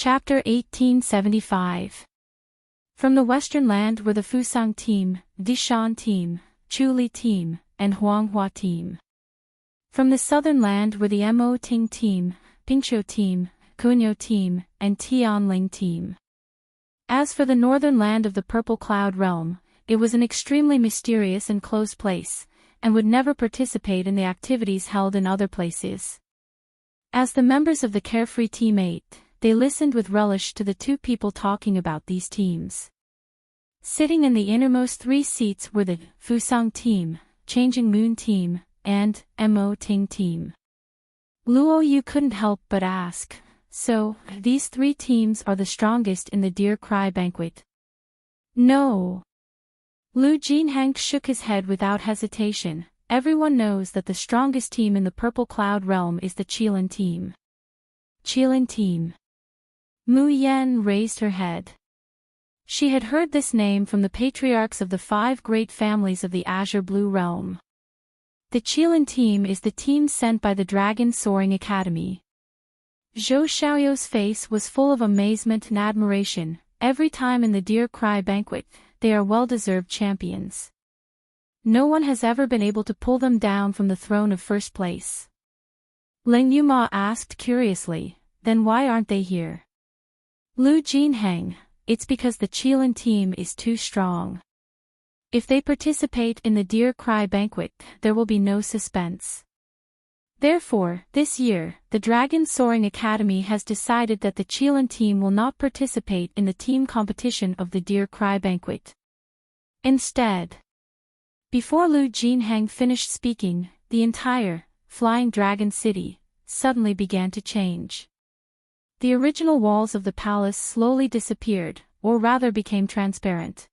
Chapter 1875. From the Western Land were the Fusang team, Dishan team, Chuli team, and Huanghua team. From the Southern Land were the Mo Ting team, Pingqiu team, Kunyo team, and Tianling team. As for the Northern Land of the Purple Cloud Realm, it was an extremely mysterious and closed place, and would never participate in the activities held in other places. As the members of the Carefree Team ate, they listened with relish to the two people talking about these teams. Sitting in the innermost three seats were the Fusang team, Changing Moon team, and Mo Ting team. Luo Yu couldn't help but ask, "So, these three teams are the strongest in the Deer Cry banquet?" "No." Lu Jinhang shook his head without hesitation. "Everyone knows that the strongest team in the Purple Cloud Realm is the Qilin team." "Qilin team." Mu Yan raised her head. She had heard this name from the patriarchs of the five great families of the Azure Blue Realm. The Qilin team is the team sent by the Dragon Soaring Academy. Zhou Xiaoyou's face was full of amazement and admiration. Every time in the Deer Cry banquet, they are well-deserved champions. No one has ever been able to pull them down from the throne of first place. Ling Yuma asked curiously, "Then why aren't they here?" Lu Jinhang, "It's because the Qilin team is too strong. If they participate in the Deer Cry banquet, there will be no suspense. Therefore, this year, the Dragon Soaring Academy has decided that the Qilin team will not participate in the team competition of the Deer Cry banquet. Instead..." Before Lu Jinhang finished speaking, the entire Flying Dragon City suddenly began to change. The original walls of the palace slowly disappeared, or rather became transparent.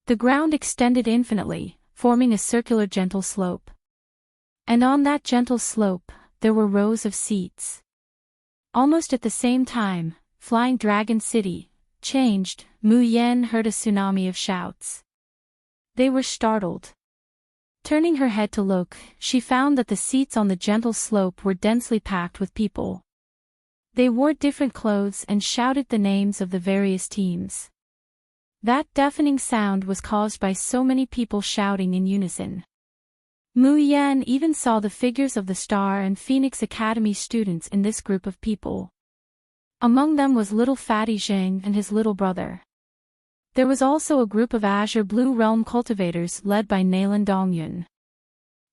The ground extended infinitely, forming a circular gentle slope. And on that gentle slope, there were rows of seats. Almost at the same time, Flying Dragon City changed. Mu Yan heard a tsunami of shouts. They were startled. Turning her head to look, she found that the seats on the gentle slope were densely packed with people. They wore different clothes and shouted the names of the various teams. That deafening sound was caused by so many people shouting in unison. Mu Yan even saw the figures of the Star and Phoenix Academy students in this group of people. Among them was little Fatty Zhang and his little brother. There was also a group of Azure Blue Realm cultivators led by Nalan Dongyun.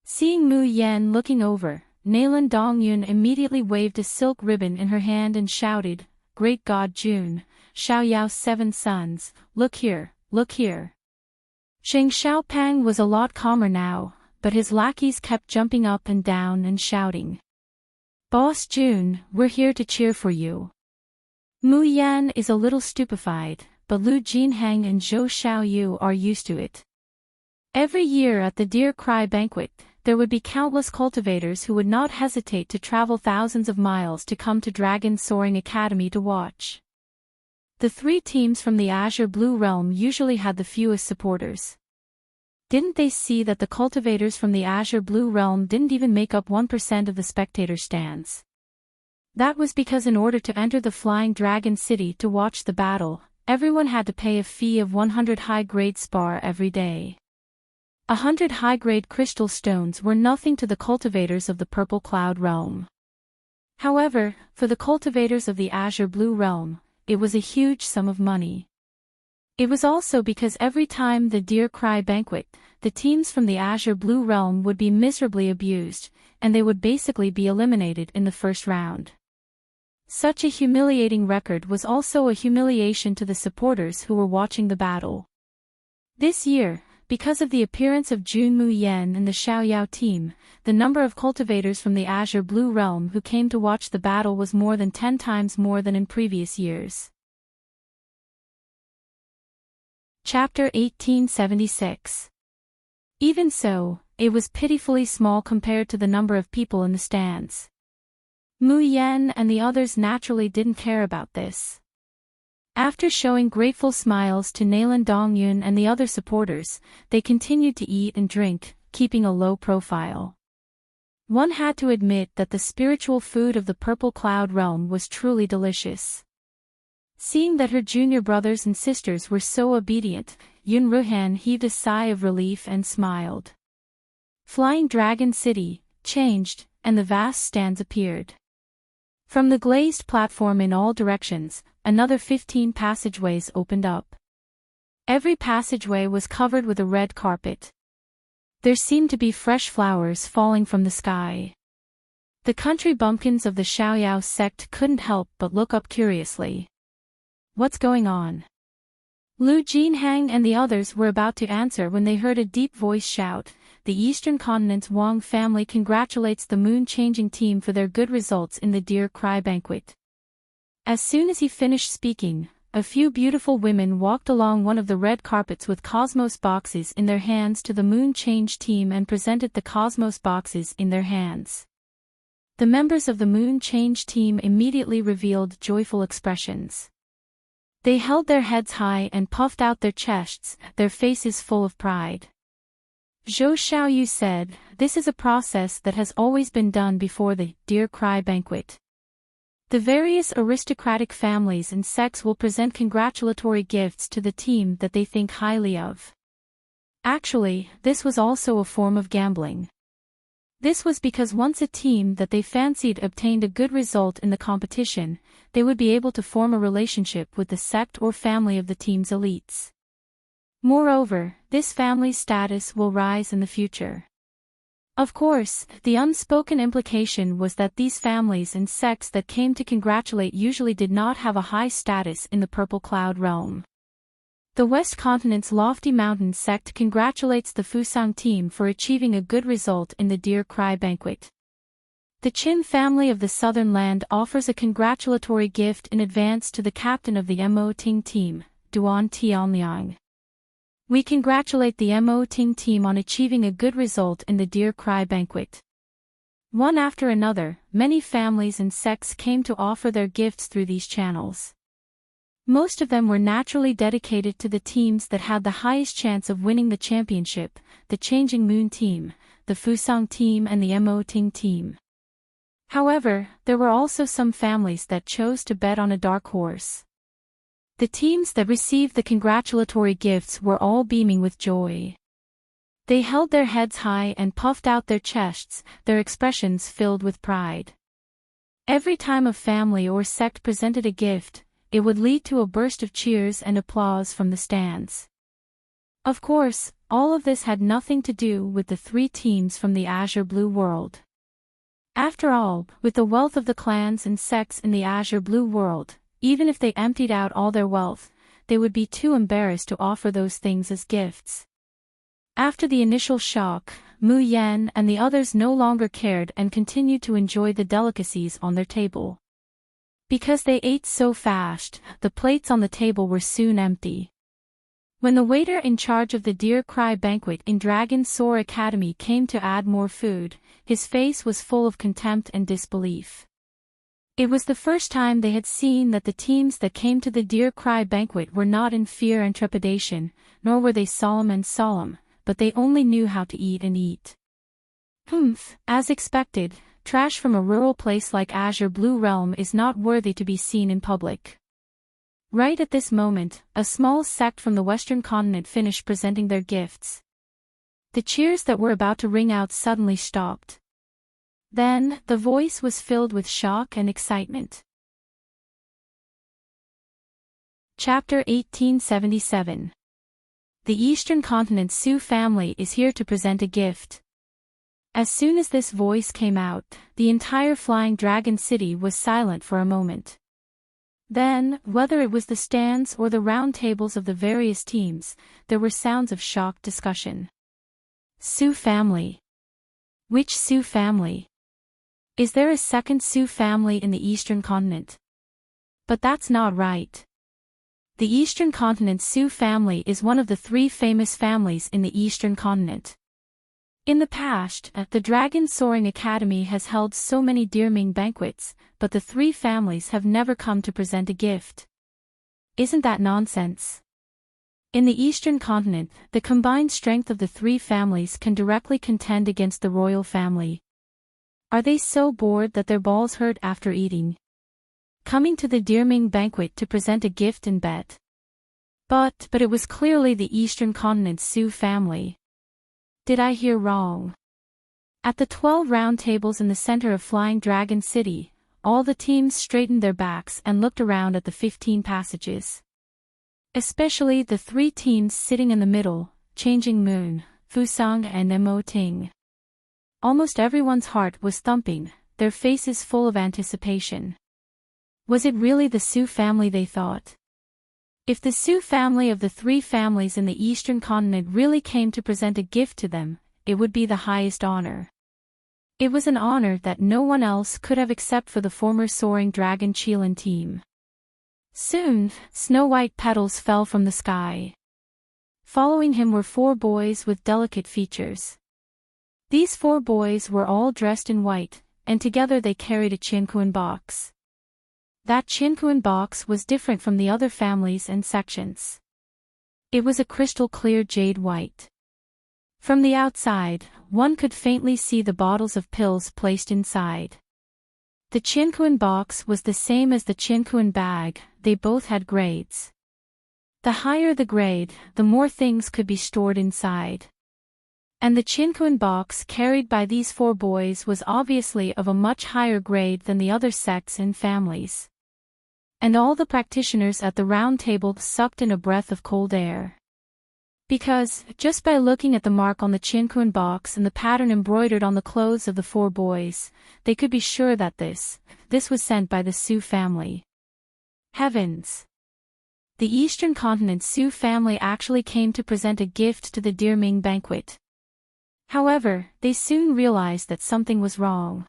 Seeing Mu Yan looking over, Nalan Dongyun immediately waved a silk ribbon in her hand and shouted, "Great God Jun, Xiaoyao's 7 sons, look here, look here." Sheng Xiaopang was a lot calmer now, but his lackeys kept jumping up and down and shouting, "Boss Jun, we're here to cheer for you." Mu Yan is a little stupefied, but Lu Jinhang and Zhou Xiaoyu are used to it. Every year at the Deer Cry banquet, there would be countless cultivators who would not hesitate to travel thousands of miles to come to Dragon Soaring Academy to watch. The three teams from the Azure Blue Realm usually had the fewest supporters. Didn't they see that the cultivators from the Azure Blue Realm didn't even make up 1% of the spectator stands? That was because in order to enter the Flying Dragon City to watch the battle, everyone had to pay a fee of 100 high-grade spar every day. 100 high-grade crystal stones were nothing to the cultivators of the Purple Cloud Realm. However, for the cultivators of the Azure Blue Realm, it was a huge sum of money. It was also because every time the Deer Cry banquet, the teams from the Azure Blue Realm would be miserably abused, and they would basically be eliminated in the first round. Such a humiliating record was also a humiliation to the supporters who were watching the battle. This year, because of the appearance of Jun Mu Yan and the Xiaoyao team, the number of cultivators from the Azure Blue Realm who came to watch the battle was more than 10 times more than in previous years. Chapter 1876. Even so, it was pitifully small compared to the number of people in the stands. Mu Yan and the others naturally didn't care about this. After showing grateful smiles to Nalan Dongyun and the other supporters, they continued to eat and drink, keeping a low profile. One had to admit that the spiritual food of the Purple Cloud Realm was truly delicious. Seeing that her junior brothers and sisters were so obedient, Yun Ruhan heaved a sigh of relief and smiled. Flying Dragon City changed, and the vast stands appeared. From the glazed platform in all directions, another 15 passageways opened up. Every passageway was covered with a red carpet. There seemed to be fresh flowers falling from the sky. The country bumpkins of the Xiaoyao sect couldn't help but look up curiously. What's going on? Lu Jinhang and the others were about to answer when they heard a deep voice shout, "The Eastern Continent's Wang family congratulates the moon-changing team for their good results in the Deer Cry banquet." As soon as he finished speaking, a few beautiful women walked along one of the red carpets with Cosmos boxes in their hands to the Moon Change team and presented the Cosmos boxes in their hands. The members of the Moon Change team immediately revealed joyful expressions. They held their heads high and puffed out their chests, their faces full of pride. Zhou Xiaoyu said, "This is a process that has always been done before the Deer Cry banquet. The various aristocratic families and sects will present congratulatory gifts to the team that they think highly of." Actually, this was also a form of gambling. This was because once a team that they fancied obtained a good result in the competition, they would be able to form a relationship with the sect or family of the team's elites. Moreover, this family's status will rise in the future. Of course, the unspoken implication was that these families and sects that came to congratulate usually did not have a high status in the Purple Cloud realm. The West Continent's Lofty Mountain sect congratulates the Fusang team for achieving a good result in the Deer Cry banquet. The Qin family of the Southern Land offers a congratulatory gift in advance to the captain of the Mo Ting team, Duan Tianliang. We congratulate the Mo Ting team on achieving a good result in the Deer Cry banquet. One after another, many families and sects came to offer their gifts through these channels. Most of them were naturally dedicated to the teams that had the highest chance of winning the championship, the Changing Moon team, the Fusang team and the Mo Ting team. However, there were also some families that chose to bet on a dark horse. The teams that received the congratulatory gifts were all beaming with joy. They held their heads high and puffed out their chests, their expressions filled with pride. Every time a family or sect presented a gift, it would lead to a burst of cheers and applause from the stands. Of course, all of this had nothing to do with the three teams from the Azure Blue world. After all, with the wealth of the clans and sects in the Azure Blue world, even if they emptied out all their wealth, they would be too embarrassed to offer those things as gifts. After the initial shock, Mu Yan and the others no longer cared and continued to enjoy the delicacies on their table. Because they ate so fast, the plates on the table were soon empty. When the waiter in charge of the Deer Cry banquet in Dragon Soar Academy came to add more food, his face was full of contempt and disbelief. It was the first time they had seen that the teams that came to the Deer Cry banquet were not in fear and trepidation, nor were they solemn, but they only knew how to eat and eat. As expected, trash from a rural place like Azure Blue Realm is not worthy to be seen in public. Right at this moment, a small sect from the Western Continent finished presenting their gifts. The cheers that were about to ring out suddenly stopped. Then, the voice was filled with shock and excitement. Chapter 1877. The Eastern Continent Su family is here to present a gift. As soon as this voice came out, the entire Flying Dragon City was silent for a moment. Then, whether it was the stands or the round tables of the various teams, there were sounds of shocked discussion. Su family. Which Su family? Is there a second Su family in the Eastern Continent? But that's not right. The Eastern Continent Su family is one of the three famous families in the Eastern Continent. In the past, the Dragon Soaring Academy has held so many Deerming banquets, but the three families have never come to present a gift. Isn't that nonsense? In the Eastern Continent, the combined strength of the three families can directly contend against the royal family. Are they so bored that their balls hurt after eating? coming to the Dreamy banquet to present a gift and bet. But it was clearly the Eastern Continent's Sioux family. Did I hear wrong? At the 12 round tables in the center of Flying Dragon City, all the teams straightened their backs and looked around at the 15 passages. Especially the 3 teams sitting in the middle, Changing Moon, Fusang and Mo Ting. Almost everyone's heart was thumping, their faces full of anticipation. Was it really the Sioux family they thought? If the Sioux family of the 3 families in the Eastern Continent really came to present a gift to them, it would be the highest honor. It was an honor that no one else could have except for the former Soaring Dragon Cheelin team. Soon, snow-white petals fell from the sky. Following him were 4 boys with delicate features. These 4 boys were all dressed in white, and together they carried a chinkuan box. That chinkuan box was different from the other families and sections. It was a crystal-clear jade white. From the outside, one could faintly see the bottles of pills placed inside. The chinkuan box was the same as the chinkuan bag, they both had grades. The higher the grade, the more things could be stored inside. And the chinkuan box carried by these 4 boys was obviously of a much higher grade than the other sects and families. And all the practitioners at the round table sucked in a breath of cold air. Because, just by looking at the mark on the chinkuan box and the pattern embroidered on the clothes of the 4 boys, they could be sure that this was sent by the Sioux family. Heavens! The Eastern Continent Sioux family actually came to present a gift to the Dreamy banquet. However, they soon realized that something was wrong.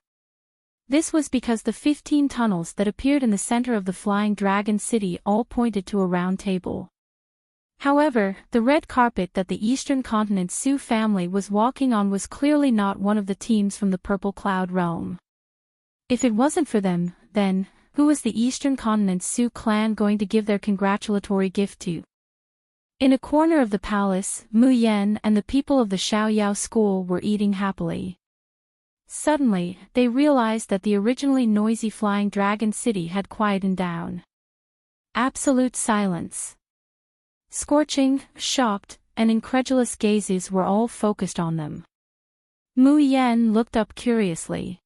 This was because the 15 tunnels that appeared in the center of the Flying Dragon City all pointed to a round table. However, the red carpet that the Eastern Continent Sioux family was walking on was clearly not one of the teams from the Purple Cloud realm. If it wasn't for them, then, who was the Eastern Continent Sioux clan going to give their congratulatory gift to? In a corner of the palace, Mu Yen and the people of the Xiaoyao school were eating happily. Suddenly, they realized that the originally noisy Flying Dragon City had quietened down. Absolute silence. Scorching, shocked, and incredulous gazes were all focused on them. Mu Yen looked up curiously.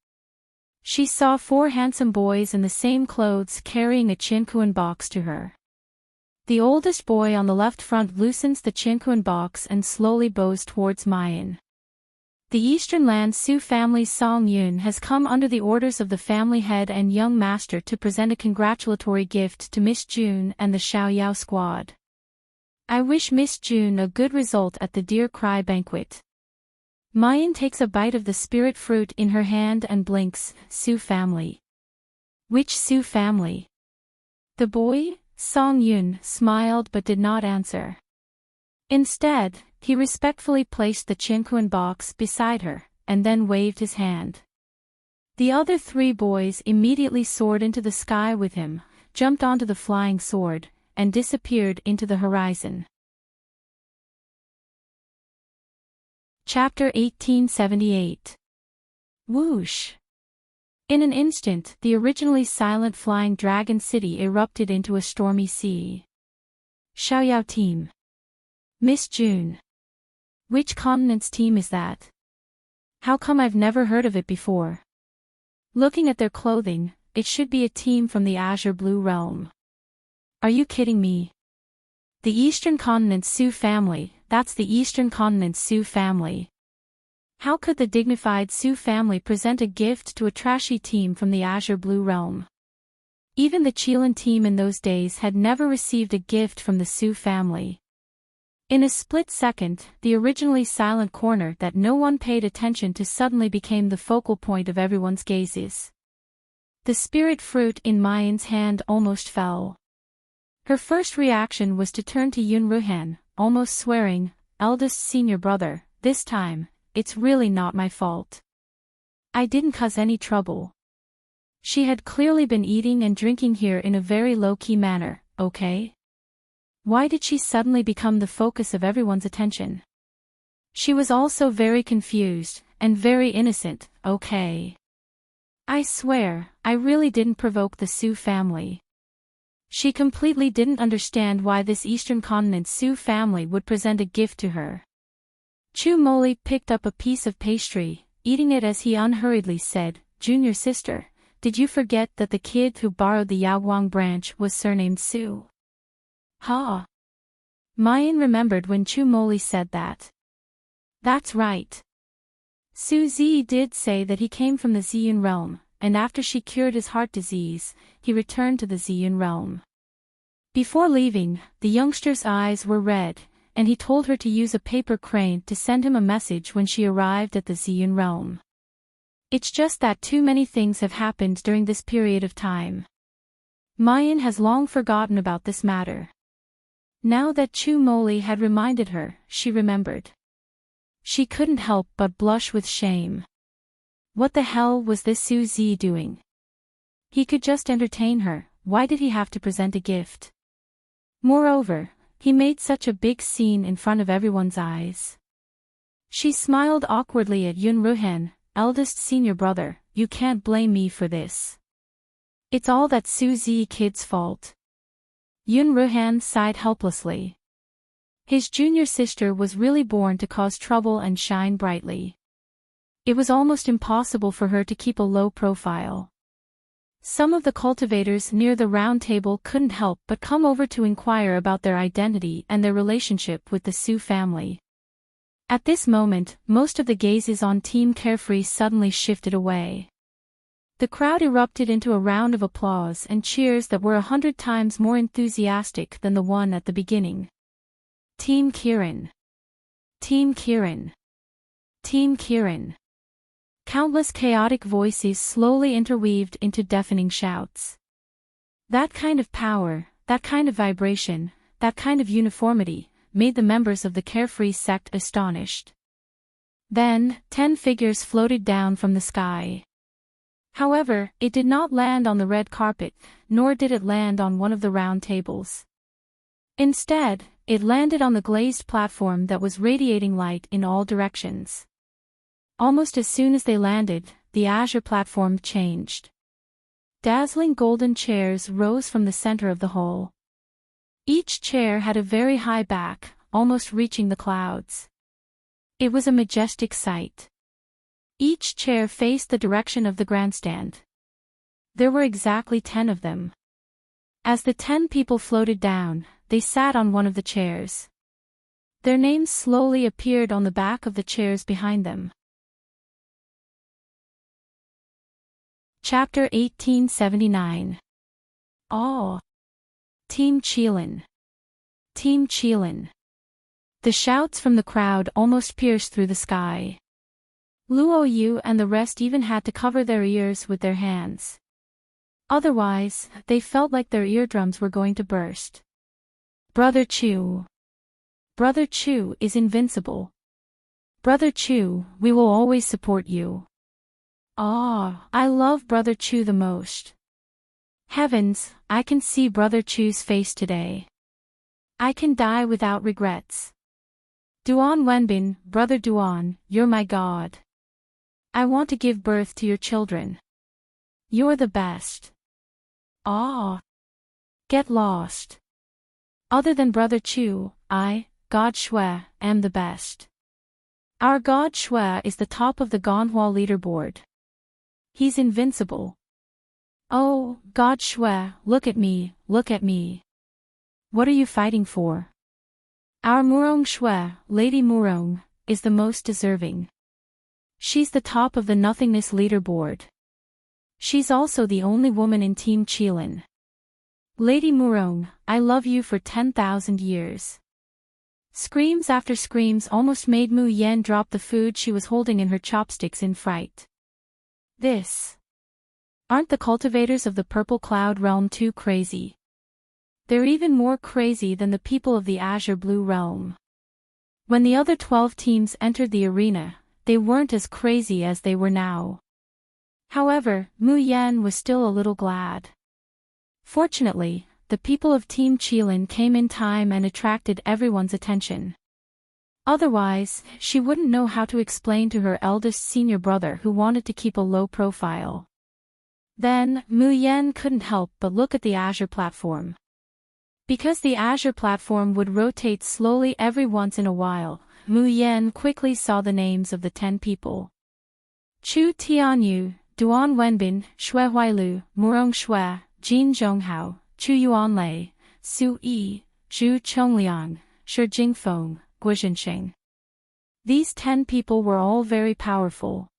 She saw 4 handsome boys in the same clothes carrying a chinkuan box to her. The oldest boy on the left front loosens the chinkuan box and slowly bows towards Mayan. The Eastern Land Sioux family's Song Yun has come under the orders of the family head and young master to present a congratulatory gift to Miss June and the Xiaoyao squad. I wish Miss June a good result at the Deer Cry banquet. Mayan takes a bite of the spirit fruit in her hand and blinks. Sioux family. Which Sioux family? The boy, Song Yun, smiled but did not answer. Instead, he respectfully placed the chinkuan box beside her, and then waved his hand. The other 3 boys immediately soared into the sky with him, jumped onto the flying sword, and disappeared into the horizon. Chapter 1878. Whoosh! In an instant, the originally silent Flying Dragon City erupted into a stormy sea. Xiaoyao team. Miss June. Which continent's team is that? How come I've never heard of it before? Looking at their clothing, it should be a team from the Azure Blue realm. Are you kidding me? The Eastern Continent Sioux family, that's the Eastern Continent Sioux family. How could the dignified Sioux family present a gift to a trashy team from the Azure Blue realm? Even the Cheelin team in those days had never received a gift from the Sioux family. In a split second, the originally silent corner that no one paid attention to suddenly became the focal point of everyone's gazes. The spirit fruit in Mayan's hand almost fell. Her first reaction was to turn to Yun Ruhan, almost swearing, "Eldest senior brother, this time, it's really not my fault. I didn't cause any trouble." She had clearly been eating and drinking here in a very low-key manner, okay? Why did she suddenly become the focus of everyone's attention? She was also very confused, and very innocent, okay? I swear, I really didn't provoke the Sioux family. She completely didn't understand why this Eastern Continent Sioux family would present a gift to her. Chu Moli picked up a piece of pastry, eating it as he unhurriedly said, "Junior sister, did you forget that the kid who borrowed the Yaoguang branch was surnamed Sioux?" Ha! Mayan remembered when Chu Moli said that. That's right. Su Zi did say that he came from the Ziyun realm, and after she cured his heart disease, he returned to the Ziyun realm. Before leaving, the youngster's eyes were red, and he told her to use a paper crane to send him a message when she arrived at the Ziyun realm. It's just that too many things have happened during this period of time. Mayan has long forgotten about this matter. Now that Chu Moli had reminded her, she remembered. She couldn't help but blush with shame. What the hell was this Su Zi doing? He could just entertain her, why did he have to present a gift? Moreover, he made such a big scene in front of everyone's eyes. She smiled awkwardly at Yun Ruhan, eldest senior brother, "You can't blame me for this. It's all that Su Zi kid's fault." Yun Ruhan sighed helplessly. His junior sister was really born to cause trouble and shine brightly. It was almost impossible for her to keep a low profile. Some of the cultivators near the round table couldn't help but come over to inquire about their identity and their relationship with the Sioux family. At this moment, most of the gazes on Team Carefree suddenly shifted away. The crowd erupted into a round of applause and cheers that were 100 times more enthusiastic than the one at the beginning. Team Kirin! Team Kirin! Team Kirin! Countless chaotic voices slowly interweaved into deafening shouts. That kind of power, that kind of vibration, that kind of uniformity, made the members of the Carefree sect astonished. Then, 10 figures floated down from the sky. However, it did not land on the red carpet, nor did it land on one of the round tables. Instead, it landed on the glazed platform that was radiating light in all directions. Almost as soon as they landed, the azure platform changed. Dazzling golden chairs rose from the center of the hall. Each chair had a very high back, almost reaching the clouds. It was a majestic sight. Each chair faced the direction of the grandstand. There were exactly 10 of them. As the 10 people floated down, they sat on one of the chairs. Their names slowly appeared on the back of the chairs behind them. Chapter 1879. Oh! Team Qilin! Team Qilin! The shouts from the crowd almost pierced through the sky. Luo Yu and the rest even had to cover their ears with their hands. Otherwise, they felt like their eardrums were going to burst. Brother Chu! Brother Chu is invincible. Brother Chu, we will always support you. Ah, I love Brother Chu the most. Heavens, I can see Brother Chu's face today. I can die without regrets. Duan Wenbin, Brother Duan, you're my god. I want to give birth to your children. You're the best. Ah. Get lost. Other than Brother Chu, I, God Shui, am the best. Our God Shui is the top of the Ganhua leaderboard. He's invincible. Oh, God Shui, look at me, look at me. What are you fighting for? Our Murong Shui, Lady Murong, is the most deserving. She's the top of the nothingness leaderboard. She's also the only woman in Team Qilin. Lady Murong, I love you for 10,000 years. Screams after screams almost made Mu Yan drop the food she was holding in her chopsticks in fright. Aren't the cultivators of the Purple Cloud realm too crazy? They're even more crazy than the people of the Azure Blue realm. When the other 12 teams entered the arena, they weren't as crazy as they were now. However, Mu Yan was still a little glad. Fortunately, the people of Team Qilin came in time and attracted everyone's attention. Otherwise, she wouldn't know how to explain to her eldest senior brother who wanted to keep a low profile. Then, Mu Yen couldn't help but look at the Azure platform. Because the Azure platform would rotate slowly every once in a while, Mu Yen quickly saw the names of the 10 people. Chu Tianyu, Duan Wenbin, Shui Huailu, Murong Shui, Jin Zhonghao, Chu Yuanlei, Su Yi, Zhu Chongliang, Shi Jingfeng, Guizhensheng. These 10 people were all very powerful.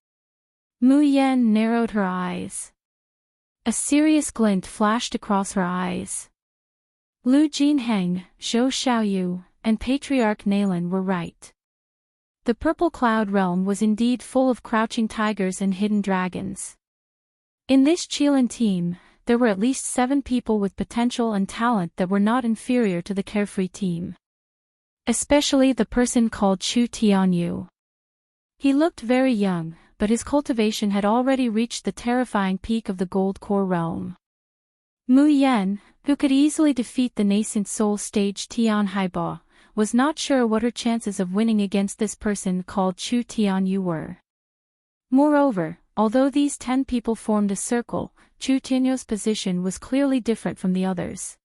Mu Yen narrowed her eyes. A serious glint flashed across her eyes. Lu Jinheng, Zhou Xiaoyu, and Patriarch Nalan were right. The Purple Cloud realm was indeed full of crouching tigers and hidden dragons. In this Qilin team, there were at least 7 people with potential and talent that were not inferior to the Carefree team. Especially the person called Chu Tianyu. He looked very young, but his cultivation had already reached the terrifying peak of the Gold Core realm. Mu Yen, who could easily defeat the nascent soul stage Tian Haiba, was not sure what her chances of winning against this person called Chu Tianyu were. Moreover, although these 10 people formed a circle, Chu Tianyu's position was clearly different from the others.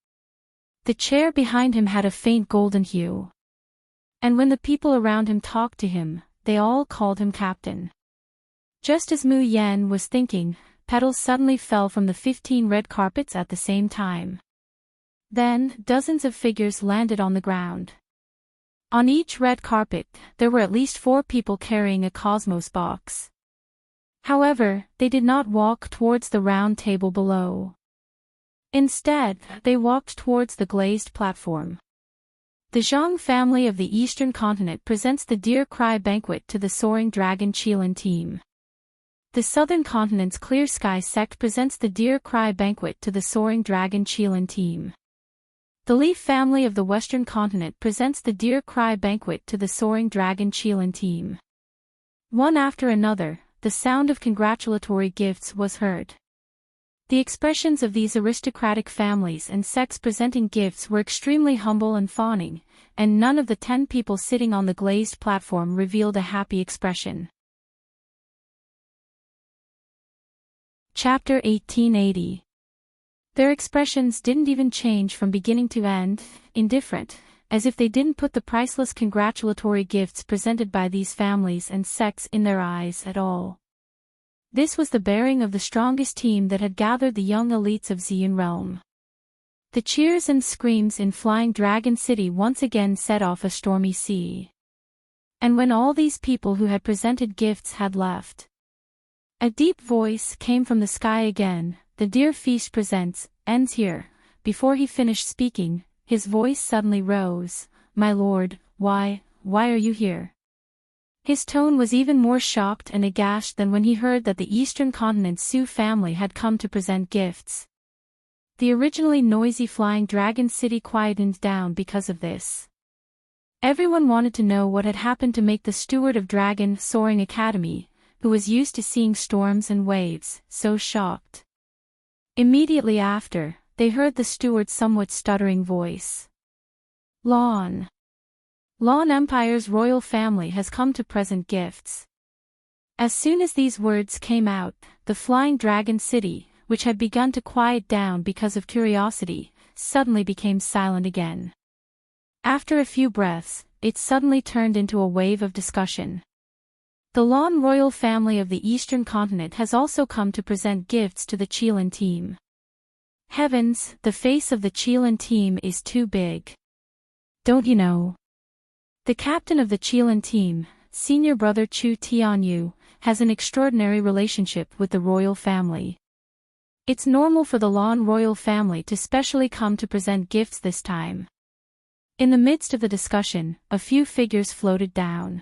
The chair behind him had a faint golden hue. And when the people around him talked to him, they all called him Captain. Just as Mu Yen was thinking, petals suddenly fell from the 15 red carpets at the same time. Then, dozens of figures landed on the ground. On each red carpet, there were at least 4 people carrying a Cosmos box. However, they did not walk towards the round table below. Instead, they walked towards the glazed platform. The Zhang family of the Eastern Continent presents the Deer Cry Banquet to the Soaring Dragon Qilin team. The Southern Continent's Clear Sky sect presents the Deer Cry Banquet to the Soaring Dragon Qilin team. The Leaf family of the Western Continent presents the Deer Cry Banquet to the Soaring Dragon Qilin team. One after another, the sound of congratulatory gifts was heard. The expressions of these aristocratic families and sects presenting gifts were extremely humble and fawning, and none of the 10 people sitting on the glazed platform revealed a happy expression. Chapter 1880. Their expressions didn't even change from beginning to end, indifferent, as if they didn't put the priceless congratulatory gifts presented by these families and sects in their eyes at all. This was the bearing of the strongest team that had gathered the young elites of Ziyun realm. The cheers and screams in Flying Dragon City once again set off a stormy sea. And when all these people who had presented gifts had left, a deep voice came from the sky again. The Deer Feast presents, ends here. Before he finished speaking, his voice suddenly rose. My lord, why are you here? His tone was even more shocked and aghast than when he heard that the Eastern Continent's Su family had come to present gifts. The originally noisy Flying Dragon City quietened down because of this. Everyone wanted to know what had happened to make the steward of Dragon Soaring Academy, who was used to seeing storms and waves, so shocked. Immediately after, they heard the steward's somewhat stuttering voice. Lan Empire's royal family has come to present gifts. As soon as these words came out, the Flying Dragon City, which had begun to quiet down because of curiosity, suddenly became silent again. After a few breaths, it suddenly turned into a wave of discussion. The Lan royal family of the Eastern Continent has also come to present gifts to the Qilin team. Heavens, the face of the Qilin team is too big. Don't you know? The captain of the Qilin team, senior brother Chu Tianyu, has an extraordinary relationship with the royal family. It's normal for the Lan royal family to specially come to present gifts this time. In the midst of the discussion, a few figures floated down.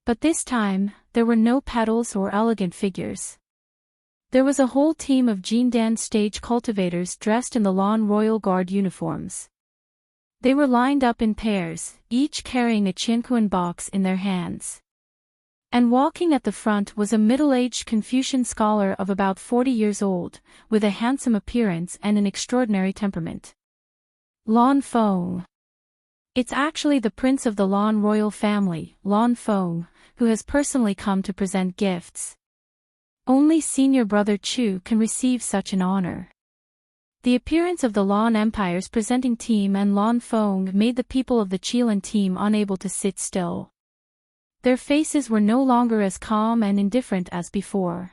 But this time, there were no petals or elegant figures. There was a whole team of Jindan stage cultivators dressed in the Lan Royal Guard uniforms. They were lined up in pairs, each carrying a Qinquan box in their hands. And walking at the front was a middle-aged Confucian scholar of about 40 years old, with a handsome appearance and an extraordinary temperament. Lan Feng. It's actually the prince of the Lan royal family, Lan Feng, who has personally come to present gifts. Only senior brother Chu can receive such an honor. The appearance of the Lan Empire's presenting team and Lan Feng made the people of the Qilan team unable to sit still. Their faces were no longer as calm and indifferent as before.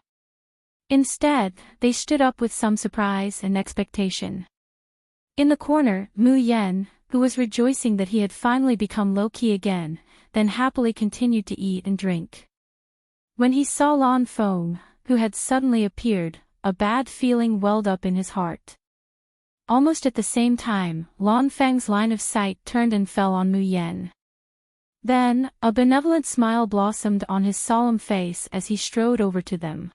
Instead, they stood up with some surprise and expectation. In the corner, Mu Yen, who was rejoicing that he had finally become low-key again, then happily continued to eat and drink. When he saw Lan Feng, who had suddenly appeared, a bad feeling welled up in his heart. Almost at the same time, Lan Feng's line of sight turned and fell on Mu Yen. Then, a benevolent smile blossomed on his solemn face as he strode over to them.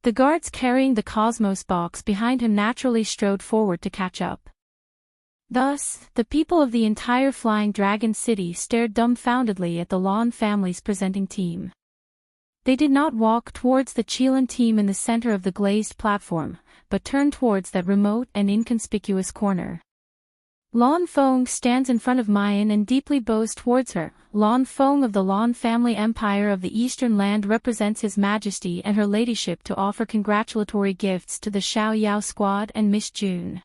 The guards carrying the Cosmos box behind him naturally strode forward to catch up. Thus, the people of the entire Flying Dragon City stared dumbfoundedly at the Lan family's presenting team. They did not walk towards the Qilan team in the center of the glazed platform, but turned towards that remote and inconspicuous corner. Lan Feng stands in front of Mayan and deeply bows towards her. Lan Feng of the Lan family empire of the Eastern Land represents His Majesty and Her Ladyship to offer congratulatory gifts to the Xiao Yao squad and Miss June.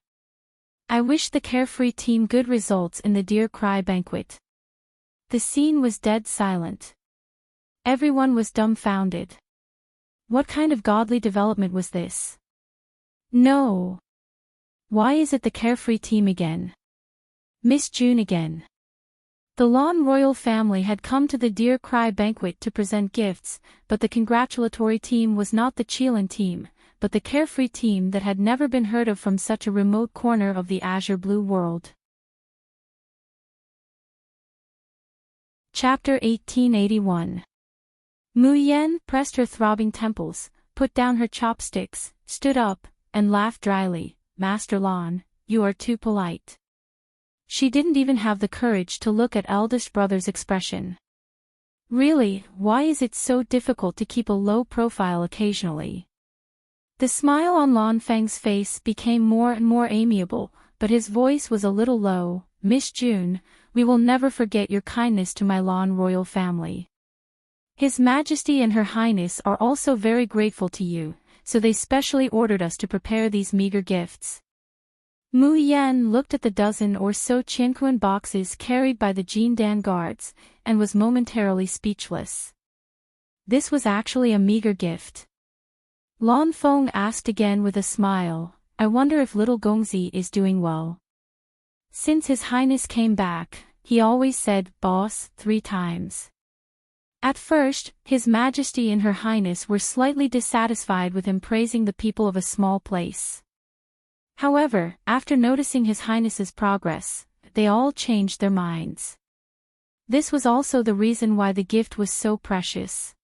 I wish the Carefree team good results in the Dear Cry banquet. The scene was dead silent. Everyone was dumbfounded. What kind of godly development was this? No. Why is it the Carefree team again? Miss June again. The Lan royal family had come to the Dear Cry banquet to present gifts, but the congratulatory team was not the Qilan team, but the Carefree team that had never been heard of from such a remote corner of the azure blue world. Chapter 1881. Mu Yen pressed her throbbing temples, put down her chopsticks, stood up, and laughed dryly. Master Lan, you are too polite. She didn't even have the courage to look at eldest brother's expression. Really, why is it so difficult to keep a low profile occasionally? The smile on Lan Feng's face became more and more amiable, but his voice was a little low. Miss June, we will never forget your kindness to my Lan royal family. His Majesty and Her Highness are also very grateful to you, so they specially ordered us to prepare these meager gifts. Mu Yen looked at the dozen or so Qianquan boxes carried by the Jindan guards, and was momentarily speechless. This was actually a meager gift. Lan Feng asked again with a smile, I wonder if little Gongzi is doing well. Since His Highness came back, he always said, boss, 3 times. At first, His Majesty and Her Highness were slightly dissatisfied with him praising the people of a small place. However, after noticing His Highness's progress, they all changed their minds. This was also the reason why the gift was so precious.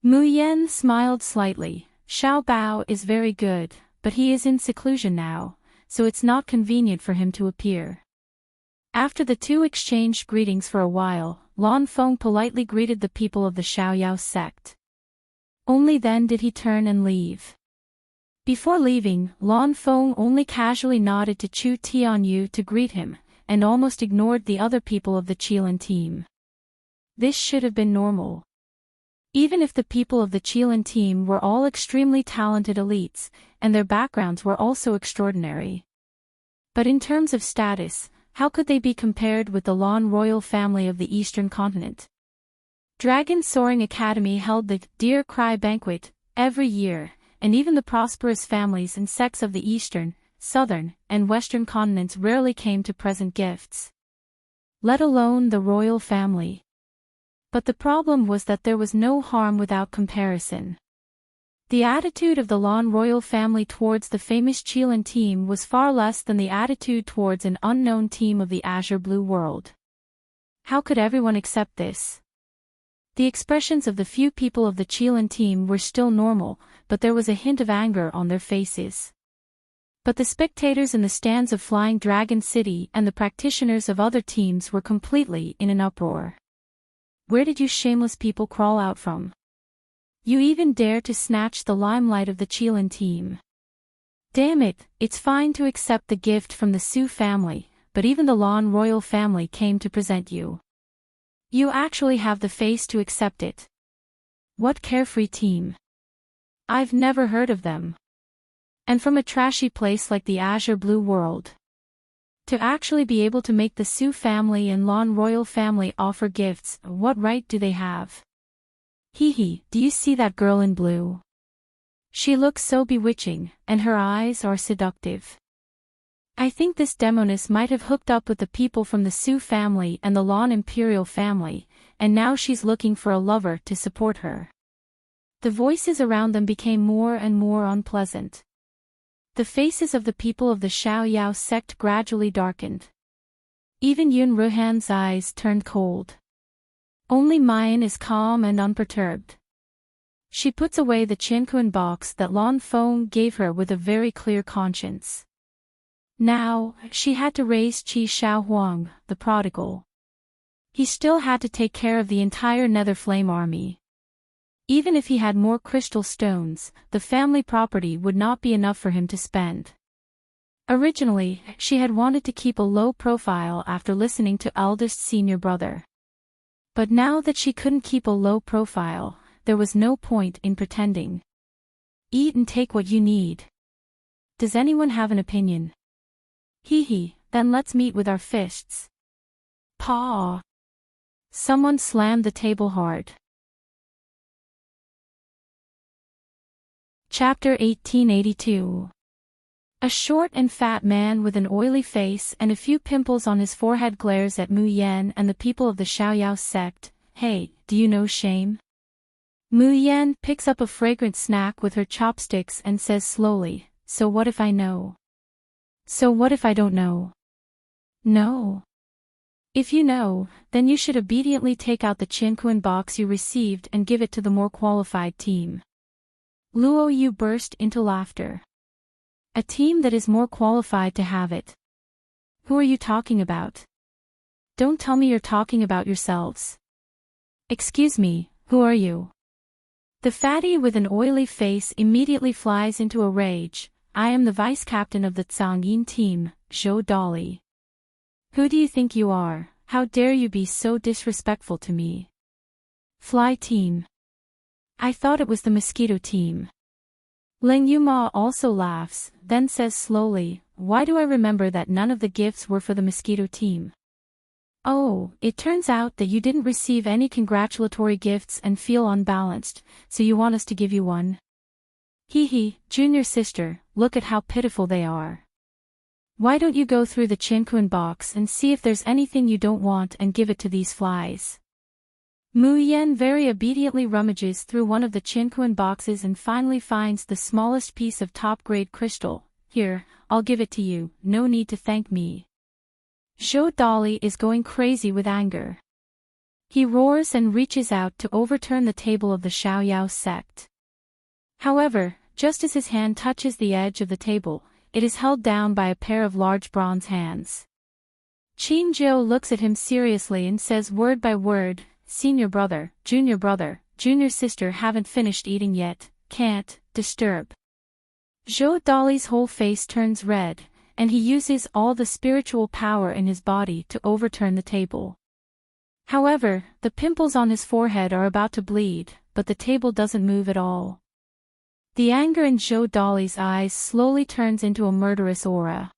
Mu Yen smiled slightly. Xiao Bao is very good, but he is in seclusion now, so it's not convenient for him to appear. After the two exchanged greetings for a while, Lan Feng politely greeted the people of the Xiao Yao sect. Only then did he turn and leave. Before leaving, Lan Feng only casually nodded to Chu Tianyu to greet him, and almost ignored the other people of the Qilan team. This should have been normal. Even if the people of the Qilan team were all extremely talented elites, and their backgrounds were also extraordinary. But in terms of status, how could they be compared with the Lan royal family of the Eastern continent? Dragon Soaring Academy held the Dear Cry banquet every year, and even the prosperous families and sects of the Eastern, Southern, and Western continents rarely came to present gifts. Let alone the royal family. But the problem was that there was no harm without comparison. The attitude of the Lan royal family towards the famous Qilan team was far less than the attitude towards an unknown team of the azure blue world. How could everyone accept this? The expressions of the few people of the Qilan team were still normal, but there was a hint of anger on their faces. But the spectators in the stands of Flying Dragon City and the practitioners of other teams were completely in an uproar. Where did you shameless people crawl out from? You even dare to snatch the limelight of the Qilan team. Damn it, it's fine to accept the gift from the Su family, but even the Lan royal family came to present you. You actually have the face to accept it. What carefree team? I've never heard of them. And from a trashy place like the Azure Blue World. To actually be able to make the Sue family and Lawn royal family offer gifts, what right do they have? Hee hee, do you see that girl in blue? She looks so bewitching, and her eyes are seductive. I think this demoness might have hooked up with the people from the Sue family and the Lawn Imperial family, and now she's looking for a lover to support her. The voices around them became more and more unpleasant. The faces of the people of the Xiao Yao sect gradually darkened. Even Yun Ruhan's eyes turned cold. Only Mayan is calm and unperturbed. She puts away the Qianquan box that Lan Feng gave her with a very clear conscience. Now, she had to raise Qi Shao Huang, the prodigal. He still had to take care of the entire Nether Flame army. Even if he had more crystal stones, the family property would not be enough for him to spend. Originally, she had wanted to keep a low profile after listening to eldest senior brother. But now that she couldn't keep a low profile, there was no point in pretending. Eat and take what you need. Does anyone have an opinion? Hee hee, then let's meet with our fists. Paw. Someone slammed the table hard. Chapter 1882. A short and fat man with an oily face and a few pimples on his forehead glares at Mu Yan and the people of the Xiaoyao sect. Hey, do you know shame? Mu Yan picks up a fragrant snack with her chopsticks and says slowly, so what if I know? So what if I don't know? No. If you know, then you should obediently take out the Qianquan box you received and give it to the more qualified team. Luo Yu burst into laughter. A team that is more qualified to have it. Who are you talking about? Don't tell me you're talking about yourselves. Excuse me, who are you? The fatty with an oily face immediately flies into a rage. I am the vice captain of the Tsangyin team, Zhou Dolly. Who do you think you are? How dare you be so disrespectful to me? Fly team. I thought it was the mosquito team. Ling Yuma also laughs, then says slowly, why do I remember that none of the gifts were for the mosquito team? Oh, it turns out that you didn't receive any congratulatory gifts and feel unbalanced, so you want us to give you one? Hee hee, junior sister, look at how pitiful they are. Why don't you go through the Qianquan box and see if there's anything you don't want and give it to these flies? Mu Yan very obediently rummages through one of the Qianquan boxes and finally finds the smallest piece of top-grade crystal. Here, I'll give it to you, no need to thank me. Zhou Dolly is going crazy with anger. He roars and reaches out to overturn the table of the Xiaoyao sect. However, just as his hand touches the edge of the table, it is held down by a pair of large bronze hands. Qin Zhou looks at him seriously and says word by word, Senior brother, junior sister haven't finished eating yet, can't disturb. Zhou Dolly's whole face turns red, and he uses all the spiritual power in his body to overturn the table. However, the pimples on his forehead are about to bleed, but the table doesn't move at all. The anger in Zhou Dolly's eyes slowly turns into a murderous aura.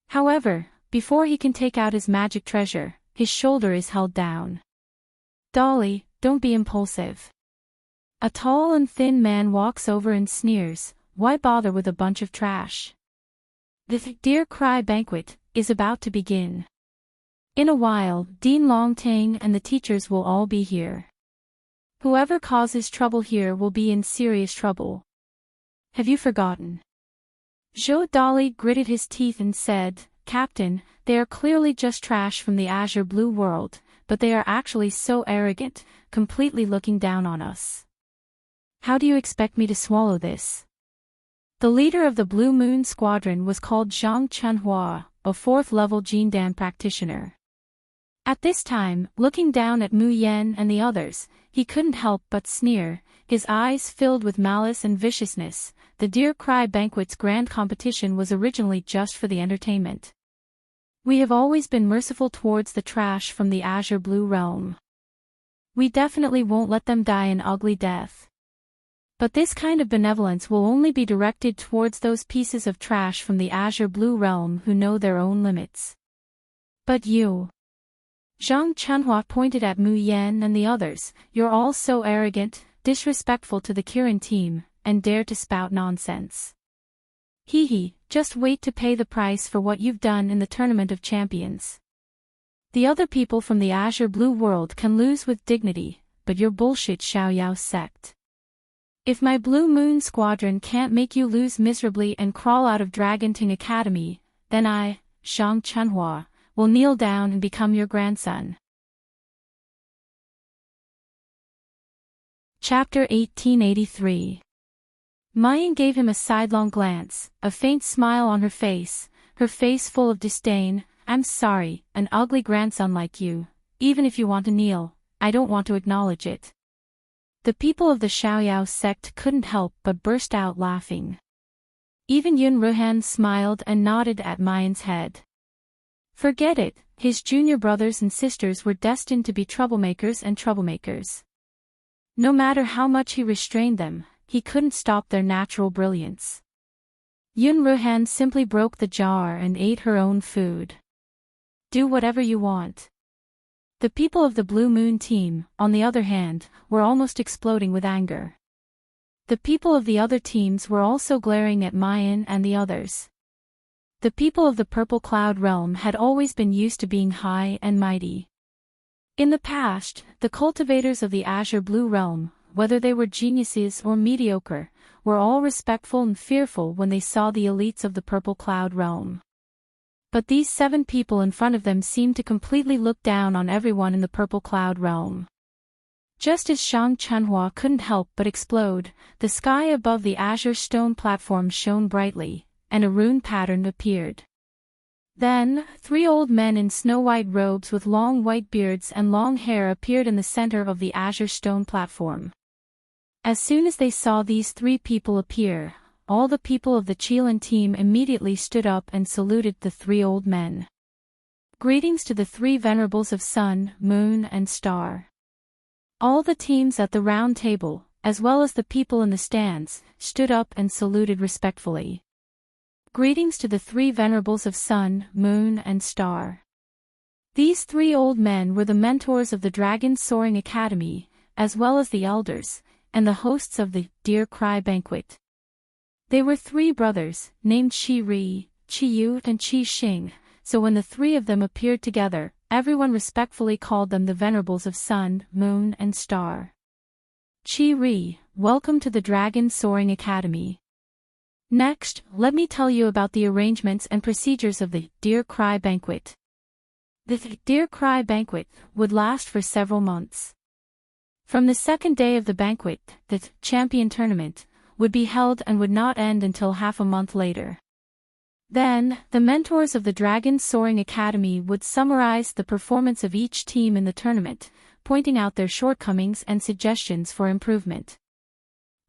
However, before he can take out his magic treasure, his shoulder is held down. Dolly, don't be impulsive. A tall and thin man walks over and sneers, why bother with a bunch of trash? The Dear Cry banquet is about to begin. In a while, Dean Longtang and the teachers will all be here. Whoever causes trouble here will be in serious trouble. Have you forgotten? Zhou Dolly gritted his teeth and said, Captain, they are clearly just trash from the Azure Blue World, but they are actually so arrogant, completely looking down on us. How do you expect me to swallow this? The leader of the Blue Moon Squadron was called Zhang Chunhua, a 4th-level Jindan practitioner. At this time, looking down at Mu Yan and the others, he couldn't help but sneer, his eyes filled with malice and viciousness. The Dear Cry banquet's grand competition was originally just for the entertainment. We have always been merciful towards the trash from the Azure Blue realm. We definitely won't let them die an ugly death. But this kind of benevolence will only be directed towards those pieces of trash from the azure blue realm who know their own limits. But you. Zhang Chunhua pointed at Mu Yan and the others, you're all so arrogant, disrespectful to the Kirin team, and dare to spout nonsense. Hee, just wait to pay the price for what you've done in the Tournament of Champions. The other people from the azure blue world can lose with dignity, but your bullshit Xiaoyao sect. If my Blue Moon Squadron can't make you lose miserably and crawl out of Dragonting Academy, then I, Zhang Chunhua, will kneel down and become your grandson. Chapter 1883. Mayan gave him a sidelong glance, a faint smile on her face full of disdain. I'm sorry, an ugly grandson like you. Even if you want to kneel, I don't want to acknowledge it. The people of the Xiaoyao sect couldn't help but burst out laughing. Even Yun Ruhan smiled and nodded at Mayan's head. Forget it, his junior brothers and sisters were destined to be troublemakers. No matter how much he restrained them, he couldn't stop their natural brilliance. Yun Ruhan simply broke the jar and ate her own food. Do whatever you want. The people of the Blue Moon team, on the other hand, were almost exploding with anger. The people of the other teams were also glaring at Mayan and the others. The people of the Purple Cloud realm had always been used to being high and mighty. In the past, the cultivators of the azure blue realm, whether they were geniuses or mediocre, were all respectful and fearful when they saw the elites of the Purple Cloud realm. But these 7 people in front of them seemed to completely look down on everyone in the Purple Cloud realm. Just as Zhang Chunhua couldn't help but explode, the sky above the azure stone platform shone brightly, and a rune pattern appeared. Then, 3 old men in snow-white robes with long white beards and long hair appeared in the center of the azure stone platform. As soon as they saw these 3 people appear, all the people of the Qilin team immediately stood up and saluted the 3 old men. Greetings to the 3 venerables of Sun, Moon and Star. All the teams at the round table, as well as the people in the stands, stood up and saluted respectfully. Greetings to the 3 venerables of Sun, Moon and Star. These 3 old men were the mentors of the Dragon Soaring Academy, as well as the elders, and the hosts of the Dear Cry Banquet. They were 3 brothers, named Qi Ri, Qi Yu and Qi Xing, so when the 3 of them appeared together, everyone respectfully called them the venerables of Sun, Moon and Star. Qi Ri, welcome to the Dragon Soaring Academy. Next, let me tell you about the arrangements and procedures of the Dear Cry Banquet. The Dear Cry Banquet would last for several months. From the 2nd day of the banquet, the Champion Tournament would be held and would not end until half a month later. Then, the mentors of the Dragon Soaring Academy would summarize the performance of each team in the tournament, pointing out their shortcomings and suggestions for improvement.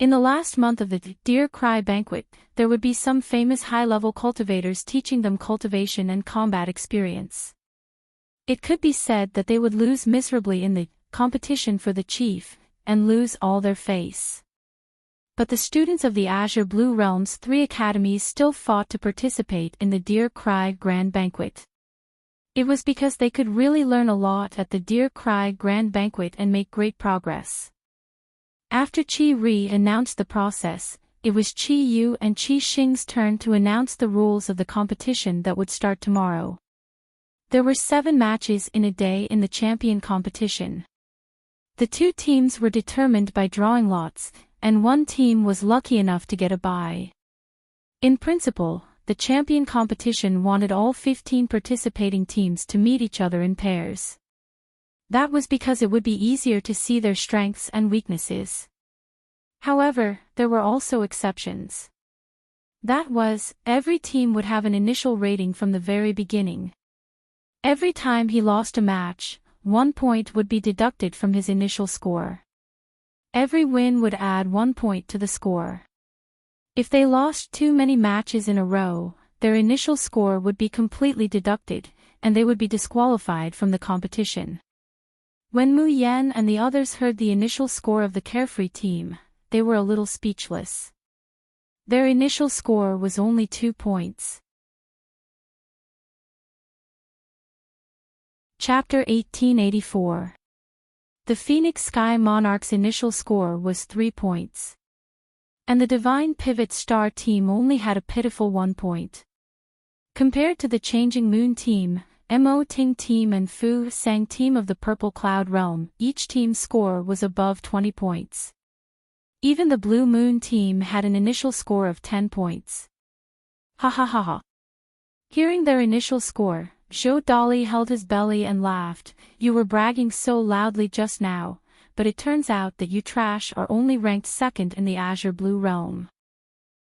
In the last month of the Dear Cry Banquet, there would be some famous high-level cultivators teaching them cultivation and combat experience. It could be said that they would lose miserably in the competition for the chief, and lose all their face. But the students of the Azure Blue Realm's 3 academies still fought to participate in the Dear Cry Grand Banquet. It was because they could really learn a lot at the Dear Cry Grand Banquet and make great progress. After Qi Ri announced the process, it was Qi Yu and Qi Xing's turn to announce the rules of the competition that would start tomorrow. There were 7 matches in a day in the champion competition. The 2 teams were determined by drawing lots, and 1 team was lucky enough to get a bye. In principle, the champion competition wanted all 15 participating teams to meet each other in pairs. That was because it would be easier to see their strengths and weaknesses. However, there were also exceptions. That was, every team would have an initial rating from the very beginning. Every time he lost a match, 1 point would be deducted from his initial score. Every win would add 1 point to the score. If they lost too many matches in a row, their initial score would be completely deducted, and they would be disqualified from the competition. When Mu Yan and the others heard the initial score of the Carefree team, they were a little speechless. Their initial score was only 2 points. Chapter 1884. The Phoenix Sky Monarch's initial score was 3 points. And the Divine Pivot Star team only had a pitiful 1 point. Compared to the Changing Moon team, Mo Ting team and Fu Sang team of the Purple Cloud Realm, each team's score was above 20 points. Even the Blue Moon team had an initial score of 10 points. Ha ha ha ha. Hearing their initial score, Zhou Dali held his belly and laughed. You were bragging so loudly just now, but it turns out that you trash are only ranked second in the Azure Blue Realm.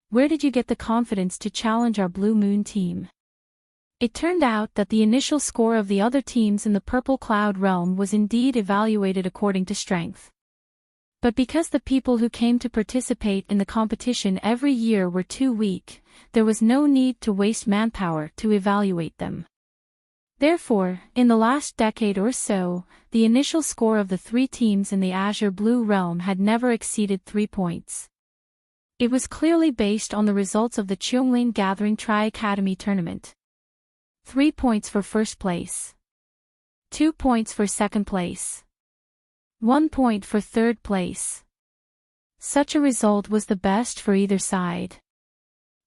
Where did you get the confidence to challenge our Blue Moon team? It turned out that the initial score of the other teams in the Purple Cloud Realm was indeed evaluated according to strength. But because the people who came to participate in the competition every year were too weak, there was no need to waste manpower to evaluate them. Therefore, in the last decade or so, the initial score of the 3 teams in the Azure Blue Realm had never exceeded 3 points. It was clearly based on the results of the Cheonglin Gathering Tri-Academy Tournament. 3 points for first place. 2 points for second place. 1 point for third place. Such a result was the best for either side.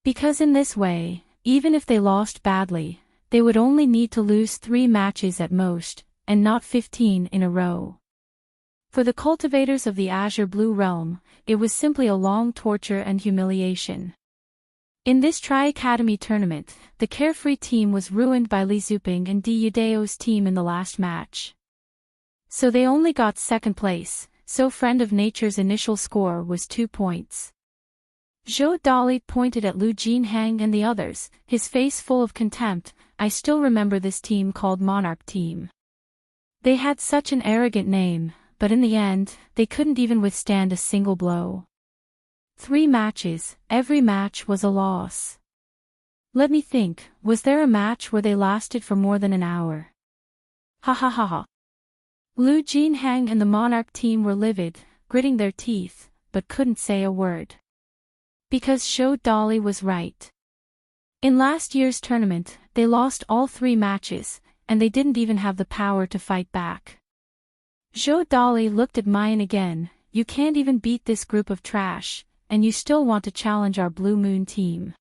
Because in this way, even if they lost badly, they would only need to lose 3 matches at most, and not 15 in a row. For the cultivators of the Azure Blue Realm, it was simply a long torture and humiliation. In this Tri-Academy tournament, the Carefree team was ruined by Li Zuping and Di Yudeo's team in the last match. So they only got second place, so Friend of Nature's initial score was 2 points. Zhou Dali pointed at Lu Jinhang and the others, his face full of contempt. I still remember this team called Monarch Team. They had such an arrogant name, but in the end, they couldn't even withstand a single blow. 3 matches, every match was a loss. Let me think, was there a match where they lasted for more than an hour? Ha ha ha ha. Lu Jinhang and the Monarch team were livid, gritting their teeth, but couldn't say a word. Because Zhou Dali was right. In last year's tournament, they lost all 3 matches, and they didn't even have the power to fight back. Zhou Dali looked at Mayan again. You can't even beat this group of trash, and you still want to challenge our Blue Moon team.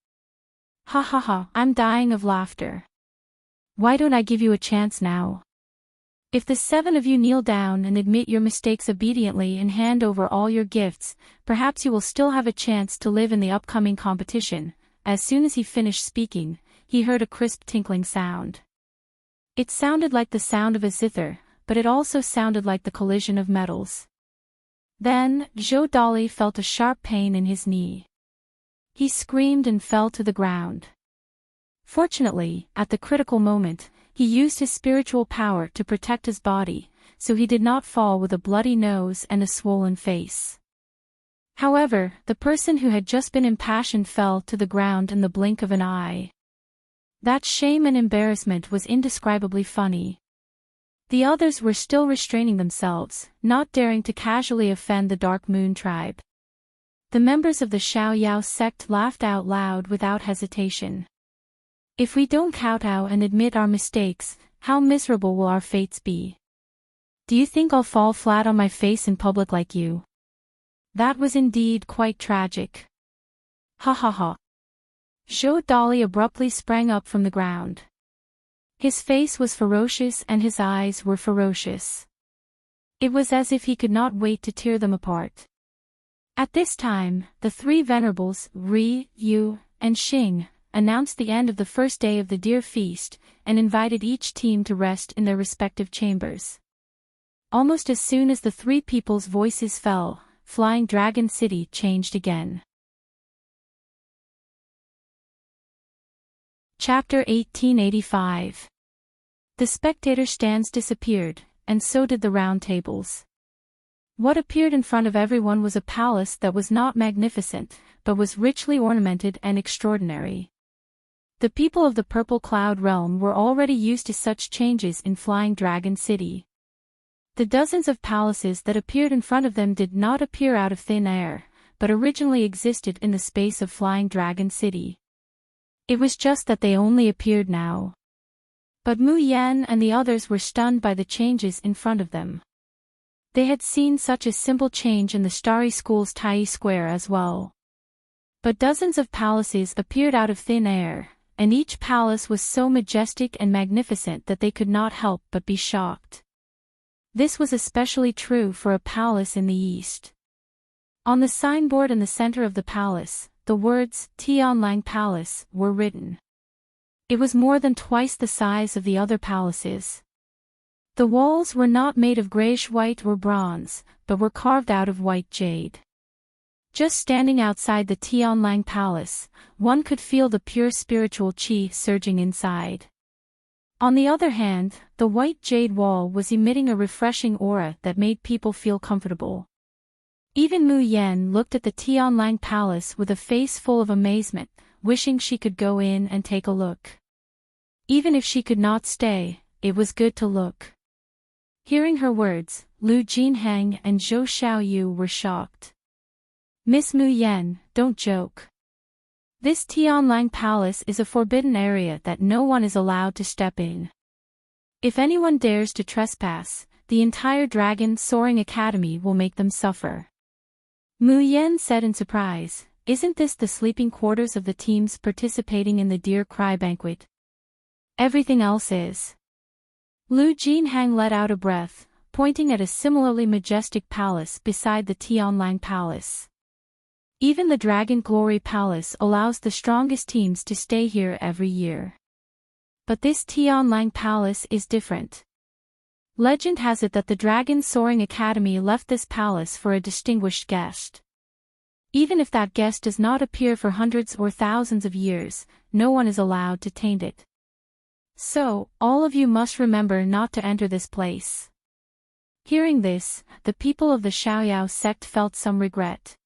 Ha ha ha, I'm dying of laughter. Why don't I give you a chance now? If the 7 of you kneel down and admit your mistakes obediently and hand over all your gifts, perhaps you will still have a chance to live in the upcoming competition. As soon as he finished speaking, he heard a crisp tinkling sound. It sounded like the sound of a zither, but it also sounded like the collision of metals. Then, Zhou Dali felt a sharp pain in his knee. He screamed and fell to the ground. Fortunately, at the critical moment, he used his spiritual power to protect his body, so he did not fall with a bloody nose and a swollen face. However, the person who had just been impassioned fell to the ground in the blink of an eye. That shame and embarrassment was indescribably funny. The others were still restraining themselves, not daring to casually offend the Dark Moon tribe. The members of the Xiao Yao sect laughed out loud without hesitation. If we don't kowtow and admit our mistakes, how miserable will our fates be? Do you think I'll fall flat on my face in public like you? That was indeed quite tragic. Ha ha ha. Zhou Dali abruptly sprang up from the ground. His face was ferocious and his eyes were ferocious. It was as if he could not wait to tear them apart. At this time, the 3 venerables, Ri, Yu, and Xing, announced the end of the first day of the Deer Feast, and invited each team to rest in their respective chambers. Almost as soon as the 3 people's voices fell, Flying Dragon City changed again. Chapter 1885. The spectator stands disappeared, and so did the round tables. What appeared in front of everyone was a palace that was not magnificent, but was richly ornamented and extraordinary. The people of the Purple Cloud Realm were already used to such changes in Flying Dragon City. The dozens of palaces that appeared in front of them did not appear out of thin air, but originally existed in the space of Flying Dragon City. It was just that they only appeared now. But Mu Yan and the others were stunned by the changes in front of them. They had seen such a simple change in the Starry School's Tai Square as well. But dozens of palaces appeared out of thin air, and each palace was so majestic and magnificent that they could not help but be shocked. This was especially true for a palace in the east. On the signboard in the center of the palace, the words Tianlang Palace were written. It was more than twice the size of the other palaces. The walls were not made of grayish-white or bronze, but were carved out of white jade. Just standing outside the Tianlang Palace, one could feel the pure spiritual qi surging inside. On the other hand, the white jade wall was emitting a refreshing aura that made people feel comfortable. Even Mu Yan looked at the Tianlang Palace with a face full of amazement, wishing she could go in and take a look. Even if she could not stay, it was good to look. Hearing her words, Lu Jinhang and Zhou Xiaoyu were shocked. Miss Mu Yan, don't joke. This Tianlang Palace is a forbidden area that no one is allowed to step in. If anyone dares to trespass, the entire Dragon Soaring Academy will make them suffer. Mu Yan said in surprise, isn't this the sleeping quarters of the teams participating in the Deer Cry Banquet? Everything else is. Lu Jinhang let out a breath, pointing at a similarly majestic palace beside the Tianlang Palace. Even the Dragon Glory Palace allows the strongest teams to stay here every year. But this Tianlang Palace is different. Legend has it that the Dragon Soaring Academy left this palace for a distinguished guest. Even if that guest does not appear for hundreds or thousands of years, no one is allowed to taint it. So, all of you must remember not to enter this place. Hearing this, the people of the Xiaoyao sect felt some regret.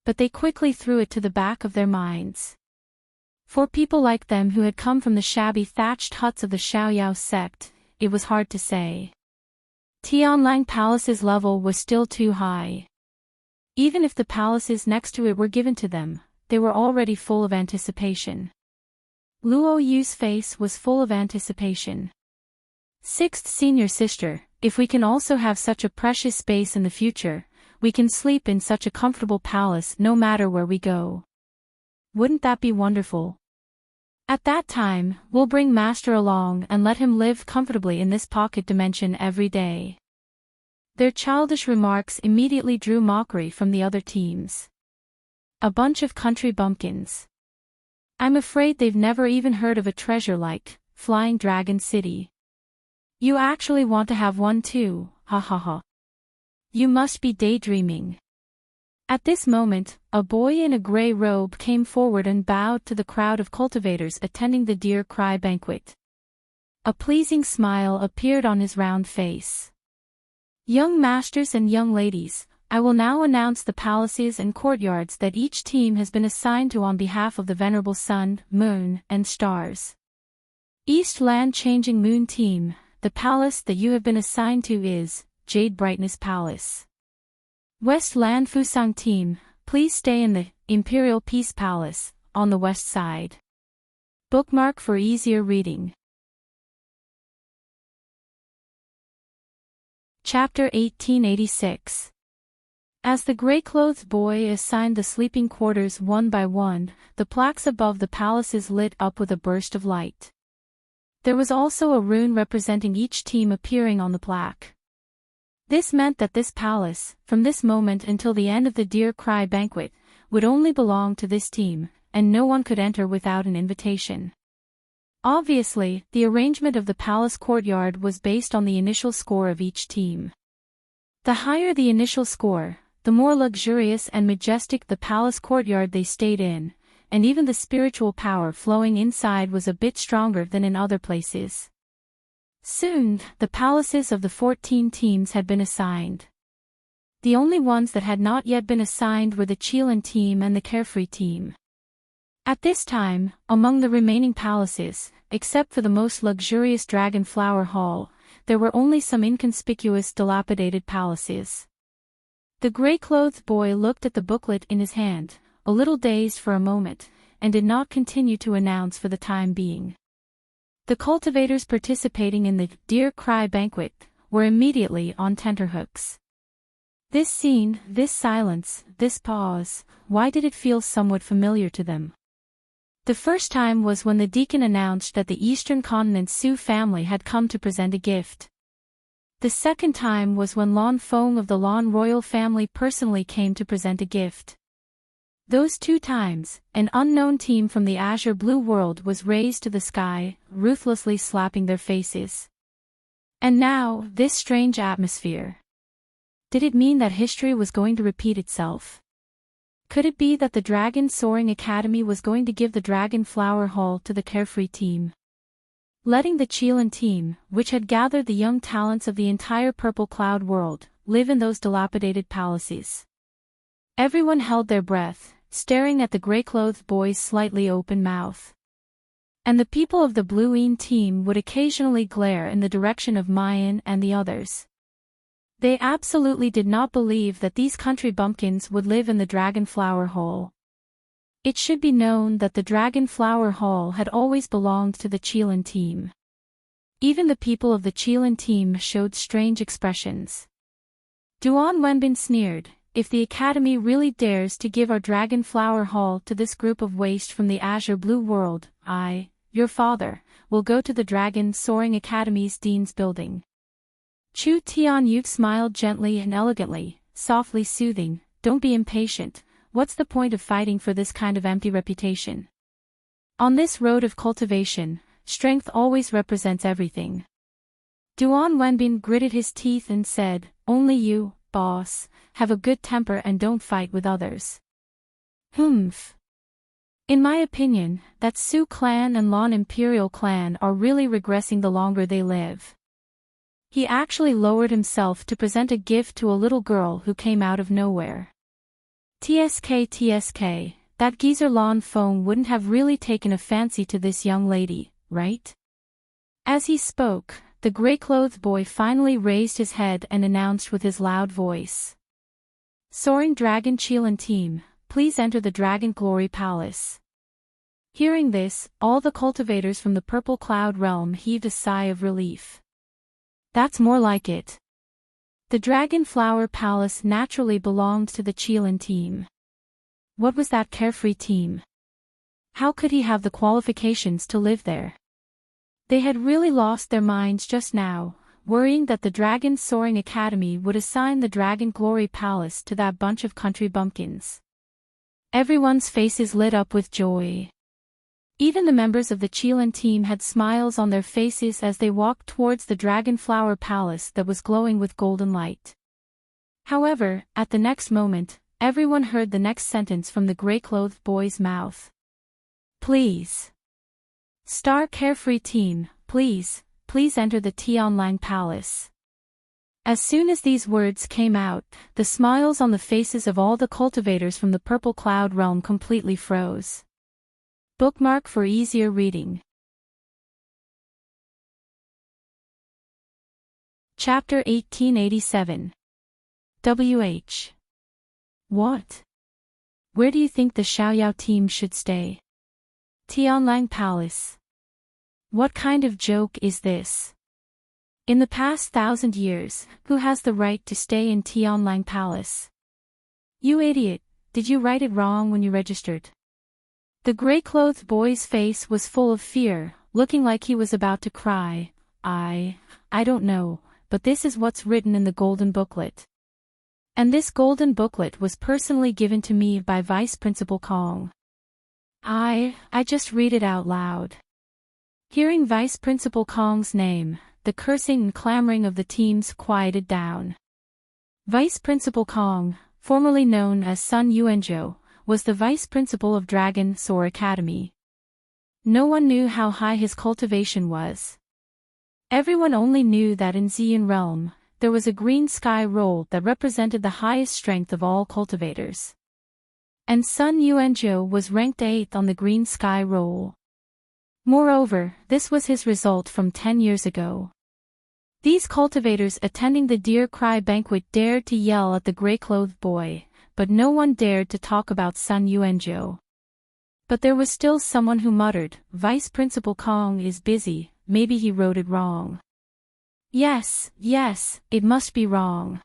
But they quickly threw it to the back of their minds. For people like them who had come from the shabby thatched huts of the Xiaoyao sect, it was hard to say. Tianlang Palace's level was still too high. Even if the palaces next to it were given to them, they were already full of anticipation. Luo Yu's face was full of anticipation. Sixth senior sister, if we can also have such a precious space in the future, we can sleep in such a comfortable palace no matter where we go. Wouldn't that be wonderful? At that time, we'll bring Master along and let him live comfortably in this pocket dimension every day. Their childish remarks immediately drew mockery from the other teams. A bunch of country bumpkins. I'm afraid they've never even heard of a treasure like Flying Dragon City. You actually want to have one too, ha ha ha. You must be daydreaming. At this moment, a boy in a gray robe came forward and bowed to the crowd of cultivators attending the Deer Cry Banquet. A pleasing smile appeared on his round face. Young masters and young ladies, I will now announce the palaces and courtyards that each team has been assigned to on behalf of the Venerable Sun, Moon, and Stars. East Land Changing Moon Team, the palace that you have been assigned to is Jade Brightness Palace. West Land Fusang Team, please stay in the Imperial Peace Palace, on the west side. Bookmark for easier reading. Chapter 1886. As the gray-clothed boy assigned the sleeping quarters one by one, the plaques above the palaces lit up with a burst of light. There was also a rune representing each team appearing on the plaque. This meant that this palace, from this moment until the end of the Deer Cry Banquet, would only belong to this team, and no one could enter without an invitation. Obviously, the arrangement of the palace courtyard was based on the initial score of each team. The higher the initial score, the more luxurious and majestic the palace courtyard they stayed in, and even the spiritual power flowing inside was a bit stronger than in other places. Soon, the palaces of the 14 teams had been assigned. The only ones that had not yet been assigned were the Qilin team and the Carefree team. At this time, among the remaining palaces, except for the most luxurious Dragon Flower Hall, there were only some inconspicuous dilapidated palaces. The gray-clothed boy looked at the booklet in his hand, a little dazed for a moment, and did not continue to announce for the time being. The cultivators participating in the Dear Cry banquet were immediately on tenterhooks. This scene, this silence, this pause, why did it feel somewhat familiar to them? The first time was when the deacon announced that the Eastern Continent's Sioux family had come to present a gift. The second time was when Lon Fong of the Lon royal family personally came to present a gift. Those two times, an unknown team from the azure blue world was raised to the sky, ruthlessly slapping their faces. And now, this strange atmosphere. Did it mean that history was going to repeat itself? Could it be that the Dragon Soaring Academy was going to give the Dragon Flower Hall to the Carefree team? Letting the Chelan team, which had gathered the young talents of the entire Purple Cloud world, live in those dilapidated palaces. Everyone held their breath, staring at the gray-clothed boy's slightly open mouth. And the people of the Blue-Een team would occasionally glare in the direction of Mayan and the others. They absolutely did not believe that these country bumpkins would live in the Dragon Flower Hall. It should be known that the Dragon Flower Hall had always belonged to the Chelan team. Even the people of the Chelan team showed strange expressions. Duan Wenbin sneered, "If the Academy really dares to give our Dragon Flower Hall to this group of waste from the azure blue world, I, your father, will go to the Dragon Soaring Academy's Dean's building." Chu Tianyuk smiled gently and elegantly, softly soothing, "Don't be impatient, what's the point of fighting for this kind of empty reputation? On this road of cultivation, strength always represents everything." Duan Wenbin gritted his teeth and said, "Only you, boss, have a good temper and don't fight with others." Humph. In my opinion, that Sioux clan and Lon Imperial clan are really regressing the longer they live. He actually lowered himself to present a gift to a little girl who came out of nowhere. TSK, that geezer Lon Fong wouldn't have really taken a fancy to this young lady, right? As he spoke, the gray-clothed boy finally raised his head and announced with his loud voice. "Soaring Dragon Chelan team, please enter the Dragon Glory Palace." Hearing this, all the cultivators from the Purple Cloud realm heaved a sigh of relief. That's more like it. The Dragon Flower Palace naturally belonged to the Chelan team. What was that Carefree team? How could he have the qualifications to live there? They had really lost their minds just now, worrying that the Dragon Soaring Academy would assign the Dragon Glory Palace to that bunch of country bumpkins. Everyone's faces lit up with joy. Even the members of the Chelan team had smiles on their faces as they walked towards the Dragon Flower Palace that was glowing with golden light. However, at the next moment, everyone heard the next sentence from the gray-clothed boy's mouth. "Please. Star Carefree team, please enter the Tianlang Palace." As soon as these words came out, the smiles on the faces of all the cultivators from the Purple Cloud realm completely froze. Bookmark for easier reading. Chapter 1887. WH. What? Where do you think the Xiaoyao team should stay? Tianlang Palace. What kind of joke is this? In the past 1,000 years, who has the right to stay in Tianlang Palace? You idiot, did you write it wrong when you registered? The gray-clothed boy's face was full of fear, looking like he was about to cry. I don't know, but this is what's written in the golden booklet. And this golden booklet was personally given to me by Vice Principal Kong. I just read it out loud. Hearing Vice Principal Kong's name, the cursing and clamoring of the teams quieted down. Vice Principal Kong, formerly known as Sun Yuanzhou, was the vice principal of Dragon Soar Academy. No one knew how high his cultivation was. Everyone only knew that in Ziyun realm, there was a green sky roll that represented the highest strength of all cultivators. And Sun Yuanzhou was ranked 8th on the green sky roll. Moreover, this was his result from 10 years ago. These cultivators attending the Deer Cry banquet dared to yell at the gray-clothed boy, but no one dared to talk about Sun Yuanzhou. But there was still someone who muttered, "Vice Principal Kong is busy, maybe he wrote it wrong." Yes, it must be wrong.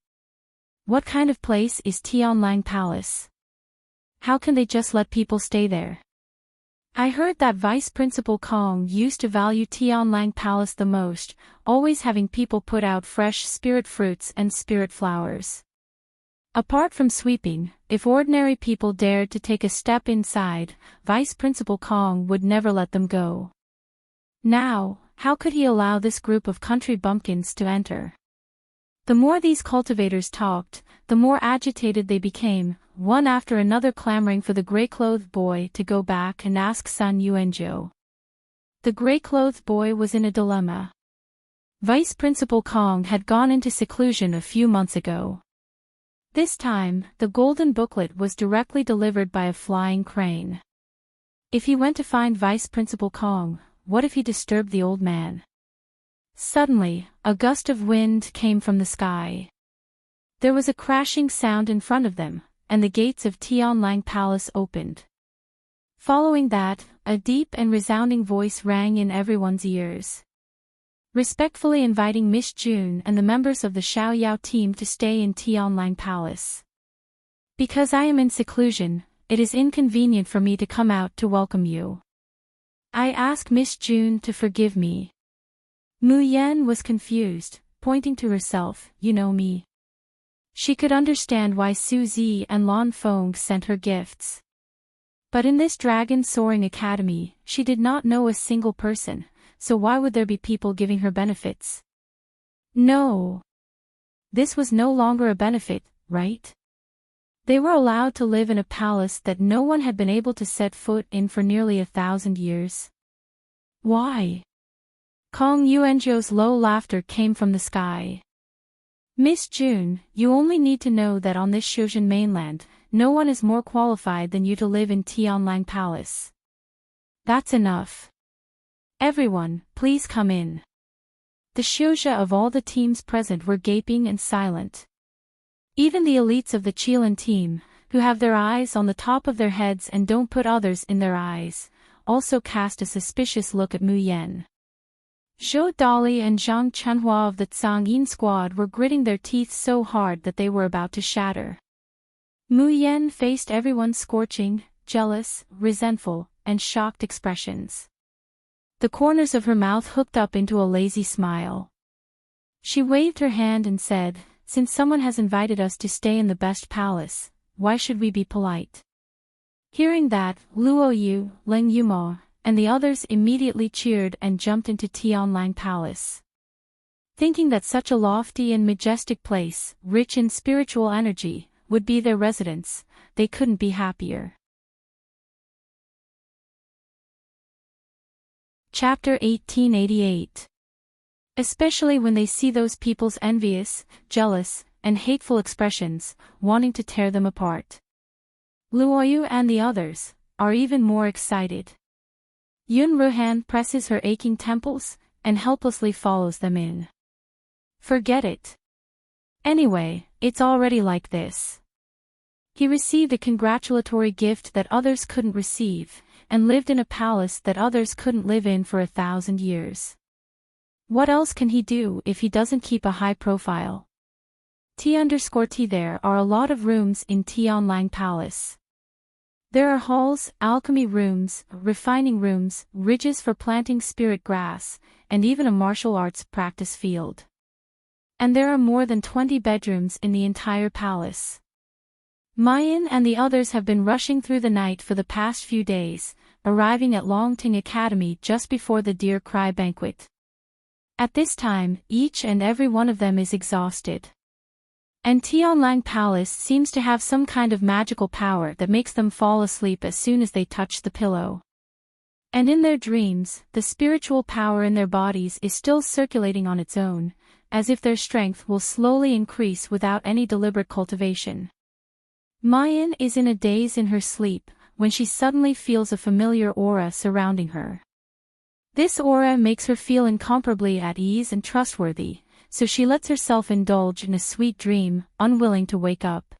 What kind of place is Tianlang Palace? How can they just let people stay there? I heard that Vice Principal Kong used to value Tianlang Palace the most, always having people put out fresh spirit fruits and spirit flowers. Apart from sweeping, if ordinary people dared to take a step inside, Vice Principal Kong would never let them go. Now, how could he allow this group of country bumpkins to enter? The more these cultivators talked, the more agitated they became, one after another clamoring for the gray-clothed boy to go back and ask Sun Yuanzhou. The gray-clothed boy was in a dilemma. Vice Principal Kong had gone into seclusion a few months ago. This time, the golden booklet was directly delivered by a flying crane. If he went to find Vice Principal Kong, what if he disturbed the old man? Suddenly, a gust of wind came from the sky. There was a crashing sound in front of them, and the gates of Tianlang Palace opened. Following that, a deep and resounding voice rang in everyone's ears. Respectfully inviting Miss June and the members of the Xiaoyao team to stay in Tianlang Palace. Because I am in seclusion, it is inconvenient for me to come out to welcome you. I ask Miss June to forgive me. Mu Yan was confused, pointing to herself, "You know me." She could understand why Su Zi and Lan Feng sent her gifts. But in this dragon soaring academy, she did not know a single person, so why would there be people giving her benefits? No. This was no longer a benefit, right? They were allowed to live in a palace that no one had been able to set foot in for nearly 1,000 years. Why? Kong Yuanzhou's low laughter came from the sky. Miss June, you only need to know that on this Shuzhen mainland, no one is more qualified than you to live in Tianlang Palace. That's enough. Everyone, please come in. The Shuzhe of all the teams present were gaping and silent. Even the elites of the Qilin team, who have their eyes on the top of their heads and don't put others in their eyes, also cast a suspicious look at Mu Yan. Zhou Dali and Zhang Chenhua of the Tsangyin squad were gritting their teeth so hard that they were about to shatter. Mu Yan faced everyone's scorching, jealous, resentful, and shocked expressions. The corners of her mouth hooked up into a lazy smile. She waved her hand and said, "Since someone has invited us to stay in the best palace, why should we be polite?" Hearing that, Luo Yu, Leng Yuma, and the others immediately cheered and jumped into Tianlang Palace. Thinking that such a lofty and majestic place, rich in spiritual energy, would be their residence, they couldn't be happier. Chapter 1888. Especially when they see those people's envious, jealous, and hateful expressions, wanting to tear them apart. Luoyu and the others are even more excited. Yun Ruhan presses her aching temples, and helplessly follows them in. Forget it. Anyway, it's already like this. He received a congratulatory gift that others couldn't receive, and lived in a palace that others couldn't live in for 1,000 years. What else can he do if he doesn't keep a high profile? T_T there are a lot of rooms in Tianlang Palace. There are halls, alchemy rooms, refining rooms, ridges for planting spirit grass, and even a martial arts practice field. And there are more than 20 bedrooms in the entire palace. Mayan and the others have been rushing through the night for the past few days, arriving at Longting Academy just before the Deer Cry banquet. At this time, each and every one of them is exhausted. And Tianlang Palace seems to have some kind of magical power that makes them fall asleep as soon as they touch the pillow. And in their dreams, the spiritual power in their bodies is still circulating on its own, as if their strength will slowly increase without any deliberate cultivation. Mayan is in a daze in her sleep, when she suddenly feels a familiar aura surrounding her. This aura makes her feel incomparably at ease and trustworthy, so she lets herself indulge in a sweet dream, unwilling to wake up.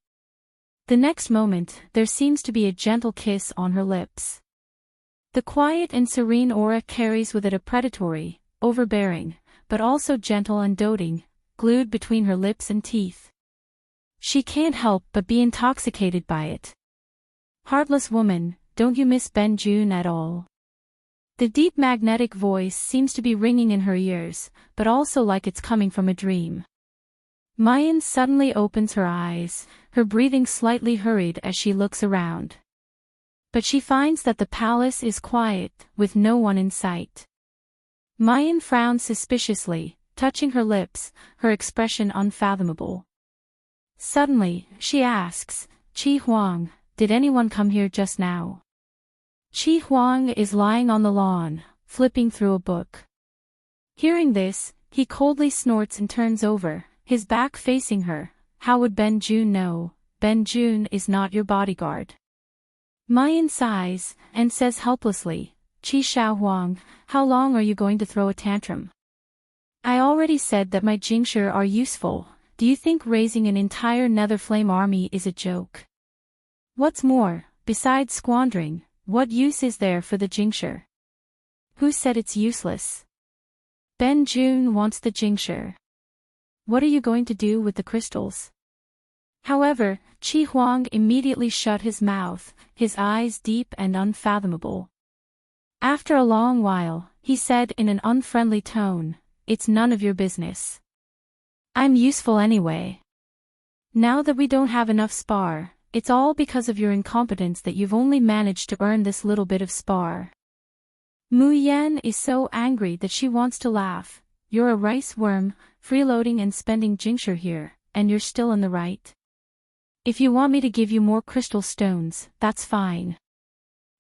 The next moment, there seems to be a gentle kiss on her lips. The quiet and serene aura carries with it a predatory, overbearing, but also gentle and doting, glued between her lips and teeth. She can't help but be intoxicated by it. Heartless woman, don't you miss Ben-June at all? The deep magnetic voice seems to be ringing in her ears, but also like it's coming from a dream. Mayan suddenly opens her eyes, her breathing slightly hurried as she looks around. But she finds that the palace is quiet, with no one in sight. Mayan frowns suspiciously, touching her lips, her expression unfathomable. Suddenly, she asks, Chi Huang, did anyone come here just now? Chi Huang is lying on the lawn, flipping through a book. Hearing this, he coldly snorts and turns over, his back facing her. How would Ben-June know? Ben-June is not your bodyguard. Mayan sighs, and says helplessly, Chi Xiao Huang, how long are you going to throw a tantrum? I already said that my Jingshi are useful. Do you think raising an entire Netherflame army is a joke? What's more, besides squandering, what use is there for the Jingshi? Who said it's useless? Ben-June wants the Jingshi. What are you going to do with the crystals? However, Chi Huang immediately shut his mouth, his eyes deep and unfathomable. After a long while, he said in an unfriendly tone, It's none of your business. I'm useful anyway. Now that we don't have enough spar, it's all because of your incompetence that you've only managed to earn this little bit of spar. Mu Yan is so angry that she wants to laugh. You're a rice worm, freeloading and spending Jingshi here, and you're still in the right. If you want me to give you more crystal stones, that's fine.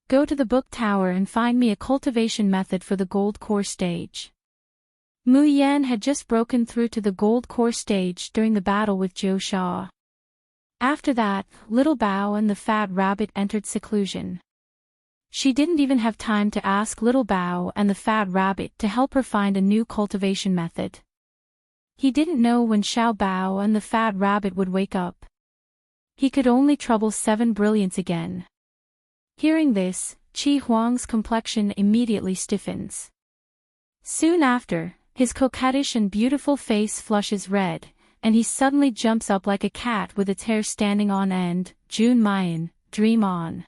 Go to the book tower and find me a cultivation method for the gold core stage. Mu Yan had just broken through to the gold core stage during the battle with Zhou Sha. After that, Little Bao and the fat rabbit entered seclusion. She didn't even have time to ask Little Bao and the fat rabbit to help her find a new cultivation method. He didn't know when Xiao Bao and the fat rabbit would wake up. He could only trouble 7 brilliance again. Hearing this, Chi Huang's complexion immediately stiffens. Soon after, his coquettish and beautiful face flushes red, and he suddenly jumps up like a cat with its hair standing on end. June Mayan, dream on.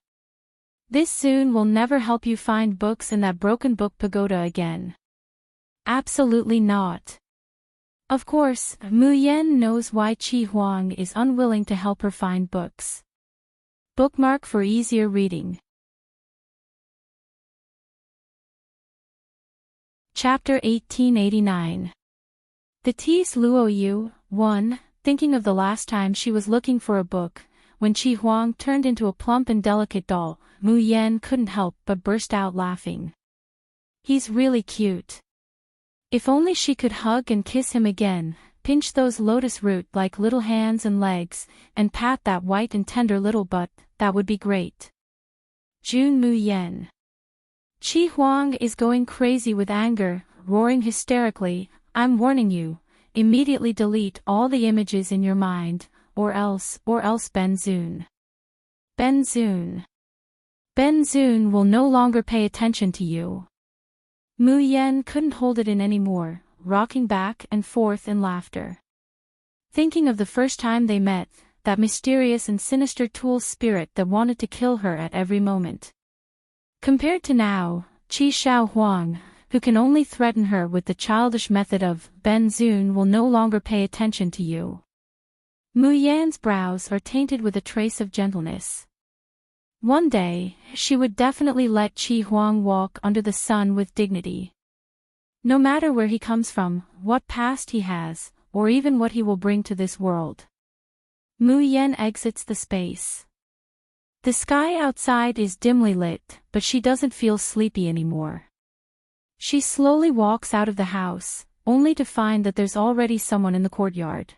This soon will never help you find books in that broken book pagoda again. Absolutely not. Of course, Mu Yan knows why Chi Huang is unwilling to help her find books. Bookmark for easier reading. Chapter 1889. The Tease Luo Yu, 1, thinking of the last time she was looking for a book, when Chi Huang turned into a plump and delicate doll, Mu Yan couldn't help but burst out laughing. He's really cute. If only she could hug and kiss him again, pinch those lotus root-like little hands and legs, and pat that white and tender little butt, that would be great. June Mu Yan. Chi Huang is going crazy with anger, roaring hysterically, I'm warning you, immediately delete all the images in your mind, or else Ben-June. Ben-June. Ben-June will no longer pay attention to you. Mu Yan couldn't hold it in anymore, rocking back and forth in laughter. Thinking of the first time they met, that mysterious and sinister tool spirit that wanted to kill her at every moment. Compared to now, Chi Xiao Huang, who can only threaten her with the childish method of Ben-June will no longer pay attention to you. Mu Yan's brows are tainted with a trace of gentleness. One day, she would definitely let Chi Huang walk under the sun with dignity. No matter where he comes from, what past he has, or even what he will bring to this world. Mu Yan exits the space. The sky outside is dimly lit, but she doesn't feel sleepy anymore. She slowly walks out of the house, only to find that there's already someone in the courtyard.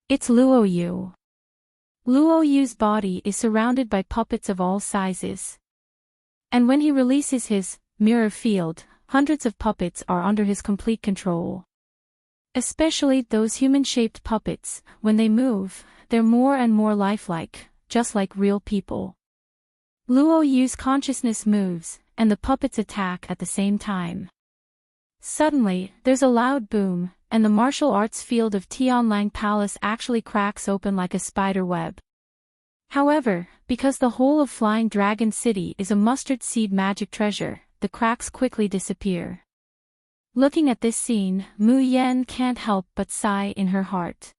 It's Luo Yu. Luo Yu's body is surrounded by puppets of all sizes. And when he releases his mirror field, hundreds of puppets are under his complete control. Especially those human-shaped puppets, when they move, they're more and more lifelike, just like real people. Luo Yu's consciousness moves, and the puppets attack at the same time. Suddenly, there's a loud boom, and the martial arts field of Tianlang Palace actually cracks open like a spider web. However, because the whole of Flying Dragon City is a mustard seed magic treasure, the cracks quickly disappear. Looking at this scene, Mu Yan can't help but sigh in her heart.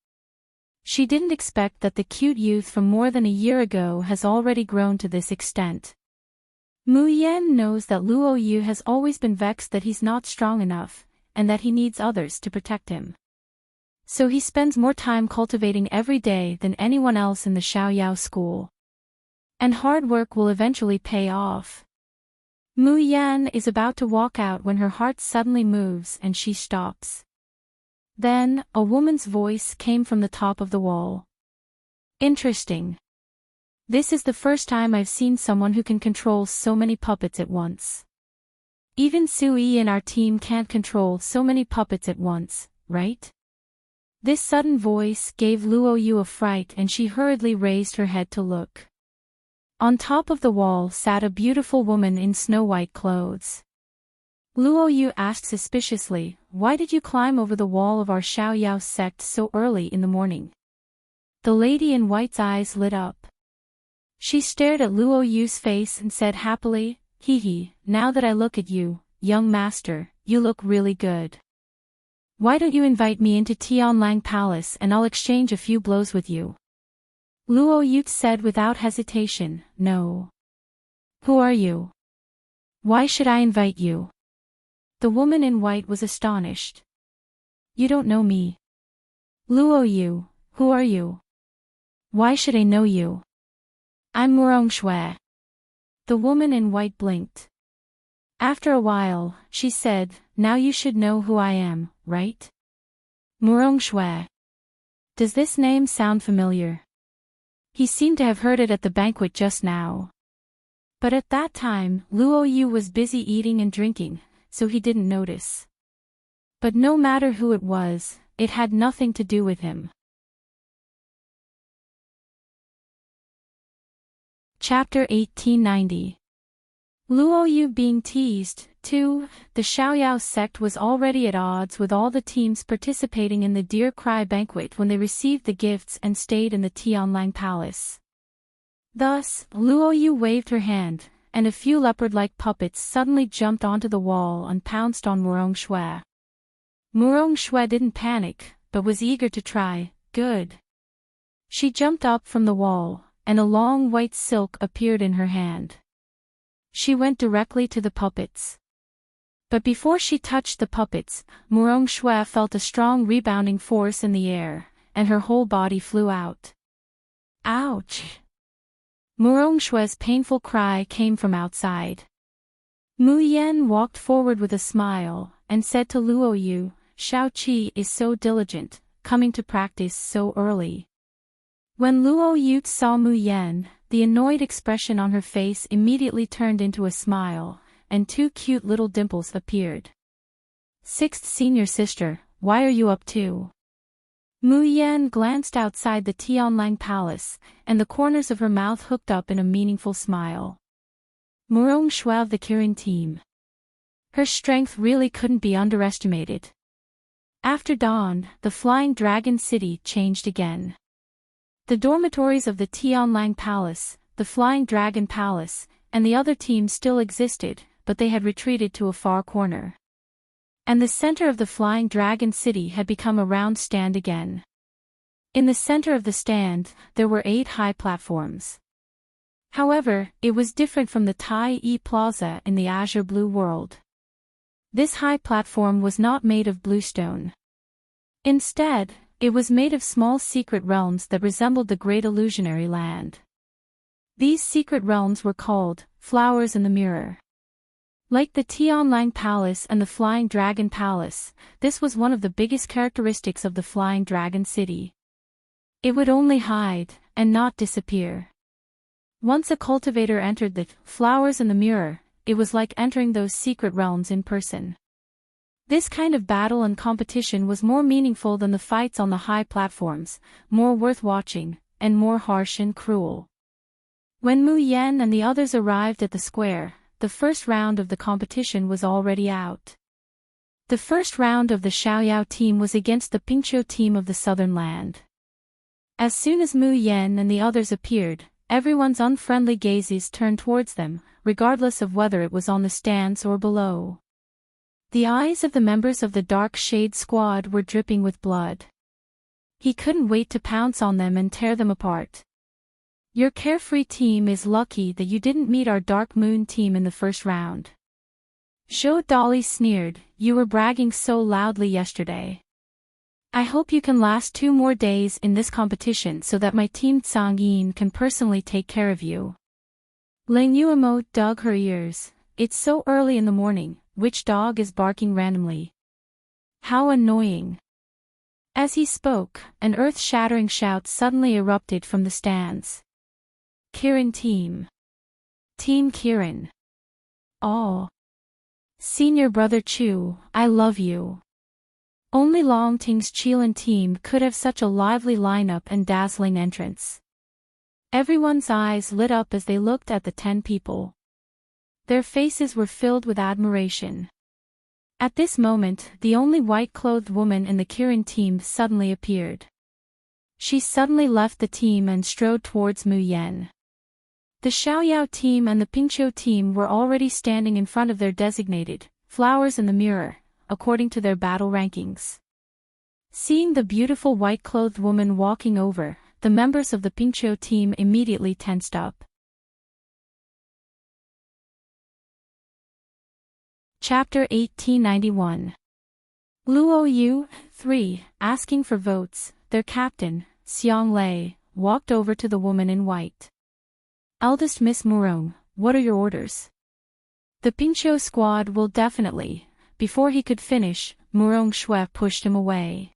She didn't expect that the cute youth from more than a year ago has already grown to this extent. Mu Yan knows that Luo Yu has always been vexed that he's not strong enough, and that he needs others to protect him. So he spends more time cultivating every day than anyone else in the Xiaoyao school. And hard work will eventually pay off. Mu Yan is about to walk out when her heart suddenly moves and she stops. Then, a woman's voice came from the top of the wall. Interesting. This is the first time I've seen someone who can control so many puppets at once. Even Sui and our team can't control so many puppets at once, right? This sudden voice gave Luo Yu a fright and she hurriedly raised her head to look. On top of the wall sat a beautiful woman in snow-white clothes. Luo Yu asked suspiciously, "Why did you climb over the wall of our Xiaoyao sect so early in the morning?" The lady in white's eyes lit up. She stared at Luo Yu's face and said happily, "Hee hee, now that I look at you, young master, you look really good. Why don't you invite me into Tianlang Palace and I'll exchange a few blows with you?" Luo Yu said without hesitation, "No. Who are you? Why should I invite you?" The woman in white was astonished. "You don't know me. Luo Yu, who are you? Why should I know you? I'm Murong Shui." The woman in white blinked. After a while, she said, "Now you should know who I am, right? Murong Shui. Does this name sound familiar?" He seemed to have heard it at the banquet just now. But at that time, Luo Yu was busy eating and drinking, so he didn't notice. But no matter who it was, it had nothing to do with him. Chapter 1890. Luo Yu being teased, too. The Xiaoyao sect was already at odds with all the teams participating in the Deer Cry banquet when they received the gifts and stayed in the Tianlang Palace. Thus, Luo Yu waved her hand, and a few leopard-like puppets suddenly jumped onto the wall and pounced on Murong Shui. Murong Shui didn't panic, but was eager to try. Good. She jumped up from the wall, and a long white silk appeared in her hand. She went directly to the puppets. But before she touched the puppets, Murong Shui felt a strong rebounding force in the air, and her whole body flew out. Ouch! Murong Shui's painful cry came from outside. Mu Yan walked forward with a smile, and said to Luo Yu, "Xiao Qi is so diligent, coming to practice so early." When Luo Yu saw Mu Yan, the annoyed expression on her face immediately turned into a smile, and two cute little dimples appeared. "Sixth senior sister, why are you up too?" Mu Yan glanced outside the Tianlang Palace, and the corners of her mouth hooked up in a meaningful smile. Murong Shui of the Kirin team. Her strength really couldn't be underestimated. After dawn, the Flying Dragon City changed again. The dormitories of the Tianlang Palace, the Flying Dragon Palace, and the other teams still existed, but they had retreated to a far corner. And the center of the Flying Dragon City had become a round stand again. In the center of the stand, there were 8 high platforms. However, it was different from the Tai Yi Plaza in the Azure Blue world. This high platform was not made of bluestone. Instead, it was made of small secret realms that resembled the Great Illusionary Land. These secret realms were called Flowers in the Mirror. Like the Tianlang Palace and the Flying Dragon Palace, this was one of the biggest characteristics of the Flying Dragon City. It would only hide, and not disappear. Once a cultivator entered the Flowers in the Mirror, it was like entering those secret realms in person. This kind of battle and competition was more meaningful than the fights on the high platforms, more worth watching, and more harsh and cruel. When Mu Yan and the others arrived at the square, the first round of the competition was already out. The first round of the Xiaoyao team was against the Pingqiu team of the Southern Land. As soon as Mu Yan and the others appeared, everyone's unfriendly gazes turned towards them, regardless of whether it was on the stands or below. The eyes of the members of the Dark Shade Squad were dripping with blood. He couldn't wait to pounce on them and tear them apart. Your carefree team is lucky that you didn't meet our Dark Moon team in the first round. Zhou Dali sneered, you were bragging so loudly yesterday. I hope you can last 2 more days in this competition so that my team Tsang Yin can personally take care of you. Ling Yuemo dug her ears. It's so early in the morning, which dog is barking randomly? How annoying. As he spoke, an earth-shattering shout suddenly erupted from the stands. Kirin team. Team Kirin. Oh. Senior brother Chu, I love you. Only Longting's Qilin team could have such a lively lineup and dazzling entrance. Everyone's eyes lit up as they looked at the 10 people. Their faces were filled with admiration. At this moment, the only white-clothed woman in the Kirin team suddenly appeared. She suddenly left the team and strode towards Mu Yan. The Xiaoyao team and the Pingqiu team were already standing in front of their designated flowers in the mirror, according to their battle rankings. Seeing the beautiful white-clothed woman walking over, the members of the Pingqiu team immediately tensed up. Chapter 1891. Luo Yu, 3, asking for votes, their captain, Xiang Lei, walked over to the woman in white. Eldest Miss Murong, what are your orders? The Pingqiu squad will definitely. Before he could finish, Murong Shui pushed him away.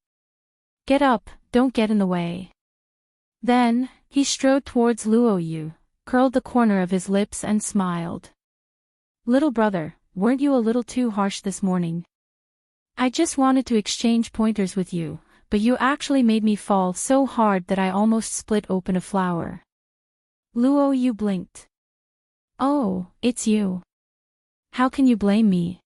Get up, don't get in the way. Then, he strode towards Luo Yu, curled the corner of his lips and smiled. Little brother, weren't you a little too harsh this morning? I just wanted to exchange pointers with you, but you actually made me fall so hard that I almost split open a flower. Luo Yu blinked. Oh, it's you. How can you blame me?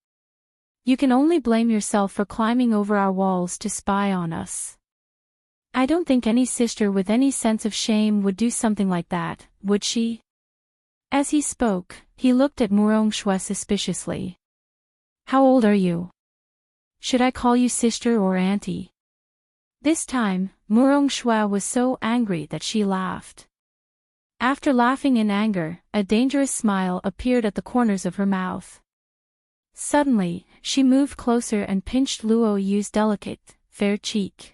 You can only blame yourself for climbing over our walls to spy on us. I don't think any sister with any sense of shame would do something like that, would she? As he spoke, he looked at Murong Shui suspiciously. How old are you? Should I call you sister or auntie? This time, Murong Shui was so angry that she laughed. After laughing in anger, a dangerous smile appeared at the corners of her mouth. Suddenly, she moved closer and pinched Luo Yu's delicate, fair cheek.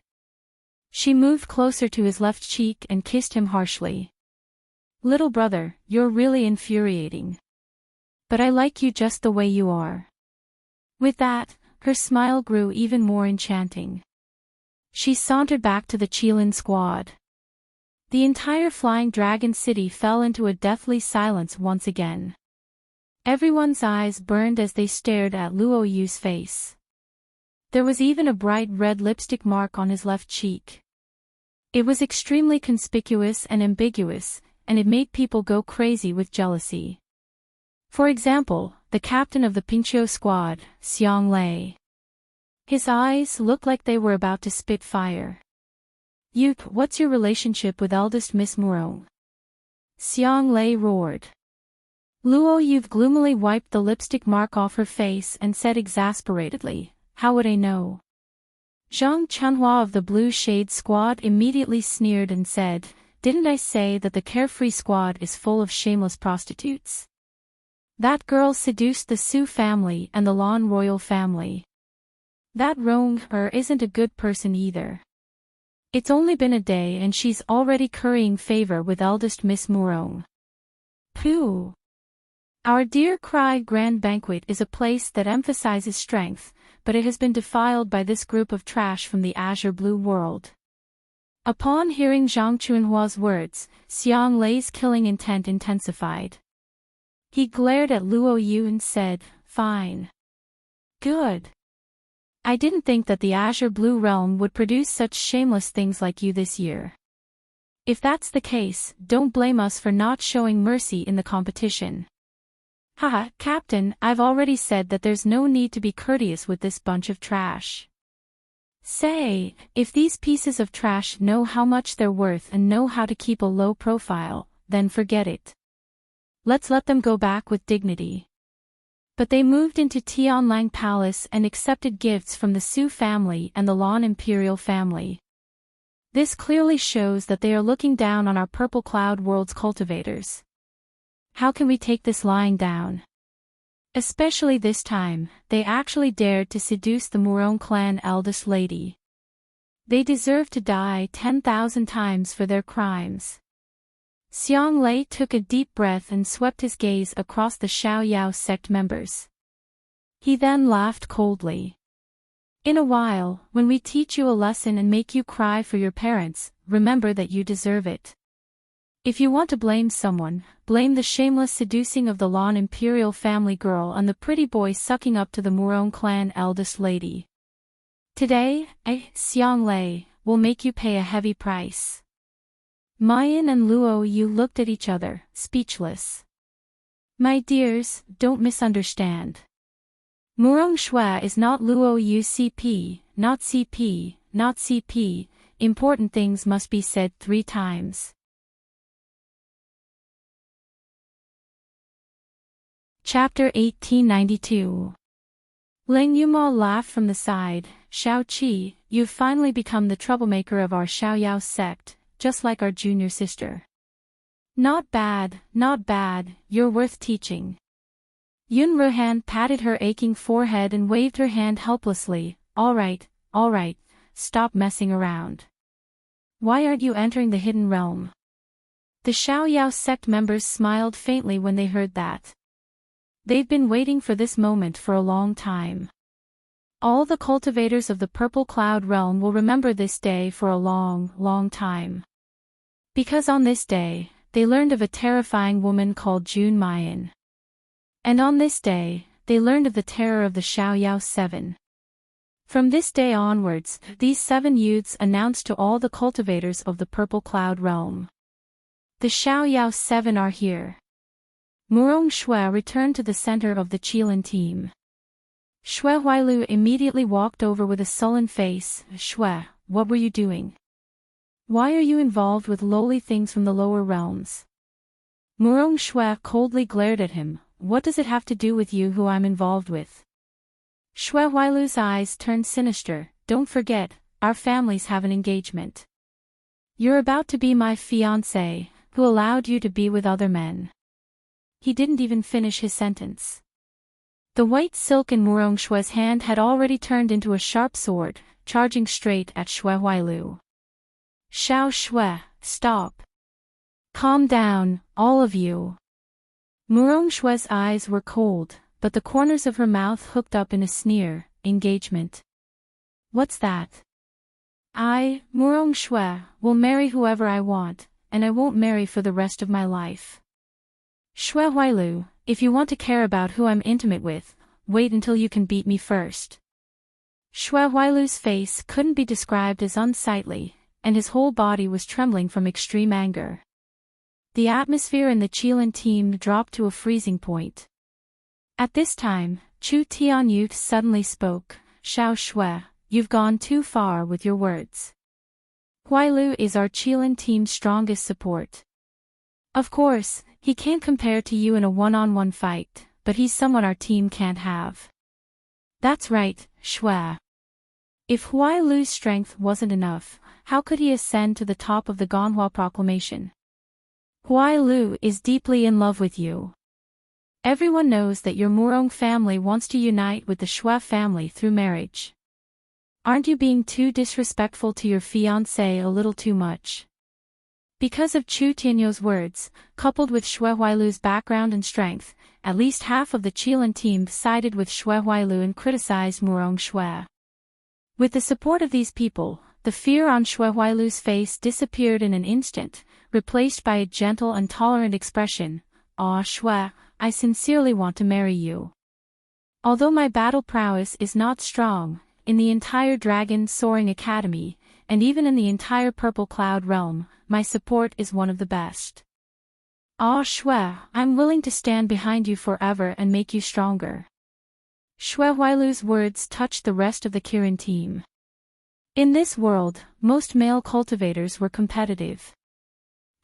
She moved closer to his left cheek and kissed him harshly. Little brother, you're really infuriating. But I like you just the way you are. With that, her smile grew even more enchanting. She sauntered back to the Qilin squad. The entire Flying Dragon City fell into a deathly silence once again. Everyone's eyes burned as they stared at Luo Yu's face. There was even a bright red lipstick mark on his left cheek. It was extremely conspicuous and ambiguous, and it made people go crazy with jealousy. For example, the captain of the Pingqiu squad, Xiang Lei. His eyes looked like they were about to spit fire. You, what's your relationship with eldest Miss Murong? Xiang Lei roared. Luo Yu gloomily wiped the lipstick mark off her face and said exasperatedly, how would I know? Zhang Chunhua of the Blue Shade Squad immediately sneered and said, didn't I say that the Carefree Squad is full of shameless prostitutes? That girl seduced the Su family and the Lan royal family. That Rong isn't a good person either. It's only been a day and she's already currying favor with eldest Miss Murong. Pooh! Our dear Cry Grand Banquet is a place that emphasizes strength, but it has been defiled by this group of trash from the azure blue world. Upon hearing Zhang Chunhua's words, Xiang Lei's killing intent intensified. He glared at Luo Yu and said, fine. Good. I didn't think that the Azure Blue Realm would produce such shameless things like you this year. If that's the case, don't blame us for not showing mercy in the competition. Haha, Captain, I've already said that there's no need to be courteous with this bunch of trash. Say, if these pieces of trash know how much they're worth and know how to keep a low profile, then forget it. Let's let them go back with dignity. But they moved into Tianlang Palace and accepted gifts from the Su family and the Lan Imperial family. This clearly shows that they are looking down on our Purple Cloud World's cultivators. How can we take this lying down? Especially this time, they actually dared to seduce the Murong clan eldest lady. They deserve to die 10,000 times for their crimes. Xiang Lei took a deep breath and swept his gaze across the Xiaoyao sect members. He then laughed coldly. In a while, when we teach you a lesson and make you cry for your parents, remember that you deserve it. If you want to blame someone, blame the shameless seducing of the Lan Imperial family girl and the pretty boy sucking up to the Murong clan eldest lady. Today, Xiang Lei, will make you pay a heavy price. Mayan and Luo Yu looked at each other, speechless. My dears, don't misunderstand. Murong Shui is not Luo Yu CP, not CP, not CP, important things must be said 3 times. Chapter 1892. Ling Yuma laughed from the side. Shao Qi, you've finally become the troublemaker of our Xiaoyao sect, just like our junior sister. Not bad, you're worth teaching. Yun Ruhan patted her aching forehead and waved her hand helplessly. All right, stop messing around. Why aren't you entering the hidden realm? The Xiaoyao sect members smiled faintly when they heard that. They've been waiting for this moment for a long time. All the cultivators of the Purple Cloud Realm will remember this day for a long time. Because on this day, they learned of a terrifying woman called Jun Mayan. And on this day, they learned of the terror of the Xiaoyao 7. From this day onwards, these 7 youths announced to all the cultivators of the Purple Cloud Realm. The Xiaoyao 7 are here. Murong Shui returned to the center of the Qilin team. Shui Huailu immediately walked over with a sullen face. Shui, what were you doing? Why are you involved with lowly things from the lower realms? Murong Shui coldly glared at him. What does it have to do with you who I'm involved with? Shui Huailu's eyes turned sinister. Don't forget, our families have an engagement. You're about to be my fiancé, who allowed you to be with other men. He didn't even finish his sentence. The white silk in Murong Shui's hand had already turned into a sharp sword, charging straight at Shui Huailu. Xiao Shui, stop. Calm down, all of you. Murong Shui's eyes were cold, but the corners of her mouth hooked up in a sneer. Engagement. What's that? I, Murong Shui, will marry whoever I want, and I won't marry for the rest of my life. Shui Huailu, if you want to care about who I'm intimate with, wait until you can beat me first. Shui Huailu's face couldn't be described as unsightly, and his whole body was trembling from extreme anger. The atmosphere in the Qilin team dropped to a freezing point. At this time, Chu Tianyut suddenly spoke. Xiao Shui, you've gone too far with your words. Huailu is our Qilin team's strongest support. Of course, he can't compare to you in a one-on-one fight, but he's someone our team can't have. That's right, Shui. If Huailu's strength wasn't enough, how could he ascend to the top of the Ganhua proclamation? Huailu is deeply in love with you. Everyone knows that your Murong family wants to unite with the Shui family through marriage. Aren't you being too disrespectful to your fiancé a little too much? Because of Chu Tianyu's words, coupled with Shui Huailu's background and strength, at least half of the Qilin team sided with Shui Huailu and criticized Murong Shui. With the support of these people, the fear on Shui Huailu's face disappeared in an instant, replaced by a gentle and tolerant expression. Ah, Shui, I sincerely want to marry you. Although my battle prowess is not strong, in the entire Dragon Soaring Academy, and even in the entire Purple Cloud realm, my support is one of the best. Ah Shui, I'm willing to stand behind you forever and make you stronger. Shui Huailu's words touched the rest of the Kirin team. In this world, most male cultivators were competitive.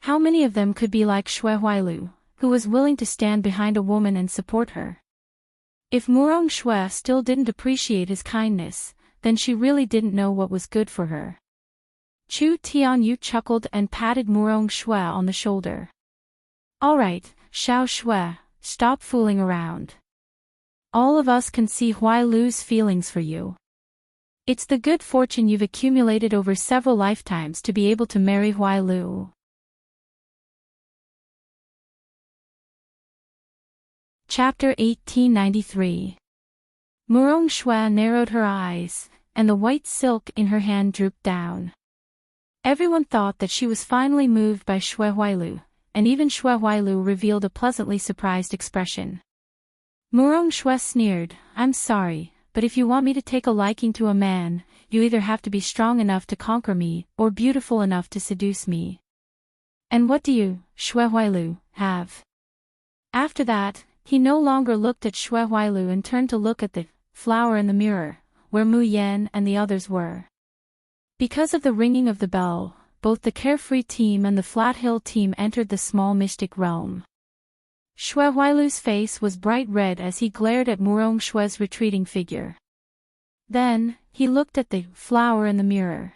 How many of them could be like Shui Huailu, who was willing to stand behind a woman and support her? If Murong Shui still didn't appreciate his kindness, then she really didn't know what was good for her. Chu Tianyu chuckled and patted Murong Shui on the shoulder. Alright, Xiao Shui, stop fooling around. All of us can see Huailu's feelings for you. It's the good fortune you've accumulated over several lifetimes to be able to marry Huailu. Chapter 1893. Murong Shui narrowed her eyes, and the white silk in her hand drooped down. Everyone thought that she was finally moved by Shui Huailu, and even Shui Huailu revealed a pleasantly surprised expression. Murong Shui sneered, I'm sorry, but if you want me to take a liking to a man, you either have to be strong enough to conquer me, or beautiful enough to seduce me. And what do you, Shui Huailu, have? After that, he no longer looked at Shui Huailu and turned to look at the flower in the mirror, where Mu Yan and the others were. Because of the ringing of the bell, both the Carefree team and the Flat Hill team entered the small mystic realm. Shui Huailu's face was bright red as he glared at Murong Shui's retreating figure. Then, he looked at the flower in the mirror.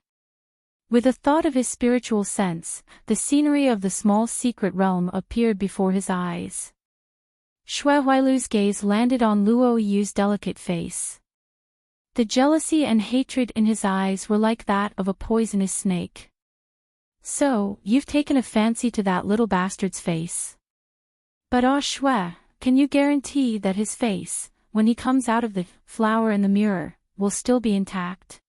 With a thought of his spiritual sense, the scenery of the small secret realm appeared before his eyes. Shui Huailu's gaze landed on Luo Yu's delicate face. The jealousy and hatred in his eyes were like that of a poisonous snake. So, you've taken a fancy to that little bastard's face. But ah Shui, can you guarantee that his face, when he comes out of the flower in the mirror, will still be intact?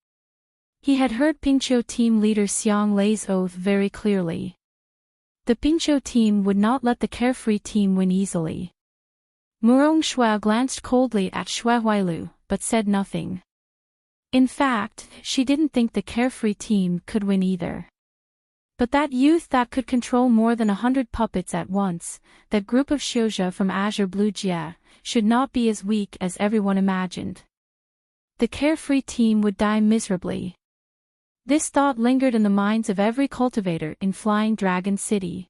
He had heard Pingqiu team leader Xiang Lei's oath very clearly. The Pingqiu team would not let the Carefree team win easily. Murong Shui glanced coldly at Shui Huailu, but said nothing. In fact, she didn't think the Carefree team could win either. But that youth that could control more than 100 puppets at once, that group of Xiuzhe from Azure Blue Jia, should not be as weak as everyone imagined. The Carefree team would die miserably. This thought lingered in the minds of every cultivator in Flying Dragon City.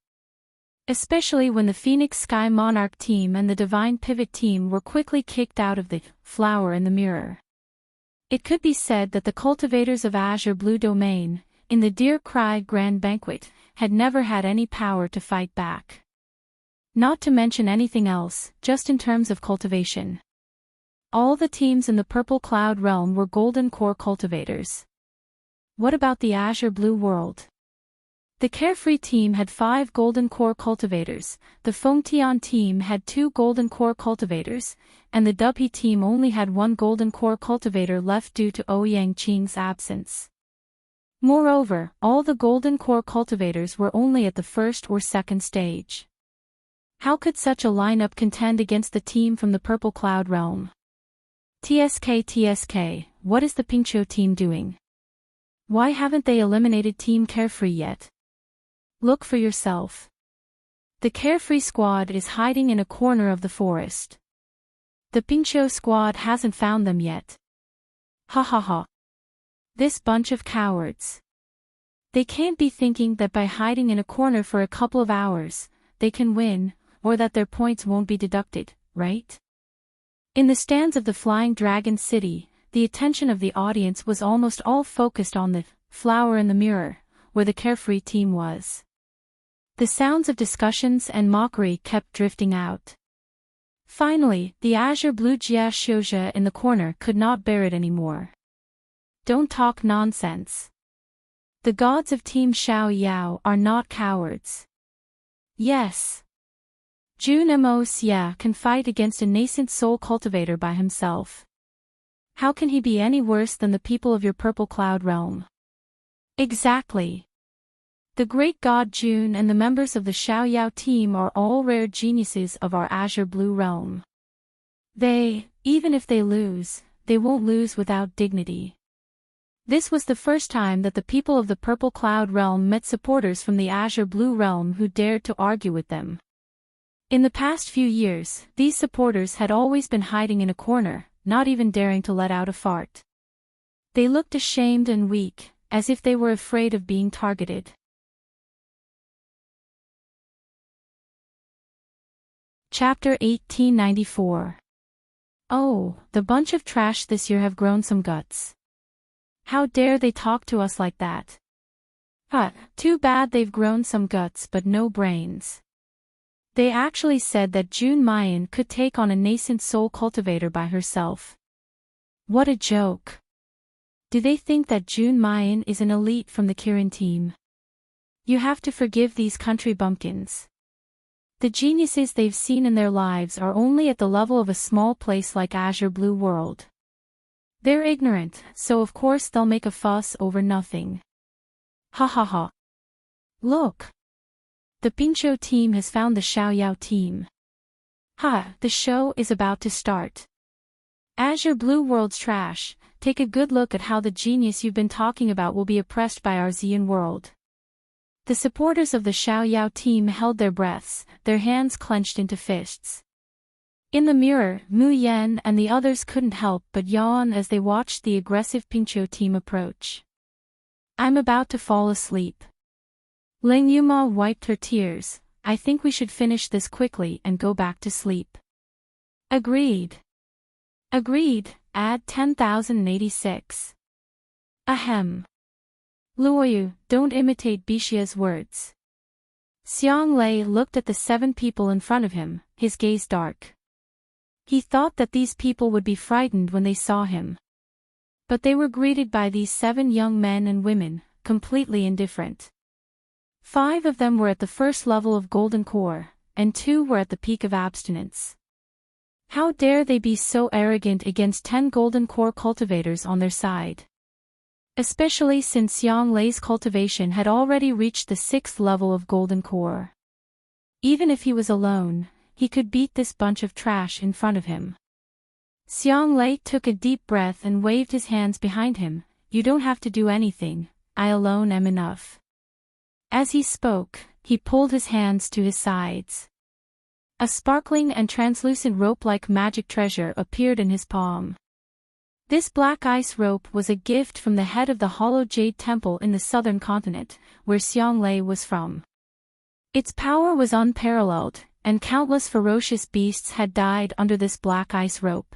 Especially when the Phoenix Sky Monarch team and the Divine Pivot team were quickly kicked out of the flower in the mirror. It could be said that the cultivators of Azure Blue Domain, in the Deer Cry Grand Banquet, had never had any power to fight back. Not to mention anything else, just in terms of cultivation. All the teams in the Purple Cloud realm were Golden Core cultivators. What about the Azure Blue world? The Carefree team had 5 Golden Core cultivators, the Fengtian team had 2 Golden Core cultivators, and the Dubhe team only had 1 Golden Core cultivator left due to Ouyang Qing's absence. Moreover, all the Golden Core cultivators were only at the first or second stage. How could such a lineup contend against the team from the Purple Cloud realm? TSK, what is the Pingqiu team doing? Why haven't they eliminated Team Carefree yet? Look for yourself. The Carefree squad is hiding in a corner of the forest. The Pingqiu squad hasn't found them yet. Ha ha ha. This bunch of cowards. They can't be thinking that by hiding in a corner for a couple of hours, they can win, or that their points won't be deducted, right? In the stands of the Flying Dragon City, the attention of the audience was almost all focused on the flower in the mirror, where the Carefree team was. The sounds of discussions and mockery kept drifting out. Finally, the Azure Blue Jia Xiuzhe in the corner could not bear it anymore. Don't talk nonsense. The gods of Team Xiao Yao are not cowards. Yes. Jun Mo Xia can fight against a nascent soul cultivator by himself. How can he be any worse than the people of your Purple Cloud realm? Exactly. The great god Jun and the members of the Xiao Yao team are all rare geniuses of our Azure Blue realm. They, even if they lose, they won't lose without dignity. This was the first time that the people of the Purple Cloud Realm met supporters from the Azure Blue Realm who dared to argue with them. In the past few years, these supporters had always been hiding in a corner, not even daring to let out a fart. They looked ashamed and weak, as if they were afraid of being targeted. Chapter 1894. Oh, the bunch of trash this year have grown some guts. How dare they talk to us like that? Too bad they've grown some guts but no brains. They actually said that June Mayan could take on a nascent soul cultivator by herself. What a joke. Do they think that June Mayan is an elite from the Kirin team? You have to forgive these country bumpkins. The geniuses they've seen in their lives are only at the level of a small place like Azure Blue World. They're ignorant, so of course they'll make a fuss over nothing. Ha ha ha. Look! The Pincho team has found the Xiaoyao team. The show is about to start. Azure Blue World's trash, take a good look at how the genius you've been talking about will be oppressed by our Xian world. The supporters of the Xiaoyao team held their breaths, their hands clenched into fists. In the mirror, Mu Yan and the others couldn't help but yawn as they watched the aggressive Pincho team approach. I'm about to fall asleep. Ling Yuma wiped her tears. I think we should finish this quickly and go back to sleep. Agreed. Agreed, add 10,086. Ahem. Luoyu, don't imitate Bishia's words. Xiang Lei looked at the 7 people in front of him, his gaze dark. He thought that these people would be frightened when they saw him. But they were greeted by these 7 young men and women, completely indifferent. 5 of them were at the first level of Golden Core, and 2 were at the peak of abstinence. How dare they be so arrogant against 10 Golden Core cultivators on their side? Especially since Xiang Lei's cultivation had already reached the 6th level of Golden Core. Even if he was alone, he could beat this bunch of trash in front of him. Xiang Lei took a deep breath and waved his hands behind him. You don't have to do anything, I alone am enough. As he spoke, he pulled his hands to his sides. A sparkling and translucent rope-like magic treasure appeared in his palm. This black ice rope was a gift from the head of the Hollow Jade Temple in the southern continent, where Xiang Lei was from. Its power was unparalleled, and countless ferocious beasts had died under this black ice rope.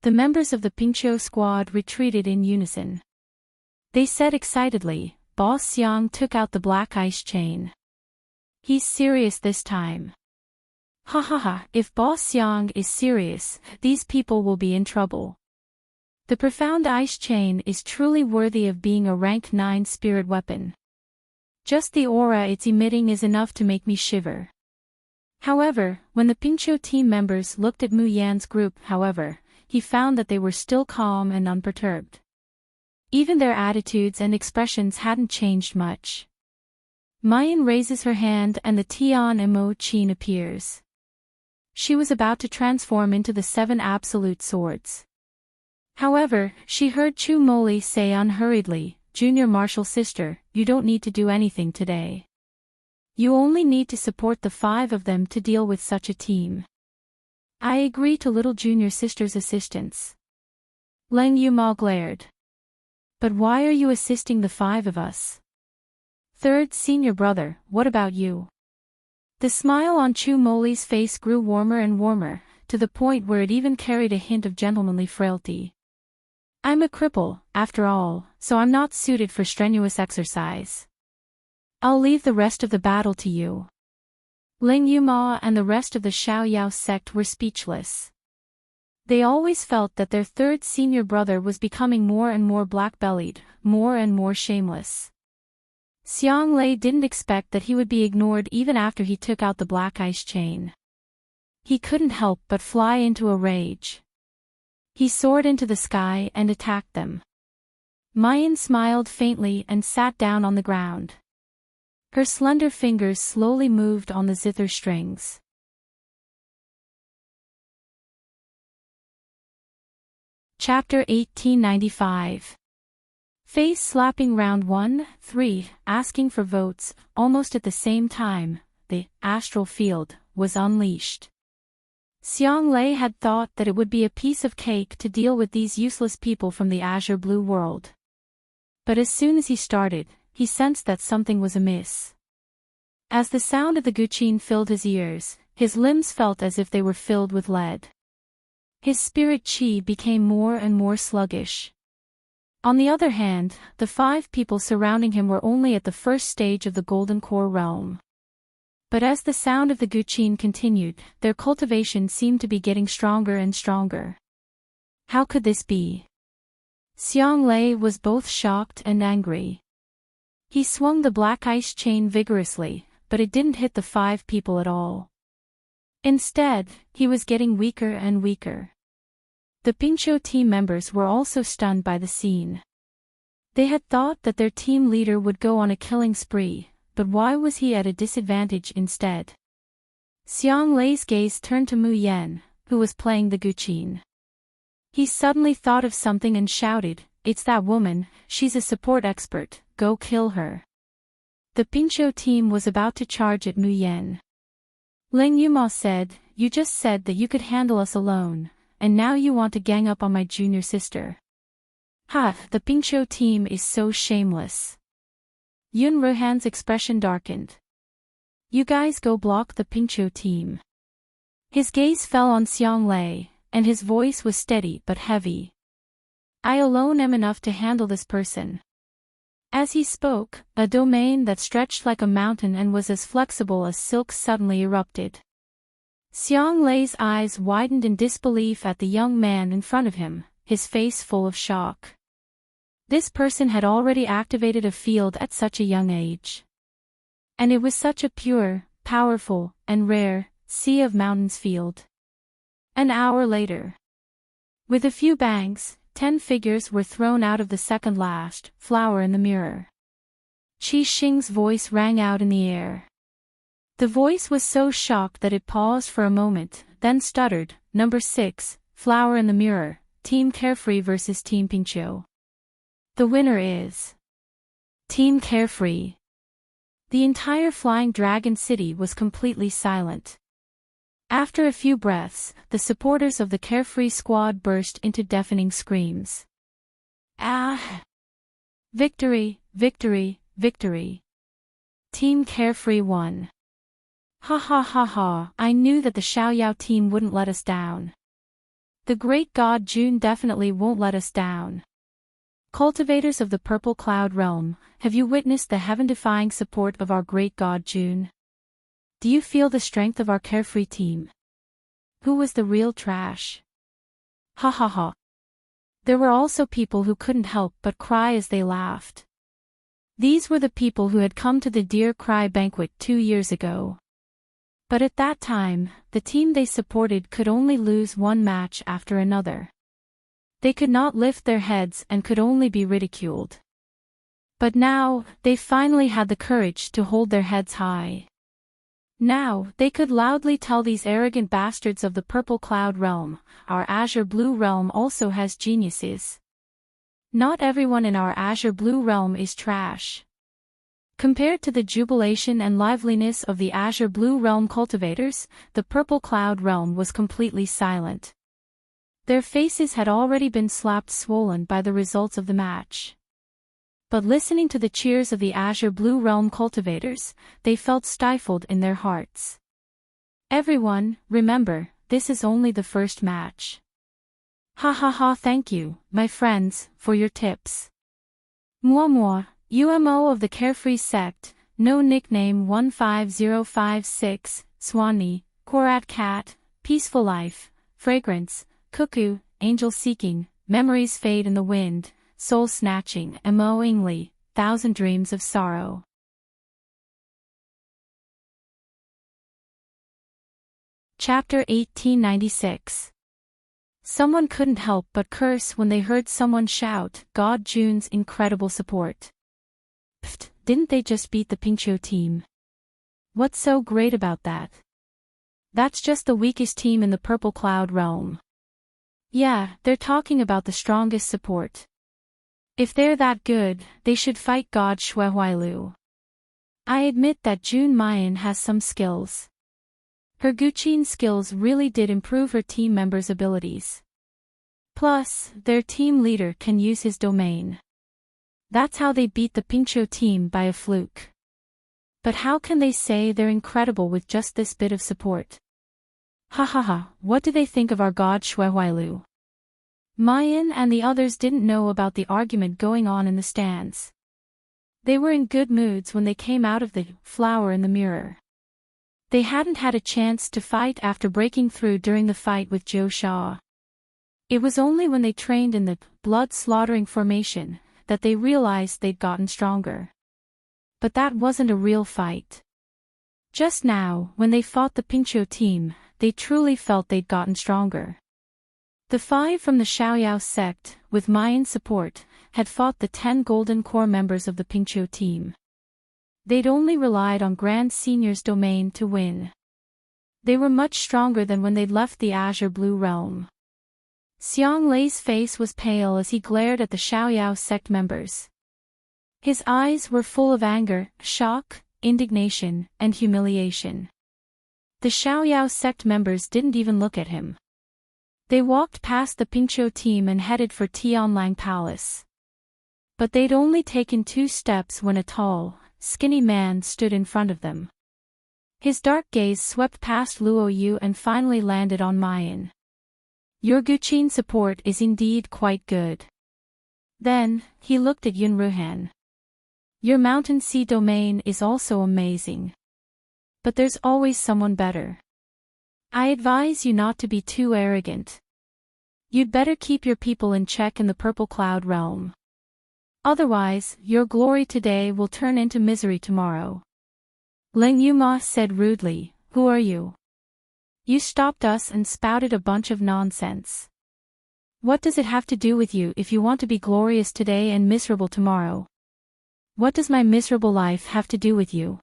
The members of the Pincho squad retreated in unison. They said excitedly, Boss Xiang took out the black ice chain. He's serious this time. Ha ha ha, if Boss Xiang is serious, these people will be in trouble. The profound ice chain is truly worthy of being a rank 9 spirit weapon. Just the aura it's emitting is enough to make me shiver. However, when the Pincho team members looked at Mu Yan's group, he found that they were still calm and unperturbed. Even their attitudes and expressions hadn't changed much. Mayan raises her hand and the Tian Mo Qin appears. She was about to transform into the 7 absolute swords. However, she heard Chu Moli say unhurriedly, Junior Martial Sister, you don't need to do anything today. You only need to support the 5 of them to deal with such a team. I agree to little Junior Sister's assistance. Leng Yuma glared. But why are you assisting the 5 of us? Third senior brother, what about you? The smile on Chu Moli's face grew warmer and warmer, to the point where it even carried a hint of gentlemanly frailty. I'm a cripple, after all, so I'm not suited for strenuous exercise. I'll leave the rest of the battle to you. Ling Yuma and the rest of the Xiaoyao sect were speechless. They always felt that their 3rd senior brother was becoming more and more black-bellied, more and more shameless. Xiang Lei didn't expect that he would be ignored even after he took out the black ice chain. He couldn't help but fly into a rage. He soared into the sky and attacked them. Mayan smiled faintly and sat down on the ground. Her slender fingers slowly moved on the zither strings. Chapter 1895. Face slapping round 1, 3, asking for votes, almost at the same time, the astral field was unleashed. Xiang Lei had thought that it would be a piece of cake to deal with these useless people from the azure blue world. But as soon as he started, he sensed that something was amiss. As the sound of the guqin filled his ears, his limbs felt as if they were filled with lead. His spirit qi became more and more sluggish. On the other hand, the 5 people surrounding him were only at the first stage of the Golden Core realm. But as the sound of the guqin continued, their cultivation seemed to be getting stronger and stronger. How could this be? Xiang Lei was both shocked and angry. He swung the black ice chain vigorously, but it didn't hit the 5 people at all. Instead, he was getting weaker and weaker. The Pingqiu team members were also stunned by the scene. They had thought that their team leader would go on a killing spree, but why was he at a disadvantage instead? Xiang Lei's gaze turned to Mu Yan, who was playing the guqin. He suddenly thought of something and shouted, "It's that woman, she's a support expert, go kill her." The Pingqiu team was about to charge at Mu Yan. Ling Yuma said, "You just said that you could handle us alone, and now you want to gang up on my junior sister. Ha, the Pingqiu team is so shameless." Yun Ruhan's expression darkened. "You guys go block the Pingqiu team." His gaze fell on Xiang Lei, and his voice was steady but heavy. "I alone am enough to handle this person." As he spoke, a domain that stretched like a mountain and was as flexible as silk suddenly erupted. Xiang Lei's eyes widened in disbelief at the young man in front of him, his face full of shock. This person had already activated a field at such a young age. And it was such a pure, powerful, and rare, Sea of Mountains field. An hour later. With a few bangs, 10 figures were thrown out of the second last, flower in the mirror. Qi Xing's voice rang out in the air. The voice was so shocked that it paused for a moment, then stuttered, "Number 6, flower in the mirror, Team Carefree versus Team Pingqiu. The winner is Team Carefree." The entire Flying Dragon City was completely silent. After a few breaths, the supporters of the Carefree squad burst into deafening screams. "Ah! Victory, victory, victory! Team Carefree won! Ha ha ha ha, I knew that the Xiaoyao team wouldn't let us down. The great god June definitely won't let us down. Cultivators of the Purple Cloud Realm, have you witnessed the heaven-defying support of our great god June? Do you feel the strength of our Carefree team? Who was the real trash? Ha ha ha." There were also people who couldn't help but cry as they laughed. These were the people who had come to the Dear Cry banquet 2 years ago. But at that time, the team they supported could only lose one match after another. They could not lift their heads and could only be ridiculed. But now, they finally had the courage to hold their heads high. Now, they could loudly tell these arrogant bastards of the Purple Cloud Realm, our Azure Blue Realm also has geniuses. Not everyone in our Azure Blue Realm is trash. Compared to the jubilation and liveliness of the Azure Blue Realm cultivators, the Purple Cloud Realm was completely silent. Their faces had already been slapped swollen by the results of the match. But listening to the cheers of the Azure Blue Realm cultivators, they felt stifled in their hearts. Everyone, remember, this is only the first match. Ha ha ha, thank you, my friends, for your tips. Moi, UMO of the Carefree Sect, no nickname 15056, Swanee, Korat Cat, Peaceful Life, Fragrance, Cuckoo, Angel Seeking, Memories Fade in the Wind, Soul Snatching, Mo Ingli, Thousand Dreams of Sorrow. Chapter 1896. Someone couldn't help but curse when they heard someone shout, "God June's incredible support." Pfft, didn't they just beat the Pingqiu team? What's so great about that? That's just the weakest team in the Purple Cloud Realm. Yeah, they're talking about the strongest support. If they're that good, they should fight God Shui Huailu. I admit that Jun Mayan has some skills. Her Guqin skills really did improve her team members' abilities. Plus, their team leader can use his domain. That's how they beat the Pingqiu team by a fluke. But how can they say they're incredible with just this bit of support? Ha ha ha, what do they think of our god Shui Huailu? Mayan and the others didn't know about the argument going on in the stands. They were in good moods when they came out of the flower in the mirror. They hadn't had a chance to fight after breaking through during the fight with Zhou Sha. It was only when they trained in the blood-slaughtering formation that they realized they'd gotten stronger. But that wasn't a real fight. Just now, when they fought the Pingqiu team, they truly felt they'd gotten stronger. The 5 from the Xiaoyao sect, with Mayan support, had fought the 10 Golden Core members of the Pingqiu team. They'd only relied on Grand Senior's domain to win. They were much stronger than when they'd left the Azure Blue Realm. Xiang Lei's face was pale as he glared at the Xiaoyao sect members. His eyes were full of anger, shock, indignation, and humiliation. The Xiaoyao sect members didn't even look at him. They walked past the Pingqiu team and headed for Tianlang Palace. But they'd only taken 2 steps when a tall, skinny man stood in front of them. His dark gaze swept past Luo Yu and finally landed on Mayan. Your Guqin support is indeed quite good. Then, he looked at Yun Ruhan. Your Mountain Sea domain is also amazing. But there's always someone better. I advise you not to be too arrogant. You'd better keep your people in check in the Purple Cloud realm. Otherwise, your glory today will turn into misery tomorrow. Leng Yuma said rudely, Who are you? You stopped us and spouted a bunch of nonsense. What does it have to do with you if you want to be glorious today and miserable tomorrow? What does my miserable life have to do with you?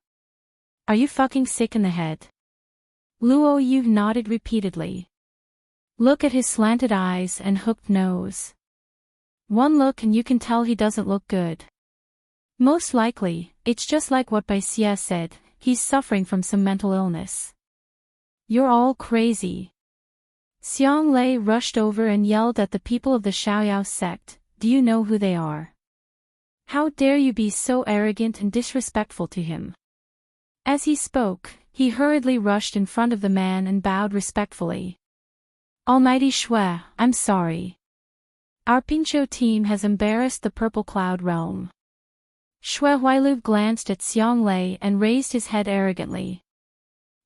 Are you fucking sick in the head? Luo Yu nodded repeatedly. Look at his slanted eyes and hooked nose. One look and you can tell he doesn't look good. Most likely, it's just like what Bai Xie said, he's suffering from some mental illness. You're all crazy. Xiang Lei rushed over and yelled at the people of the Xiaoyao sect, Do you know who they are? How dare you be so arrogant and disrespectful to him? As he spoke, he hurriedly rushed in front of the man and bowed respectfully. Almighty Shui, I'm sorry. Our Pingqiu team has embarrassed the Purple Cloud realm. Shui Huailu glanced at Xiang Lei and raised his head arrogantly.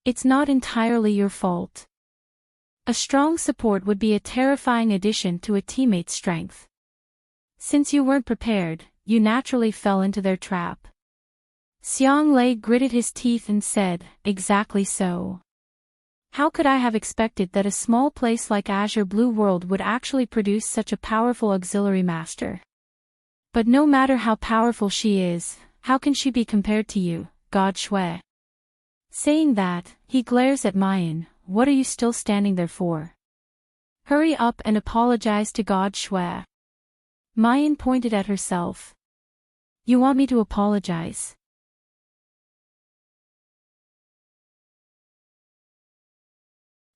It's not entirely your fault. A strong support would be a terrifying addition to a teammate's strength. Since you weren't prepared, you naturally fell into their trap. Xiang Lei gritted his teeth and said, Exactly so. How could I have expected that a small place like Azure Blue World would actually produce such a powerful auxiliary master? But no matter how powerful she is, how can she be compared to you, God Shui? Saying that, he glares at Mayan, What are you still standing there for? Hurry up and apologize to God Shui. Mayan pointed at herself. You want me to apologize?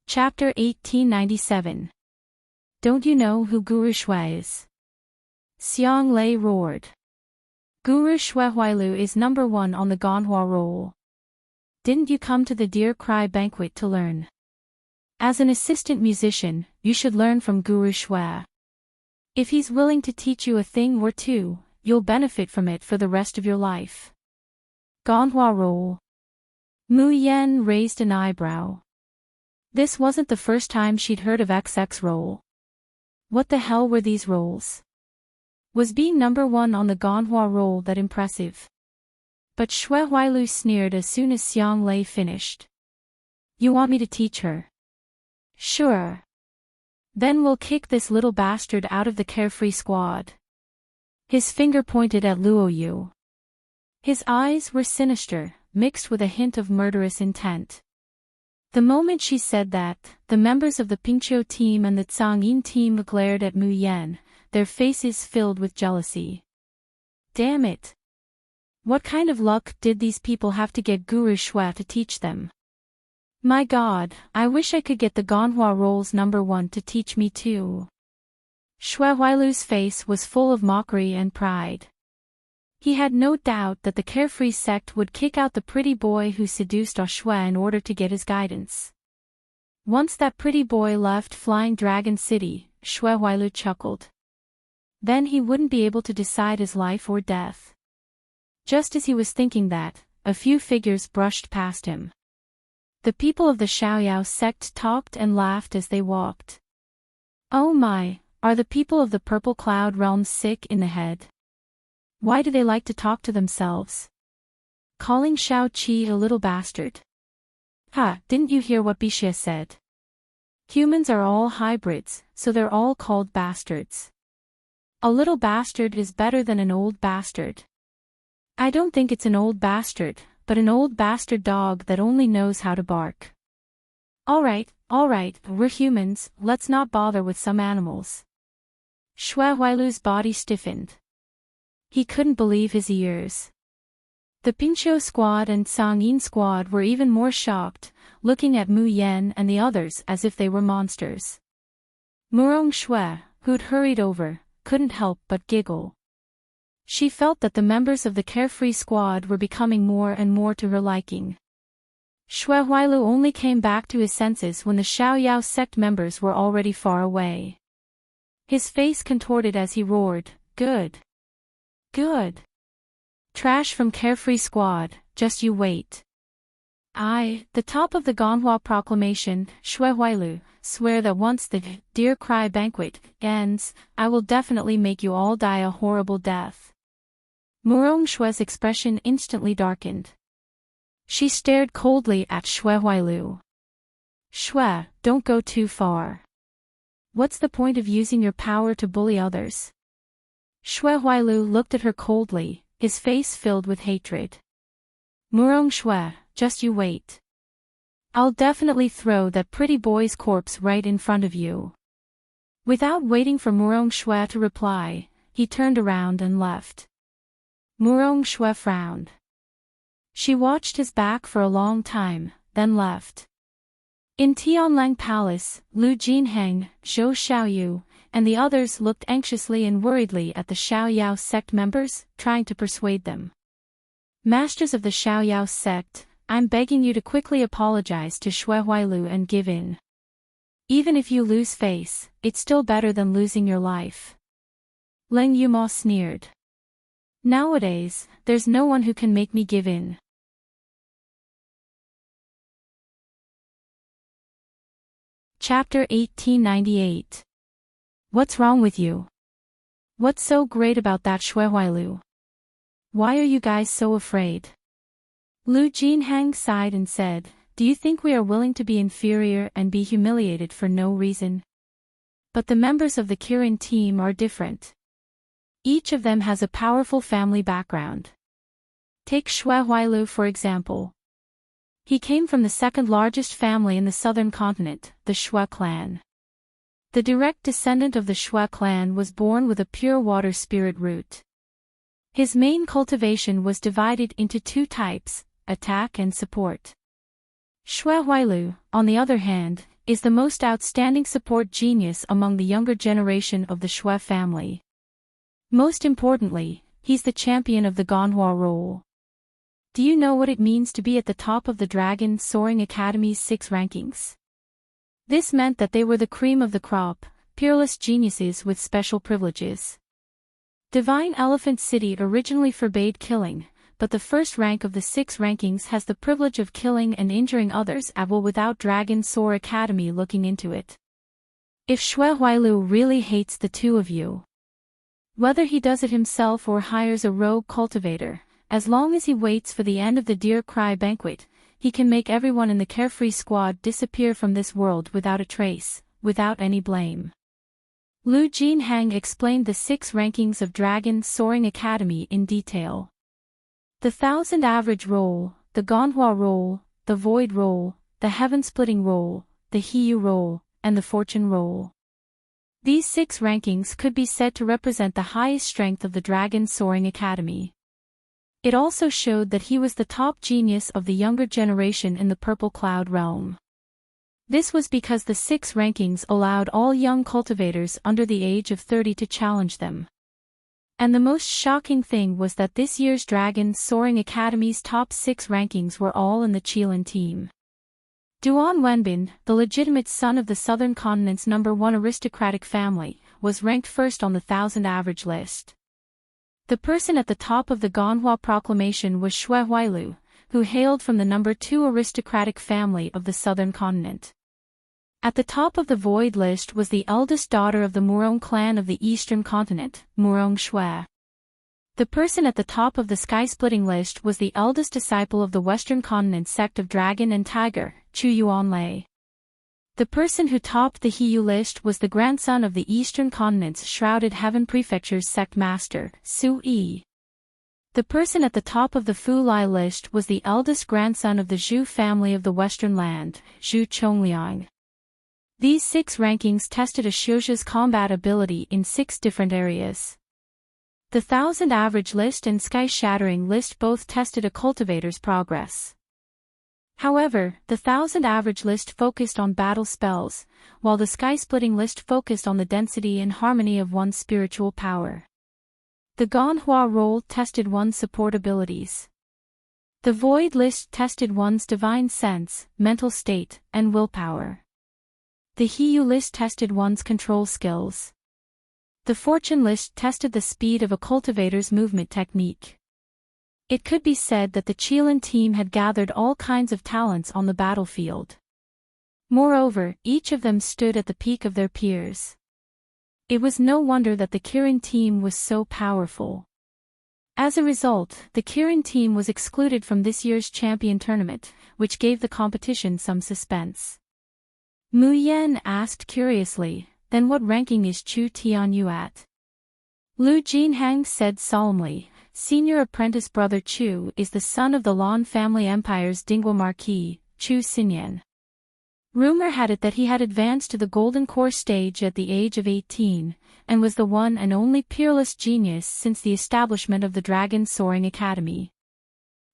Chapter 1897. Don't you know who Guru Shui is? Xiang Lei roared. Guru Shui Huailu is number 1 on the Ganhua roll. Didn't you come to the Deer Cry banquet to learn? As an assistant musician, you should learn from Guru Shui. If he's willing to teach you a thing or two, you'll benefit from it for the rest of your life. Ganhua roll. Mu Yan raised an eyebrow. This wasn't the first time she'd heard of XX roll. What the hell were these rolls? Was being number 1 on the Ganhua roll that impressive? But Shui Huailu sneered as soon as Xiang Lei finished. You want me to teach her? Sure. Then we'll kick this little bastard out of the carefree squad. His finger pointed at Luo Yu. His eyes were sinister, mixed with a hint of murderous intent. The moment she said that, the members of the Pingqiu team and the Zhangyin team glared at Mu Yan, their faces filled with jealousy. Damn it. What kind of luck did these people have to get Guru Shui to teach them? My god, I wish I could get the Ganhua Rolls #1 to teach me too. Shui Huailu's face was full of mockery and pride. He had no doubt that the carefree sect would kick out the pretty boy who seduced Shui in order to get his guidance. Once that pretty boy left Flying Dragon City, Shui Huailu chuckled. Then he wouldn't be able to decide his life or death. Just as he was thinking that, a few figures brushed past him. The people of the Xiaoyao sect talked and laughed as they walked. Oh my, are the people of the Purple Cloud realm sick in the head? Why do they like to talk to themselves? Calling Shao Qi a little bastard. Ha, didn't you hear what Bixia said? Humans are all hybrids, so they're all called bastards. A little bastard is better than an old bastard. I don't think it's an old bastard, but an old bastard dog that only knows how to bark. Alright, we're humans, let's not bother with some animals. Shui Huailu's body stiffened. He couldn't believe his ears. The Pingqiu squad and Sangyin squad were even more shocked, looking at Mu Yan and the others as if they were monsters. Murong Shui, who'd hurried over, couldn't help but giggle. She felt that the members of the carefree squad were becoming more and more to her liking. Shui Huailu only came back to his senses when the Xiaoyao sect members were already far away. His face contorted as he roared, Good! Good! Trash from carefree squad, just you wait. The top of the Ganhua proclamation, Shui Huailu, swear that once the Dear Cry banquet ends, I will definitely make you all die a horrible death. Murong Shui's expression instantly darkened. She stared coldly at Shui Huailu. Shui, don't go too far. What's the point of using your power to bully others? Shui Huailu looked at her coldly, his face filled with hatred. Murong Shui, just you wait. I'll definitely throw that pretty boy's corpse right in front of you. Without waiting for Murong Shui to reply, he turned around and left. Murong Shui frowned. She watched his back for a long time, then left. In Tianlang Palace, Lu Jinheng, Zhou Xiaoyu, and the others looked anxiously and worriedly at the Xiaoyao sect members, trying to persuade them. Masters of the Xiaoyao sect, I'm begging you to quickly apologize to Shui Huailu and give in. Even if you lose face, it's still better than losing your life. Leng Yuma sneered. Nowadays, there's no one who can make me give in. Chapter 1898. What's wrong with you? What's so great about that Shui Huailu? Why are you guys so afraid? Lu Jinheng sighed and said, Do you think we are willing to be inferior and be humiliated for no reason? But the members of the Kirin team are different. Each of them has a powerful family background. Take Shui Huailu for example. He came from the second largest family in the southern continent, the Shui clan. The direct descendant of the Shui clan was born with a pure water spirit root. His main cultivation was divided into two types, attack and support. Shui Huailu, on the other hand, is the most outstanding support genius among the younger generation of the Shui family. Most importantly, he's the champion of the Ganhua role. Do you know what it means to be at the top of the Dragon Soaring Academy's 6 rankings? This meant that they were the cream of the crop, peerless geniuses with special privileges. Divine Elephant City originally forbade killing, but the first rank of the 6 rankings has the privilege of killing and injuring others at will without Dragon Soar Academy looking into it. If Shui Huailu really hates the two of you, whether he does it himself or hires a rogue cultivator, as long as he waits for the end of the Dear Cry banquet, he can make everyone in the carefree squad disappear from this world without a trace, without any blame. Lu Jinheng explained the 6 rankings of Dragon Soaring Academy in detail. The 1000 average roll, the Ganhua roll, the void roll, the heaven-splitting roll, the Hiyu roll, and the fortune roll. These 6 rankings could be said to represent the highest strength of the Dragon Soaring Academy. It also showed that he was the top genius of the younger generation in the Purple Cloud realm. This was because the 6 rankings allowed all young cultivators under the age of 30 to challenge them. And the most shocking thing was that this year's Dragon Soaring Academy's top 6 rankings were all in the Qilin team. Duan Wenbin, the legitimate son of the Southern Continent's #1 aristocratic family, was ranked first on the 1,000 average list. The person at the top of the Ganhua proclamation was Xue Huailu, who hailed from the #2 aristocratic family of the Southern Continent. At the top of the Void list was the eldest daughter of the Murong clan of the Eastern Continent, Murong Xue. The person at the top of the Sky-Splitting list was the eldest disciple of the Western Continent sect of Dragon and Tiger, Chu Yuanlei. The person who topped the Hiyu list was the grandson of the Eastern Continent's Shrouded Heaven Prefecture's sect master, Su Yi. The person at the top of the Fu Lai list was the eldest grandson of the Zhu family of the Western Land, Zhu Chongliang. These 6 rankings tested a Xiuxia's combat ability in 6 different areas. The 1,000 average list and Sky-Shattering list both tested a cultivator's progress. However, the 1,000 average list focused on battle spells, while the Sky-Splitting list focused on the density and harmony of one's spiritual power. The Ganhua roll tested one's support abilities. The Void list tested one's divine sense, mental state, and willpower. The Hiyu list tested one's control skills. The Fortune list tested the speed of a cultivator's movement technique. It could be said that the Qilin team had gathered all kinds of talents on the battlefield. Moreover, each of them stood at the peak of their peers. It was no wonder that the Kirin team was so powerful. As a result, the Kirin team was excluded from this year's champion tournament, which gave the competition some suspense. Mu Yan asked curiously, "Then what ranking is Chu Tianyu at?" Lu Jinhang said solemnly, "Senior apprentice brother Chu is the son of the Lan family empire's Dingguo Marquis, Chu Xinyan." Rumor had it that he had advanced to the Golden Core stage at the age of 18, and was the one and only peerless genius since the establishment of the Dragon Soaring Academy.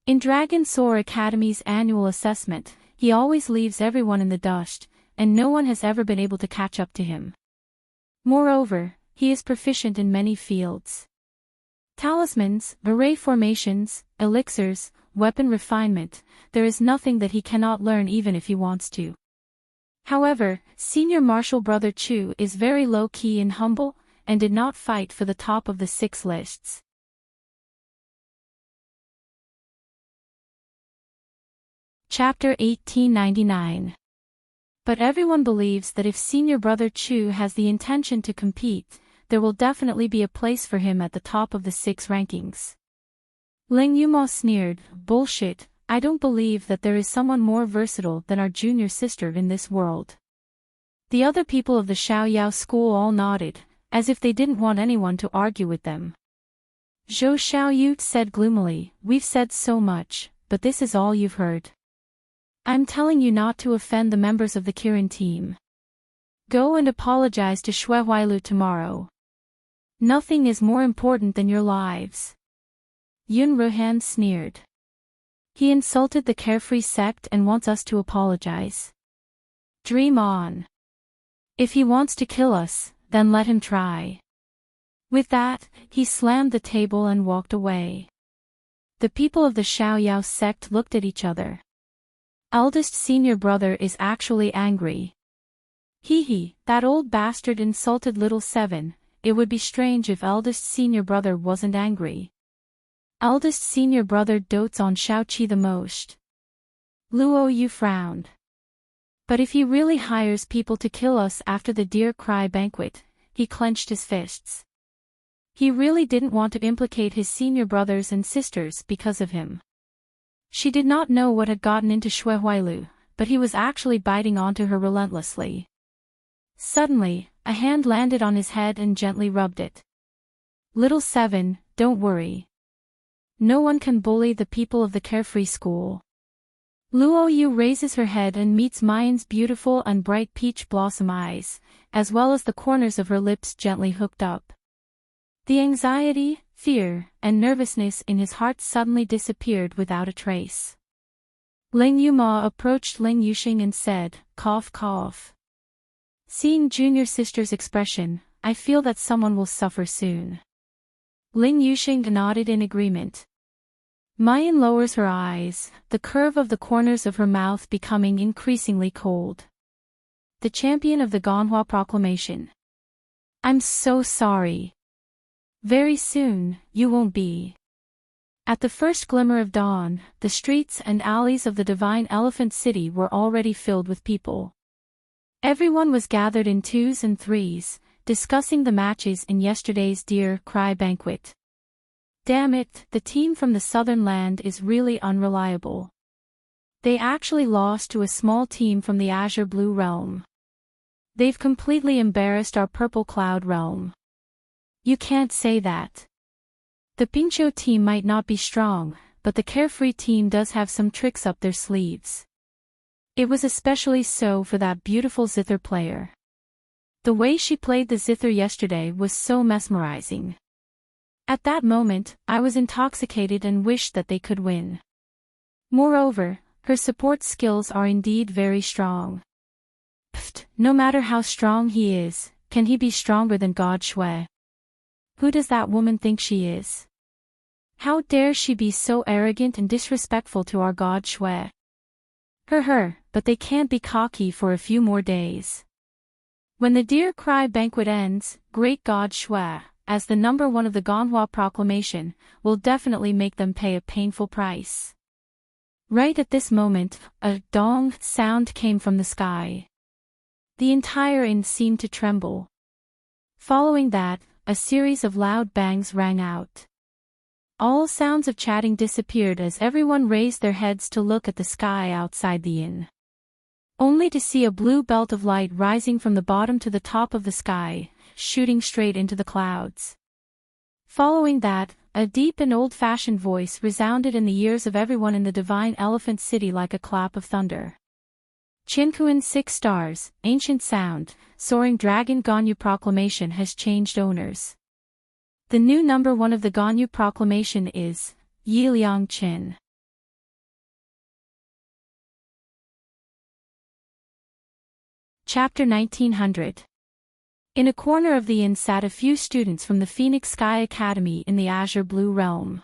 In Dragon Soar Academy's annual assessment, he always leaves everyone in the dust, and no one has ever been able to catch up to him. Moreover, he is proficient in many fields. Talismans, array formations, elixirs, weapon refinement, there is nothing that he cannot learn even if he wants to. However, senior martial brother Chu is very low-key and humble, and did not fight for the top of the 6 lists. Chapter 1899. But everyone believes that if senior brother Chu has the intention to compete, there will definitely be a place for him at the top of the 6 rankings. Ling Yuma sneered, "Bullshit, I don't believe that there is someone more versatile than our junior sister in this world." The other people of the Xiaoyao school all nodded, as if they didn't want anyone to argue with them. Zhou Xiaoyu said gloomily, "We've said so much, but this is all you've heard. I'm telling you not to offend the members of the Kirin team. Go and apologize to Xue Huailu tomorrow. Nothing is more important than your lives." Yun Ruhan sneered. "He insulted the Carefree sect and wants us to apologize. Dream on. If he wants to kill us, then let him try." With that, he slammed the table and walked away. The people of the Xiaoyao sect looked at each other. Eldest senior brother is actually angry. Hee, that old bastard insulted little 7, it would be strange if eldest senior brother wasn't angry. Eldest senior brother dotes on Shaoqi the most. Luo Yu frowned. But if he really hires people to kill us after the Deer Cry banquet, he clenched his fists. He really didn't want to implicate his senior brothers and sisters because of him. She did not know what had gotten into Xue Huailu, but he was actually biting onto her relentlessly. Suddenly, a hand landed on his head and gently rubbed it. "Little 7, don't worry. No one can bully the people of the Carefree school." Luo Yu raises her head and meets Mayan's beautiful and bright peach blossom eyes, as well as the corners of her lips gently hooked up. The anxiety, fear, and nervousness in his heart suddenly disappeared without a trace. Ling Yuma approached Ling Yuxing and said, "Cough cough." Seeing junior sister's expression, I feel that someone will suffer soon. Ling Yuxing nodded in agreement. Mayan lowers her eyes, the curve of the corners of her mouth becoming increasingly cold. The champion of the Ganhua proclamation. I'm so sorry. Very soon, you won't be. At the first glimmer of dawn, the streets and alleys of the divine elephant city were already filled with people. Everyone was gathered in twos and threes, discussing the matches in yesterday's Deer Cry banquet. Damn it, the team from the southern land is really unreliable. They actually lost to a small team from the Azure Blue realm. They've completely embarrassed our Purple Cloud realm. You can't say that. The Pincho team might not be strong, but the Carefree team does have some tricks up their sleeves. It was especially so for that beautiful zither player. The way she played the zither yesterday was so mesmerizing. At that moment, I was intoxicated and wished that they could win. Moreover, her support skills are indeed very strong. Pfft, no matter how strong he is, can he be stronger than God Shui? Who does that woman think she is? How dare she be so arrogant and disrespectful to our God Shui? But they can't be cocky for a few more days. When the Deer Cry banquet ends, Great God Shui, as the number one of the Ganhua proclamation, will definitely make them pay a painful price. Right at this moment, a dong sound came from the sky. The entire inn seemed to tremble. Following that, a series of loud bangs rang out. All sounds of chatting disappeared as everyone raised their heads to look at the sky outside the inn. Only to see a blue belt of light rising from the bottom to the top of the sky, shooting straight into the clouds. Following that, a deep and old-fashioned voice resounded in the ears of everyone in the divine elephant city like a clap of thunder. Chinkuan 6 stars, ancient sound, soaring dragon Ganyu proclamation has changed owners. The new number one of the Ganyu proclamation is Yiliang Qin. Chapter 1900. In a corner of the inn sat a few students from the Phoenix Sky Academy in the Azure Blue realm.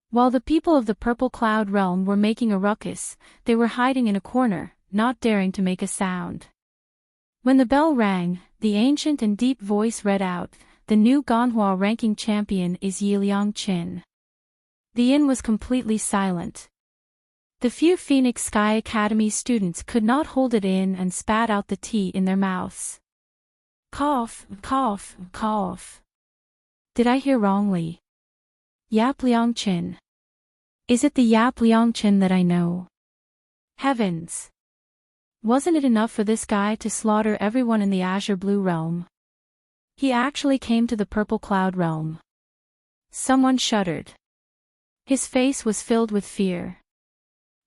While the people of the Purple Cloud realm were making a ruckus, they were hiding in a corner, not daring to make a sound. When the bell rang, the ancient and deep voice read out, "The new Ganhua ranking champion is Yiliang Qin." The inn was completely silent. The few Phoenix Sky Academy students could not hold it in and spat out the tea in their mouths. Cough, cough, cough. Did I hear wrongly? Yap Liang Qin. Is it the Yap Liang Qin that I know? Heavens! Wasn't it enough for this guy to slaughter everyone in the Azure Blue realm? He actually came to the Purple Cloud realm. Someone shuddered. His face was filled with fear.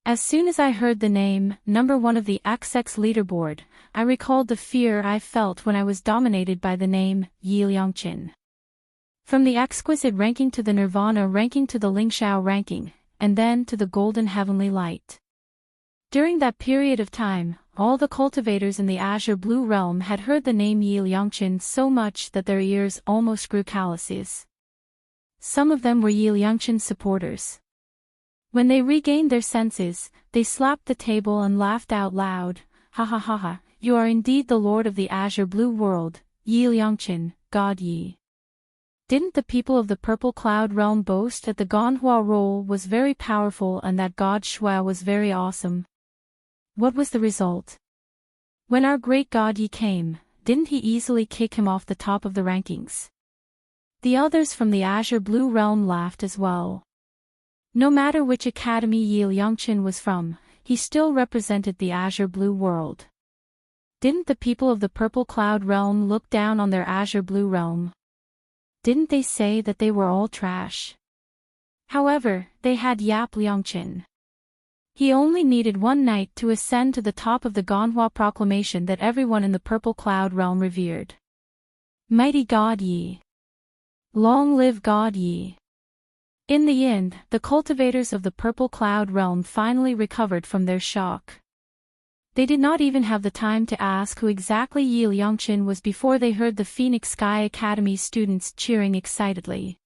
As soon as I heard the name, number one of the XX leaderboard, I recalled the fear I felt when I was dominated by the name, Yiliang Qin. From the exquisite ranking to the Nirvana ranking to the Lingxiao ranking, and then to the Golden Heavenly Light. During that period of time, all the cultivators in the Azure Blue realm had heard the name Yiliang Qin so much that their ears almost grew calluses. Some of them were Yiliang Qin supporters. When they regained their senses, they slapped the table and laughed out loud. Ha ha ha ha, you are indeed the lord of the Azure Blue world, Yiliang Qin, God Yi. Didn't the people of the Purple Cloud realm boast that the Ganhua role was very powerful and that God Shui was very awesome? What was the result? When our great God Yi came, didn't he easily kick him off the top of the rankings? The others from the Azure Blue realm laughed as well. No matter which academy Yiliang Qin was from, he still represented the Azure Blue world. Didn't the people of the Purple Cloud realm look down on their Azure Blue realm? Didn't they say that they were all trash? However, they had Yap Liang Qin. He only needed one night to ascend to the top of the Ganhwa proclamation that everyone in the Purple Cloud realm revered. Mighty God Yi! Long live God Yi! In the end, the cultivators of the Purple Cloud realm finally recovered from their shock. They did not even have the time to ask who exactly Yi Liangqin was before they heard the Phoenix Sky Academy's students cheering excitedly.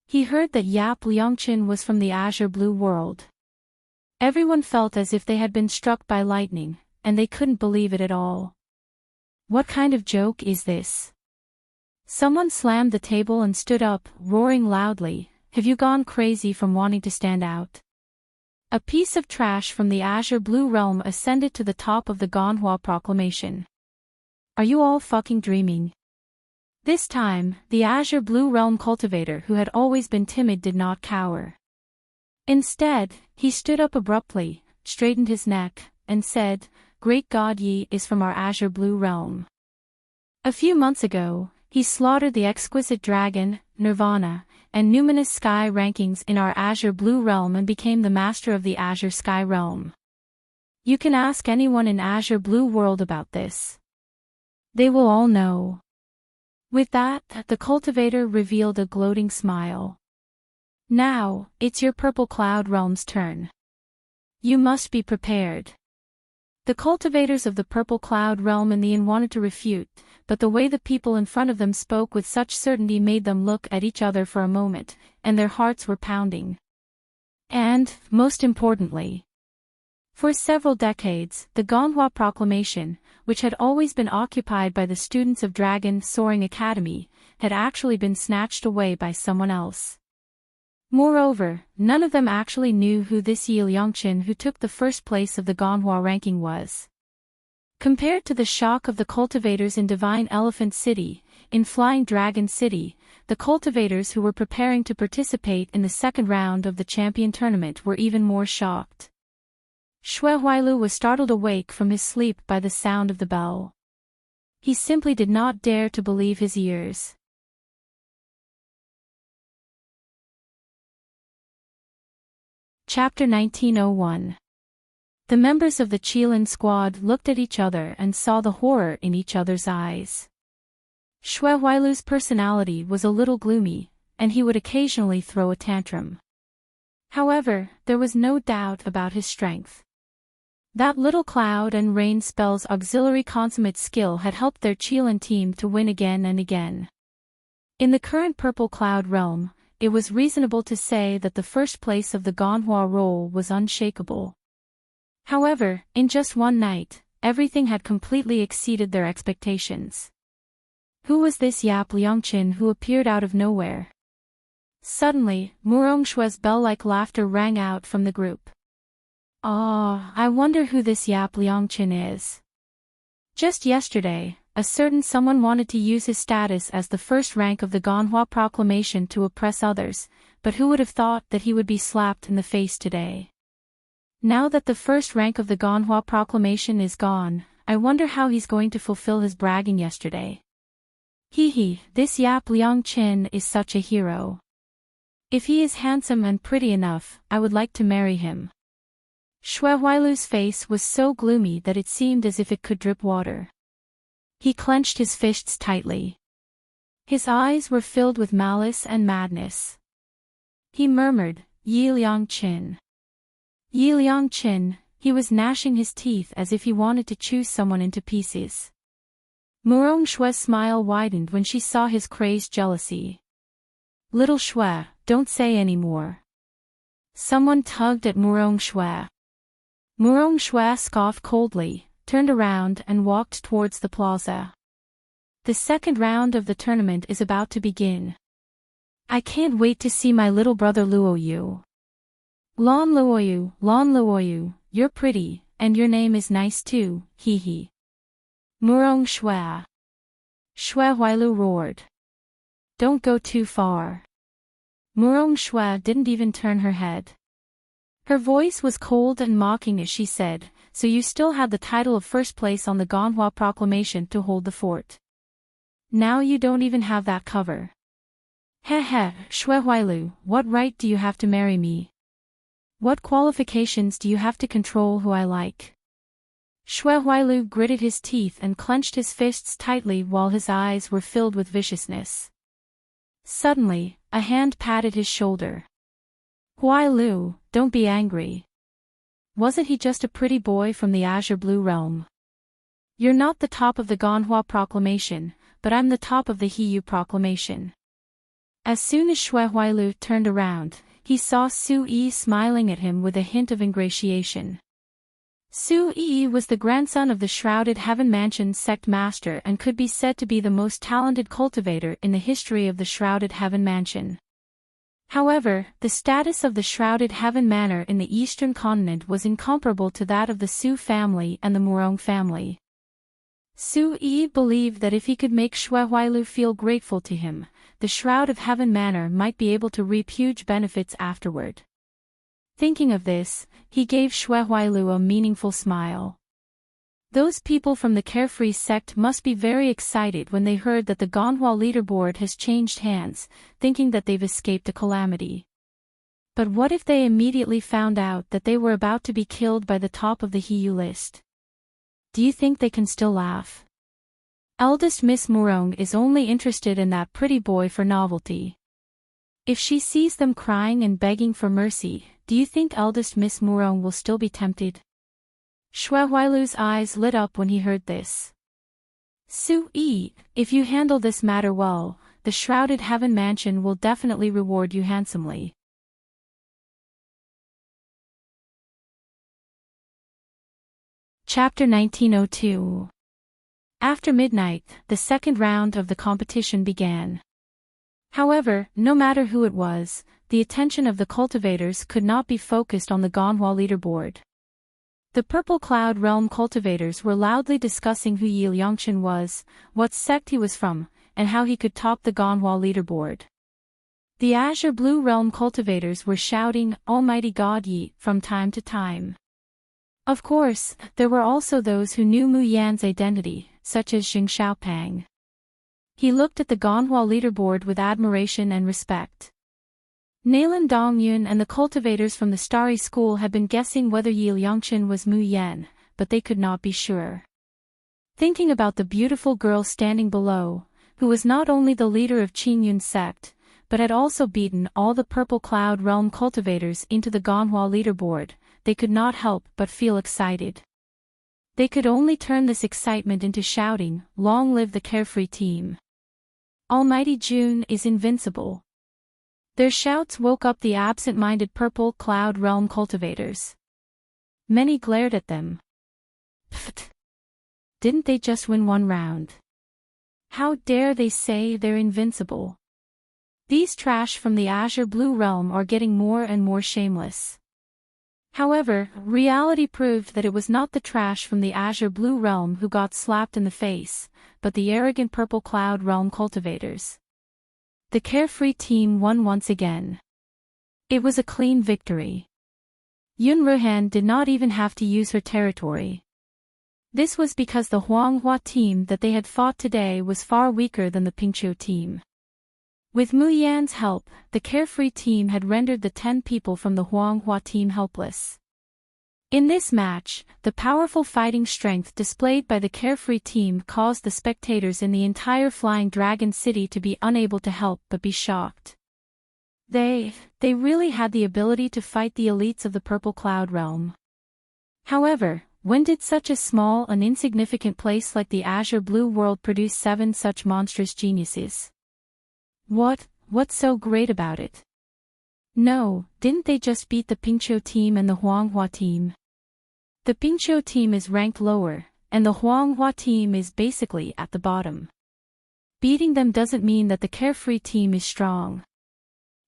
He heard that Yap Liangqin was from the Azure Blue world. Everyone felt as if they had been struck by lightning, and they couldn't believe it at all. What kind of joke is this? Someone slammed the table and stood up, roaring loudly, "Have you gone crazy from wanting to stand out?" A piece of trash from the Azure Blue realm ascended to the top of the Ganhwa proclamation. Are you all fucking dreaming? This time, the Azure Blue realm cultivator who had always been timid did not cower. Instead, he stood up abruptly, straightened his neck, and said, "Great God Yi is from our Azure Blue realm. A few months ago, he slaughtered the exquisite dragon, Nirvana, and numinous sky rankings in our Azure Blue realm and became the master of the Azure Sky realm. You can ask anyone in Azure Blue world about this. They will all know." With that, the cultivator revealed a gloating smile. "Now, it's your Purple Cloud realm's turn. You must be prepared." The cultivators of the Purple Cloud realm in the inn wanted to refute, but the way the people in front of them spoke with such certainty made them look at each other for a moment, and their hearts were pounding. And, most importantly, for several decades, the Ganhwa proclamation, which had always been occupied by the students of Dragon Soaring Academy, had actually been snatched away by someone else. Moreover, none of them actually knew who this Yi Liangqin who took the first place of the Ganhwa ranking was. Compared to the shock of the cultivators in Divine Elephant City, in Flying Dragon City, the cultivators who were preparing to participate in the second round of the champion tournament were even more shocked. Xue Huailu was startled awake from his sleep by the sound of the bell. He simply did not dare to believe his ears. Chapter 1901. The members of the Qilin squad looked at each other and saw the horror in each other's eyes. Xue Huailu's personality was a little gloomy, and he would occasionally throw a tantrum. However, there was no doubt about his strength. That little cloud and rain spell's auxiliary consummate skill had helped their Qilin team to win again and again. In the current Purple Cloud realm, it was reasonable to say that the first place of the Ganhwa role was unshakable. However, in just one night, everything had completely exceeded their expectations. Who was this Yap Liangqin who appeared out of nowhere? Suddenly, Murong Shue's bell-like laughter rang out from the group. "Ah, I wonder who this Yap Liangqin is." Just yesterday, a certain someone wanted to use his status as the first rank of the Ganhwa proclamation to oppress others, but who would have thought that he would be slapped in the face today? Now that the first rank of the Ganhwa proclamation is gone, I wonder how he's going to fulfill his bragging yesterday. Hee, this Yap Liangqin is such a hero. If he is handsome and pretty enough, I would like to marry him. Xue Huailu's face was so gloomy that it seemed as if it could drip water. He clenched his fists tightly. His eyes were filled with malice and madness. He murmured, "Yi Liangqin. Yi Liangqin," he was gnashing his teeth as if he wanted to chew someone into pieces. Murong Shue's smile widened when she saw his crazed jealousy. "Little Xue, don't say any more." Someone tugged at Murong Shuo. Murong Shuo scoffed coldly, turned around and walked towards the plaza. "The second round of the tournament is about to begin. I can't wait to see my little brother Luoyu. Lon Luoyu, you're pretty, and your name is nice too, hee. Murong Shuo. Xue Huailu roared. "Don't go too far." Murong Shuo didn't even turn her head. Her voice was cold and mocking as she said, "So you still had the title of first place on the Ganhwa proclamation to hold the fort. Now you don't even have that cover. Xue Huailu, what right do you have to marry me? What qualifications do you have to control who I like? Xue Huailu gritted his teeth and clenched his fists tightly while his eyes were filled with viciousness. Suddenly, a hand patted his shoulder. Huailu, don't be angry. Wasn't he just a pretty boy from the Azure Blue Realm? You're not the top of the Ganhua Proclamation, but I'm the top of the Hiyu Proclamation. As soon as Xue Huailu turned around, he saw Su Yi smiling at him with a hint of ingratiation. Su Yi was the grandson of the Shrouded Heaven Mansion's sect master and could be said to be the most talented cultivator in the history of the Shrouded Heaven Mansion. However, the status of the Shrouded Heaven Manor in the Eastern Continent was incomparable to that of the Su family and the Murong family. Su Yi believed that if he could make Xue Huailu feel grateful to him, the Shroud of Heaven Manor might be able to reap huge benefits afterward. Thinking of this, he gave Xue Huailu a meaningful smile. Those people from the Carefree sect must be very excited when they heard that the Ganhua leaderboard has changed hands, thinking that they've escaped a calamity. But what if they immediately found out that they were about to be killed by the top of the Hiyu list? Do you think they can still laugh? Eldest Miss Murong is only interested in that pretty boy for novelty. If she sees them crying and begging for mercy, do you think eldest Miss Murong will still be tempted? Xue Huailu's eyes lit up when he heard this. Su Yi, if you handle this matter well, the Shrouded Heaven Mansion will definitely reward you handsomely. Chapter 1902. After midnight, the second round of the competition began. However, no matter who it was, the attention of the cultivators could not be focused on the Ganhua leaderboard. The Purple Cloud Realm cultivators were loudly discussing who Yi Liangchen was, what sect he was from, and how he could top the Ganhua leaderboard. The Azure Blue Realm cultivators were shouting, "Almighty God Yi," from time to time. Of course, there were also those who knew Mu Yan's identity, such as Xing Xiaopang. He looked at the Ganhua leaderboard with admiration and respect. Nalan Dongyun and the cultivators from the Starry School had been guessing whether Yi Liangchen was Mu Yan, but they could not be sure. Thinking about the beautiful girl standing below, who was not only the leader of Qingyun's sect, but had also beaten all the Purple Cloud Realm cultivators into the Ganhua leaderboard, they could not help but feel excited. They could only turn this excitement into shouting, "Long live the Carefree team! Almighty June is invincible!" Their shouts woke up the absent-minded Purple Cloud Realm cultivators. Many glared at them. Pfft! Didn't they just win one round? How dare they say they're invincible? These trash from the Azure Blue Realm are getting more and more shameless. However, reality proved that it was not the trash from the Azure Blue Realm who got slapped in the face, but the arrogant Purple Cloud Realm cultivators. The Carefree team won once again. It was a clean victory. Yun Ruhan did not even have to use her territory. This was because the Huanghua team that they had fought today was far weaker than the Pingqiu team. With Mu Yan's help, the Carefree team had rendered the 10 people from the Huanghua team helpless. In this match, the powerful fighting strength displayed by the Carefree team caused the spectators in the entire Flying Dragon City to be unable to help but be shocked. They really had the ability to fight the elites of the Purple Cloud Realm. However, when did such a small and insignificant place like the Azure Blue World produce 7 such monstrous geniuses? What's so great about it? No, didn't they just beat the Pingqiu team and the Huanghua team? The Pingqiu team is ranked lower, and the Huanghua team is basically at the bottom. Beating them doesn't mean that the Carefree team is strong.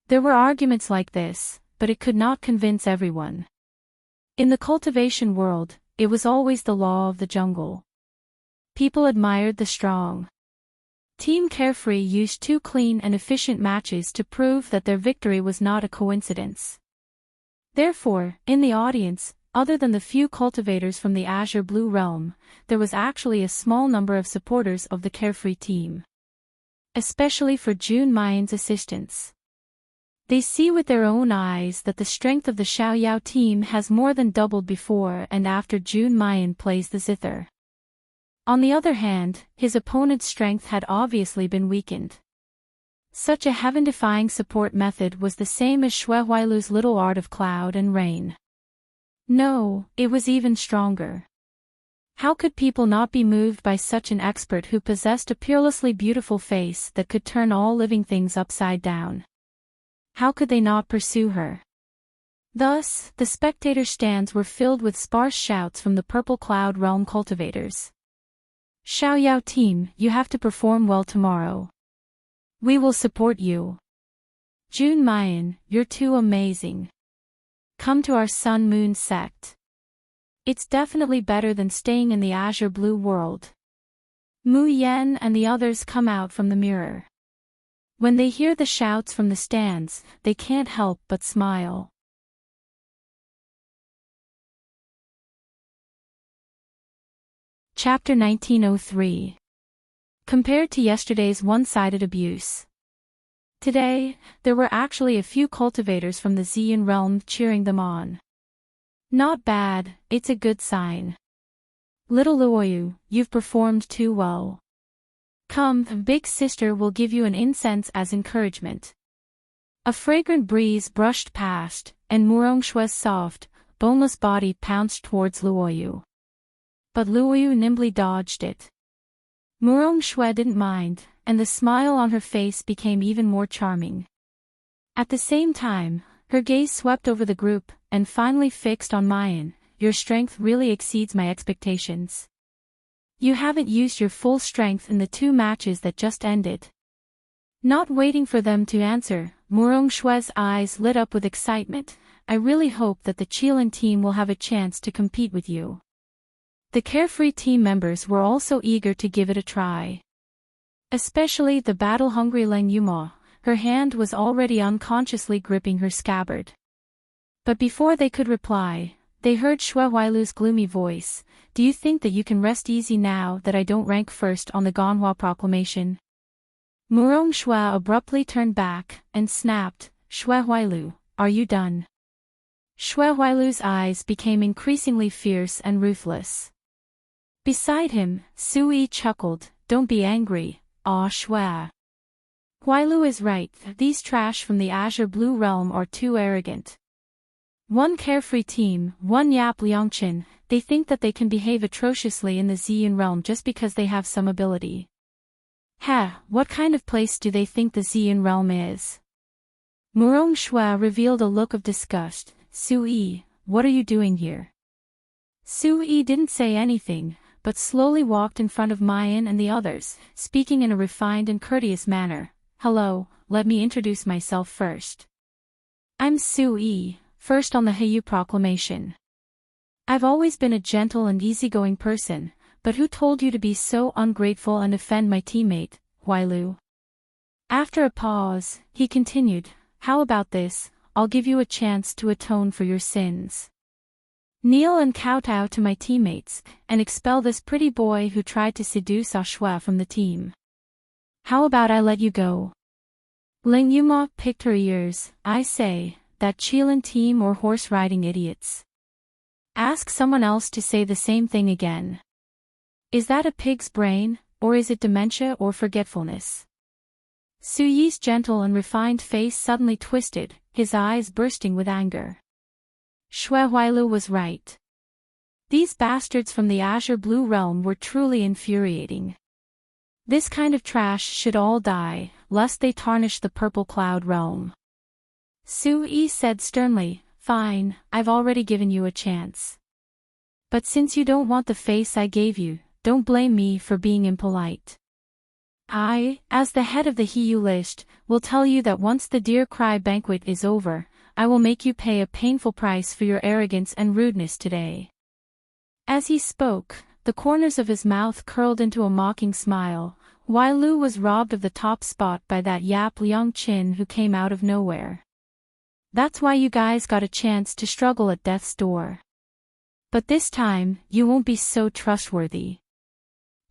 There were arguments like this, but it could not convince everyone. In the cultivation world, it was always the law of the jungle. People admired the strong. Team Carefree used 2 clean and efficient matches to prove that their victory was not a coincidence. Therefore, in the audience, other than the few cultivators from the Azure Blue Realm, there was actually a small number of supporters of the Carefree team. Especially for June Mayan's assistance. They see with their own eyes that the strength of the Xiaoyao team has more than doubled before and after Jun Mayan plays the zither. On the other hand, his opponent's strength had obviously been weakened. Such a heaven-defying support method was the same as Xue Huailu's little art of cloud and rain. No, it was even stronger. How could people not be moved by such an expert who possessed a peerlessly beautiful face that could turn all living things upside down? How could they not pursue her? Thus, the spectator stands were filled with sparse shouts from the Purple Cloud Realm cultivators. Xiaoyao team, you have to perform well tomorrow. We will support you. Jun Mayan, you're too amazing. Come to our Sun Moon sect. It's definitely better than staying in the azure blue world. Mu Yan and the others come out from the mirror. When they hear the shouts from the stands, they can't help but smile. Chapter 1903. Compared to yesterday's one-sided abuse. Today, there were actually a few cultivators from the Xian realm cheering them on. Not bad, it's a good sign. Little Luoyu, you've performed too well. Come, big sister will give you an incense as encouragement. A fragrant breeze brushed past, and Murong Shue's soft, boneless body pounced towards Luoyu. But Luoyu nimbly dodged it. Murong Shue didn't mind, and the smile on her face became even more charming. At the same time, her gaze swept over the group, and finally fixed on Mayan. Your strength really exceeds my expectations. You haven't used your full strength in the 2 matches that just ended. Not waiting for them to answer, Murong Shue's eyes lit up with excitement. I really hope that the Qilin team will have a chance to compete with you. The carefree team members were also eager to give it a try. Especially the battle-hungry Leng Yumo, her hand was already unconsciously gripping her scabbard. But before they could reply, they heard Xue Huailu's gloomy voice. Do you think that you can rest easy now that I don't rank first on the Ganhua proclamation? Murong Xue abruptly turned back, and snapped, Xue Huailu, are you done? Xue Huailu's eyes became increasingly fierce and ruthless. Beside him, Sui chuckled, don't be angry, ah Xue. Huailu is right, these trash from the azure blue realm are too arrogant. One carefree team, one Yap Liangqin, they think that they can behave atrociously in the Xian realm just because they have some ability. What kind of place do they think the Xian realm is? Murong Xue revealed a look of disgust. Sui, what are you doing here? Sui didn't say anything, but slowly walked in front of Mayan and the others, speaking in a refined and courteous manner. Hello, let me introduce myself first. I'm Sui, first on the Heyu proclamation. I've always been a gentle and easygoing person, but who told you to be so ungrateful and offend my teammate, Huailu? After a pause, he continued, how about this, I'll give you a chance to atone for your sins. Kneel and kowtow to my teammates, and expel this pretty boy who tried to seduce Ashua from the team. How about I let you go? Ling Yuma picked her ears. I say, that Qilin team or horse-riding idiots. Ask someone else to say the same thing again. Is that a pig's brain, or is it dementia or forgetfulness? Su Yi's gentle and refined face suddenly twisted, his eyes bursting with anger. Xue Huailu was right. These bastards from the azure blue realm were truly infuriating. This kind of trash should all die, lest they tarnish the purple cloud realm. Su Yi said sternly, fine, I've already given you a chance. But since you don't want the face I gave you, don't blame me for being impolite. I, as the head of the Heyu list, will tell you that once the Deer Cry banquet is over, I will make you pay a painful price for your arrogance and rudeness today. As he spoke, the corners of his mouth curled into a mocking smile. Huailu was robbed of the top spot by that Yap Liangqin who came out of nowhere. That's why you guys got a chance to struggle at death's door. But this time, you won't be so trustworthy.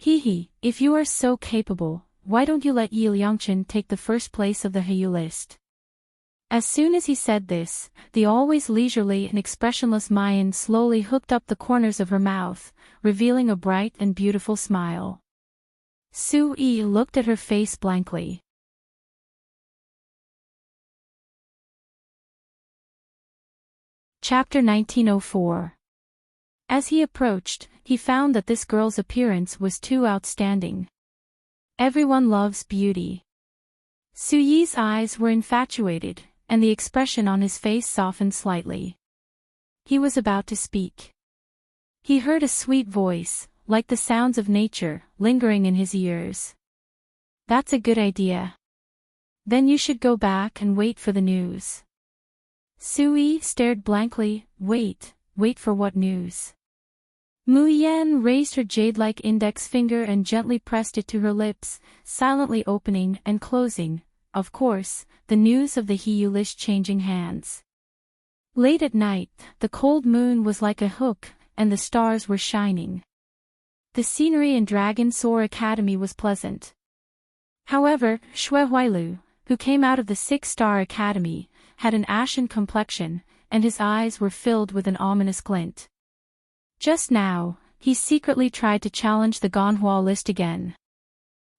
If you are so capable, why don't you let Yi Liangqin take the first place of the Heyu list? As soon as he said this, the always leisurely and expressionless Mayan slowly hooked up the corners of her mouth, revealing a bright and beautiful smile. Su-yi looked at her face blankly. Chapter 1904. As he approached, he found that this girl's appearance was too outstanding. Everyone loves beauty. Su-yi's eyes were infatuated, and the expression on his face softened slightly. He was about to speak. He heard a sweet voice, like the sounds of nature, lingering in his ears. "That's a good idea. Then you should go back and wait for the news." Su-yi stared blankly. Wait for what news? Mu-yen raised her jade-like index finger and gently pressed it to her lips, silently opening and closing, of course, the news of the Hiyu list changing hands. Late at night, the cold moon was like a hook, and the stars were shining. The scenery in Dragon Soar Academy was pleasant. However, Xue Huailu, who came out of the 6-star academy, had an ashen complexion, and his eyes were filled with an ominous glint. Just now, he secretly tried to challenge the Ganhua list again.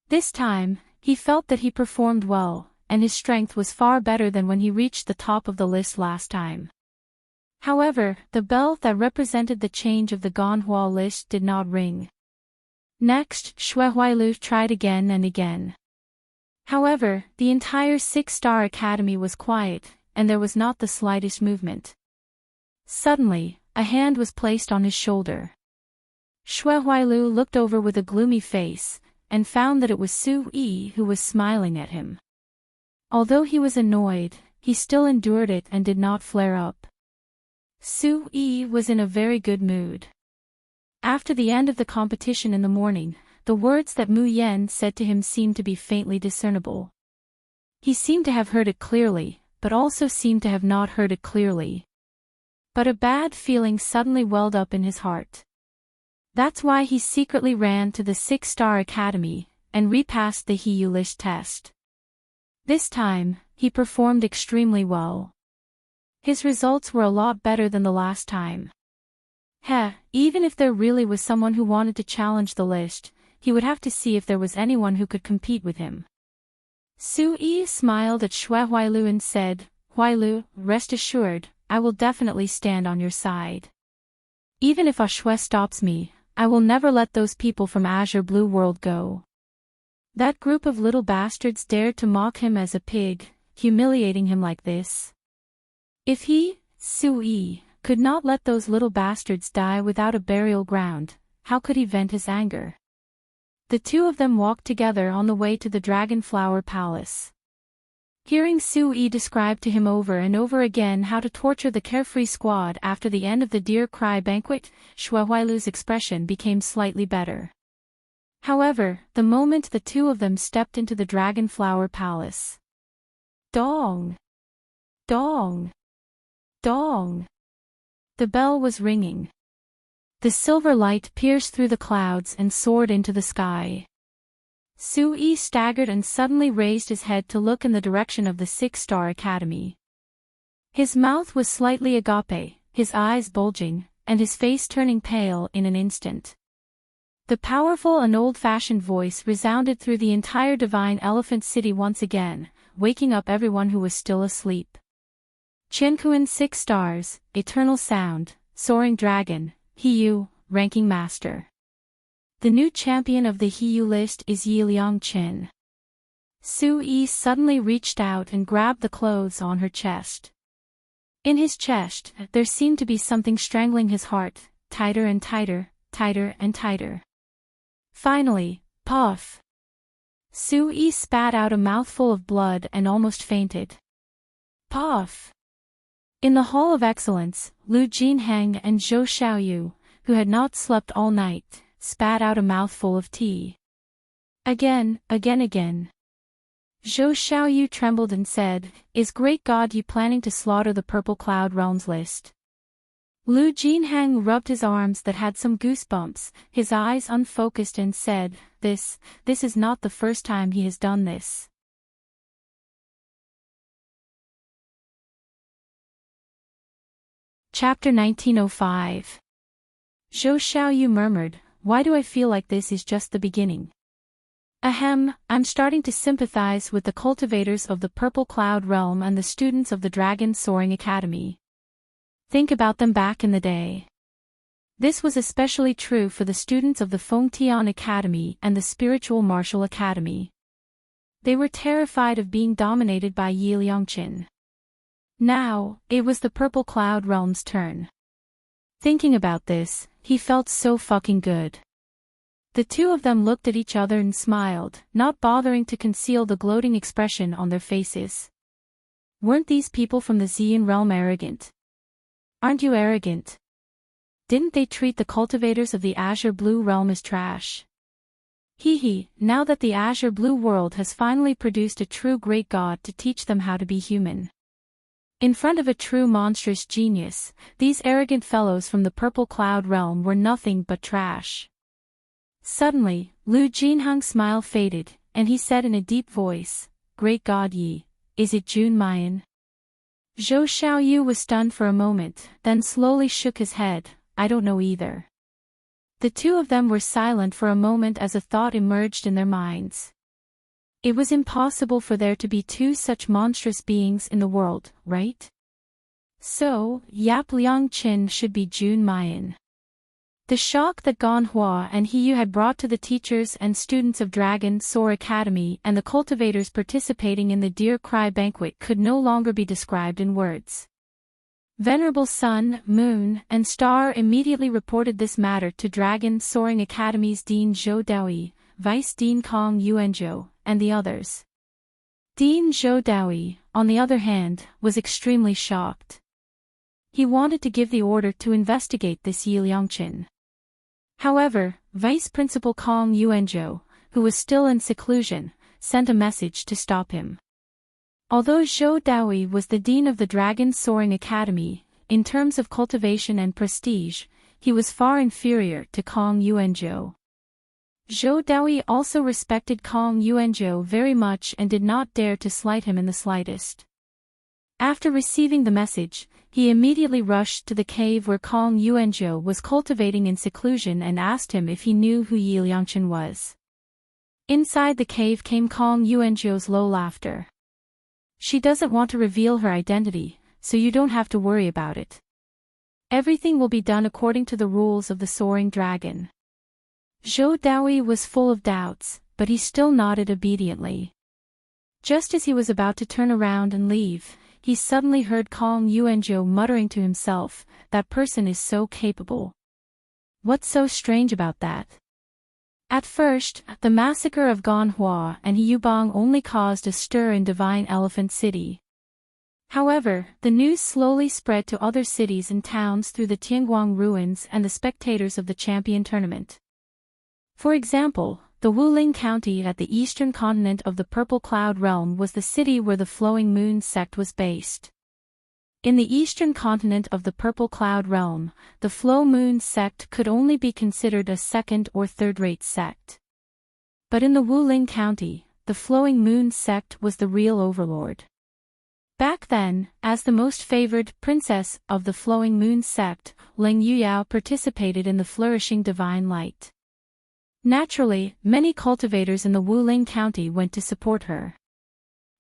This time, he felt that he performed well, and his strength was far better than when he reached the top of the list last time. However, the bell that represented the change of the Ganhua list did not ring. Next, Xue Huailu tried again and again. However, the entire 6-star academy was quiet, and there was not the slightest movement. Suddenly, a hand was placed on his shoulder. Xue Huailu looked over with a gloomy face, and found that it was Su-yi who was smiling at him. Although he was annoyed, he still endured it and did not flare up. Su-yi was in a very good mood. After the end of the competition in the morning, the words that Mu-yen said to him seemed to be faintly discernible. He seemed to have heard it clearly, but also seemed to have not heard it clearly. But a bad feeling suddenly welled up in his heart. That's why he secretly ran to the 6-star academy, and repassed the Hiyu list test. This time, he performed extremely well. His results were a lot better than the last time. Even if there really was someone who wanted to challenge the list, he would have to see if there was anyone who could compete with him. Su-yi smiled at Xue Huailu and said, "Huailu, rest assured, I will definitely stand on your side. Even if Xue stops me, I will never let those people from Azure Blue World go." That group of little bastards dared to mock him as a pig, humiliating him like this. If he, Su-yi, could not let those little bastards die without a burial ground, how could he vent his anger? The two of them walked together on the way to the Dragonflower Palace. Hearing Su-yi describe to him over and over again how to torture the carefree squad after the end of the Deer Cry banquet, Xue Huailu's expression became slightly better. However, the moment the two of them stepped into the Dragonflower Palace. Dong! Dong! Dong! The bell was ringing. The silver light pierced through the clouds and soared into the sky. Su-yi staggered and suddenly raised his head to look in the direction of the 6-star academy. His mouth was slightly agape, his eyes bulging, and his face turning pale in an instant. The powerful and old-fashioned voice resounded through the entire Divine Elephant City once again, waking up everyone who was still asleep. Qiankuan 6 stars, Eternal Sound, Soaring Dragon, Hiyu, Ranking Master. The new champion of the Hiyu list is Yi Liang-chin. Su-yi suddenly reached out and grabbed the clothes on her chest. In his chest, there seemed to be something strangling his heart, tighter and tighter, tighter and tighter. Finally, puff! Su-yi spat out a mouthful of blood and almost fainted. Puff! In the Hall of Excellence, Lu Jinheng and Zhou Xiaoyu, who had not slept all night, spat out a mouthful of tea. Again. Zhou Xiaoyu trembled and said, "Is Great God you planning to slaughter the Purple Cloud Realms list?" Lu Jinheng rubbed his arms that had some goosebumps, his eyes unfocused and said, This is not the first time he has done this. Chapter 1905. Zhou Xiaoyu murmured, "Why do I feel like this is just the beginning? Ahem, I'm starting to sympathize with the cultivators of the Purple Cloud Realm and the students of the Dragon Soaring Academy. Think about them back in the day." This was especially true for the students of the Fengtian Academy and the Spiritual Martial Academy. They were terrified of being dominated by Yi Liangqin. Now, it was the Purple Cloud Realm's turn. Thinking about this, he felt so fucking good. The two of them looked at each other and smiled, not bothering to conceal the gloating expression on their faces. Weren't these people from the Xian realm arrogant? Aren't you arrogant? Didn't they treat the cultivators of the Azure Blue realm as trash? Hee, now that the Azure Blue world has finally produced a true great god to teach them how to be human. In front of a true monstrous genius, these arrogant fellows from the Purple Cloud Realm were nothing but trash. Suddenly, Lu Jinhang's smile faded, and he said in a deep voice, "Great God Yi, is it Jun Mayan?" Zhou Xiaoyu was stunned for a moment, then slowly shook his head, "I don't know either." The two of them were silent for a moment as a thought emerged in their minds. It was impossible for there to be two such monstrous beings in the world, right? So, Yap Liangqin should be Jun Mayan. The shock that Gan Hua and Hiyu had brought to the teachers and students of Dragon Soar Academy and the cultivators participating in the Deer Cry banquet could no longer be described in words. Venerable Sun, Moon, and Star immediately reported this matter to Dragon Soaring Academy's Dean Zhou Daoyi, Vice Dean Kong Yuanzhou, and the others. Dean Zhou Daoyi, on the other hand, was extremely shocked. He wanted to give the order to investigate this Yi Liangqin. However, Vice Principal Kong Yuanzhou, who was still in seclusion, sent a message to stop him. Although Zhou Daoyi was the dean of the Dragon Soaring Academy, in terms of cultivation and prestige, he was far inferior to Kong Yuanzhou. Zhou Daoyi also respected Kong Yuanzhou very much and did not dare to slight him in the slightest. After receiving the message, he immediately rushed to the cave where Kong Yuanzhou was cultivating in seclusion and asked him if he knew who Yi Liangqin was. Inside the cave came Kong Yuanzhou's low laughter. "She doesn't want to reveal her identity, so you don't have to worry about it. Everything will be done according to the rules of the Soaring Dragon." Zhou Daoyi was full of doubts, but he still nodded obediently. Just as he was about to turn around and leave, he suddenly heard Kong Yuanzhou muttering to himself, "That person is so capable. What's so strange about that?" At first, the massacre of Gan Hua and Yubang only caused a stir in Divine Elephant City. However, the news slowly spread to other cities and towns through the Tianguang ruins and the spectators of the champion tournament. For example, the Wuling County at the eastern continent of the Purple Cloud Realm was the city where the Flowing Moon sect was based. In the eastern continent of the Purple Cloud Realm, the Flow Moon sect could only be considered a second or third-rate sect. But in the Wuling County, the Flowing Moon sect was the real overlord. Back then, as the most favored princess of the Flowing Moon sect, Ling Yuyao participated in the flourishing divine light. Naturally, many cultivators in the Wuling County went to support her.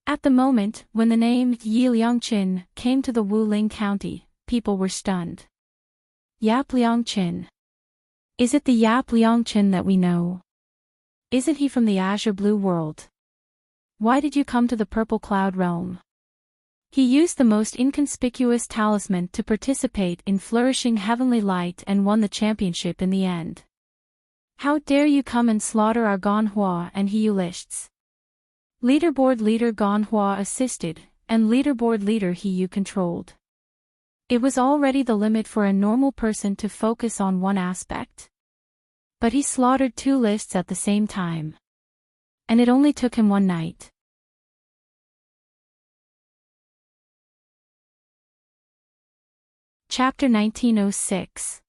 At the moment when the name Yi Liangqin came to the Wuling County, people were stunned. Yap Liangqin. Is it the Yap Liangqin that we know? Isn't he from the Azure Blue world? Why did you come to the Purple Cloud Realm? He used the most inconspicuous talisman to participate in flourishing heavenly light and won the championship in the end. How dare you come and slaughter our Gan Hua and Hiyu lists? Leaderboard leader Gan Hua assisted, and leaderboard leader Hiyu controlled. It was already the limit for a normal person to focus on one aspect. But he slaughtered two lists at the same time. And it only took him one night. Chapter 1906.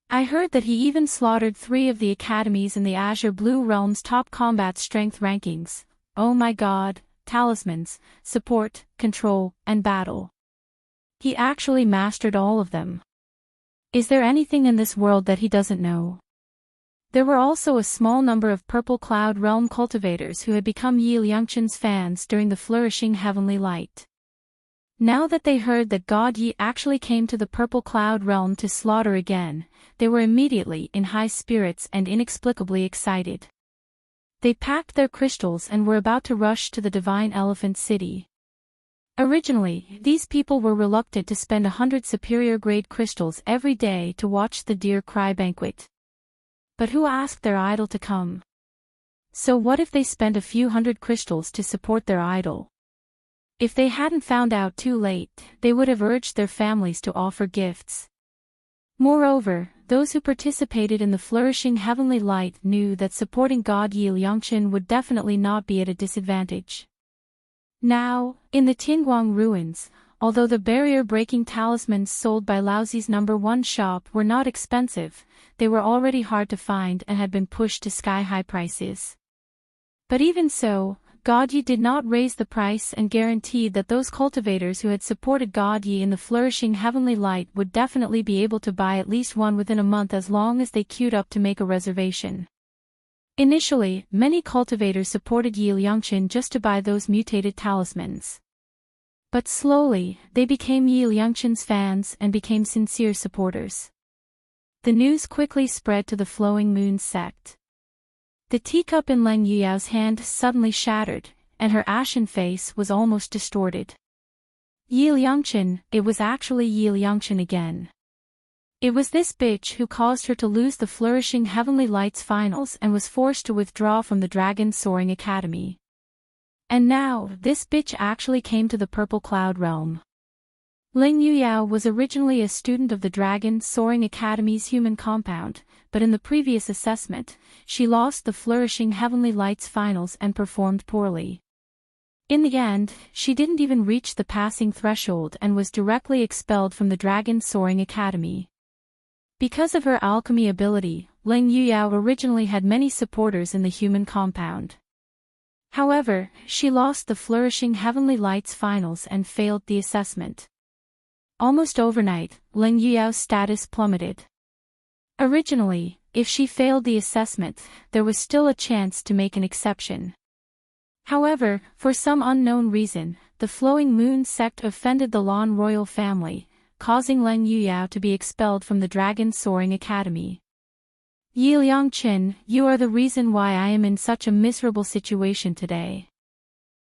I heard that he even slaughtered 3 of the academies in the Azure Blue Realm's top combat strength rankings. Oh my god, talismans, support, control, and battle. He actually mastered all of them. Is there anything in this world that he doesn't know? There were also a small number of Purple Cloud Realm cultivators who had become Yi Liangchen's fans during the flourishing heavenly light. Now that they heard that God Yi actually came to the Purple Cloud Realm to slaughter again, they were immediately in high spirits and inexplicably excited. They packed their crystals and were about to rush to the Divine Elephant City. Originally, these people were reluctant to spend 100 superior-grade crystals every day to watch the Deer Cry banquet. But who asked their idol to come? So what if they spent a few hundred crystals to support their idol? If they hadn't found out too late, they would have urged their families to offer gifts. Moreover, those who participated in the flourishing heavenly light knew that supporting God Yi Liangchen would definitely not be at a disadvantage. Now, in the Tianguang ruins, although the barrier-breaking talismans sold by Laozi's #1 shop were not expensive, they were already hard to find and had been pushed to sky-high prices. But even so, God Yi did not raise the price and guaranteed that those cultivators who had supported God Yi in the flourishing heavenly light would definitely be able to buy at least one within a month as long as they queued up to make a reservation. Initially, many cultivators supported Yi Liangchen just to buy those mutated talismans. But slowly, they became Yi Liangchen's fans and became sincere supporters. The news quickly spread to the Flowing Moon sect. The teacup in Leng Yuyao's hand suddenly shattered, and her ashen face was almost distorted. Yi Liangchen, it was actually Yi Liangchen again. It was this bitch who caused her to lose the flourishing heavenly lights finals and was forced to withdraw from the Dragon Soaring Academy. And now, this bitch actually came to the Purple Cloud Realm. Leng Yuyao was originally a student of the Dragon Soaring Academy's human compound, but in the previous assessment, she lost the flourishing heavenly lights finals and performed poorly. In the end, she didn't even reach the passing threshold and was directly expelled from the Dragon Soaring Academy. Because of her alchemy ability, Leng Yuyao originally had many supporters in the human compound. However, she lost the flourishing heavenly lights finals and failed the assessment. Almost overnight, Leng Yuyao's status plummeted. Originally, if she failed the assessment, there was still a chance to make an exception. However, for some unknown reason, the Flowing Moon sect offended the Lan royal family, causing Leng Yuyao to be expelled from the Dragon Soaring Academy. Yi Liangchen, you are the reason why I am in such a miserable situation today.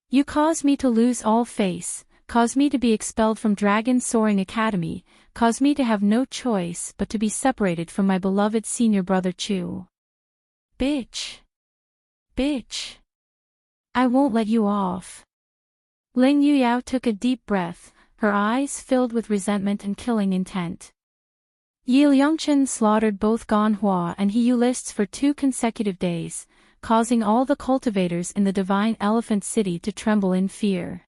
You caused me to lose all face, caused me to be expelled from Dragon Soaring Academy, caused me to have no choice but to be separated from my beloved senior brother Chu. Bitch. Bitch. I won't let you off. Leng Yuyao took a deep breath, her eyes filled with resentment and killing intent. Yi Liangchen slaughtered both Ganhua and Hiyu lists for 2 consecutive days, causing all the cultivators in the Divine Elephant City to tremble in fear.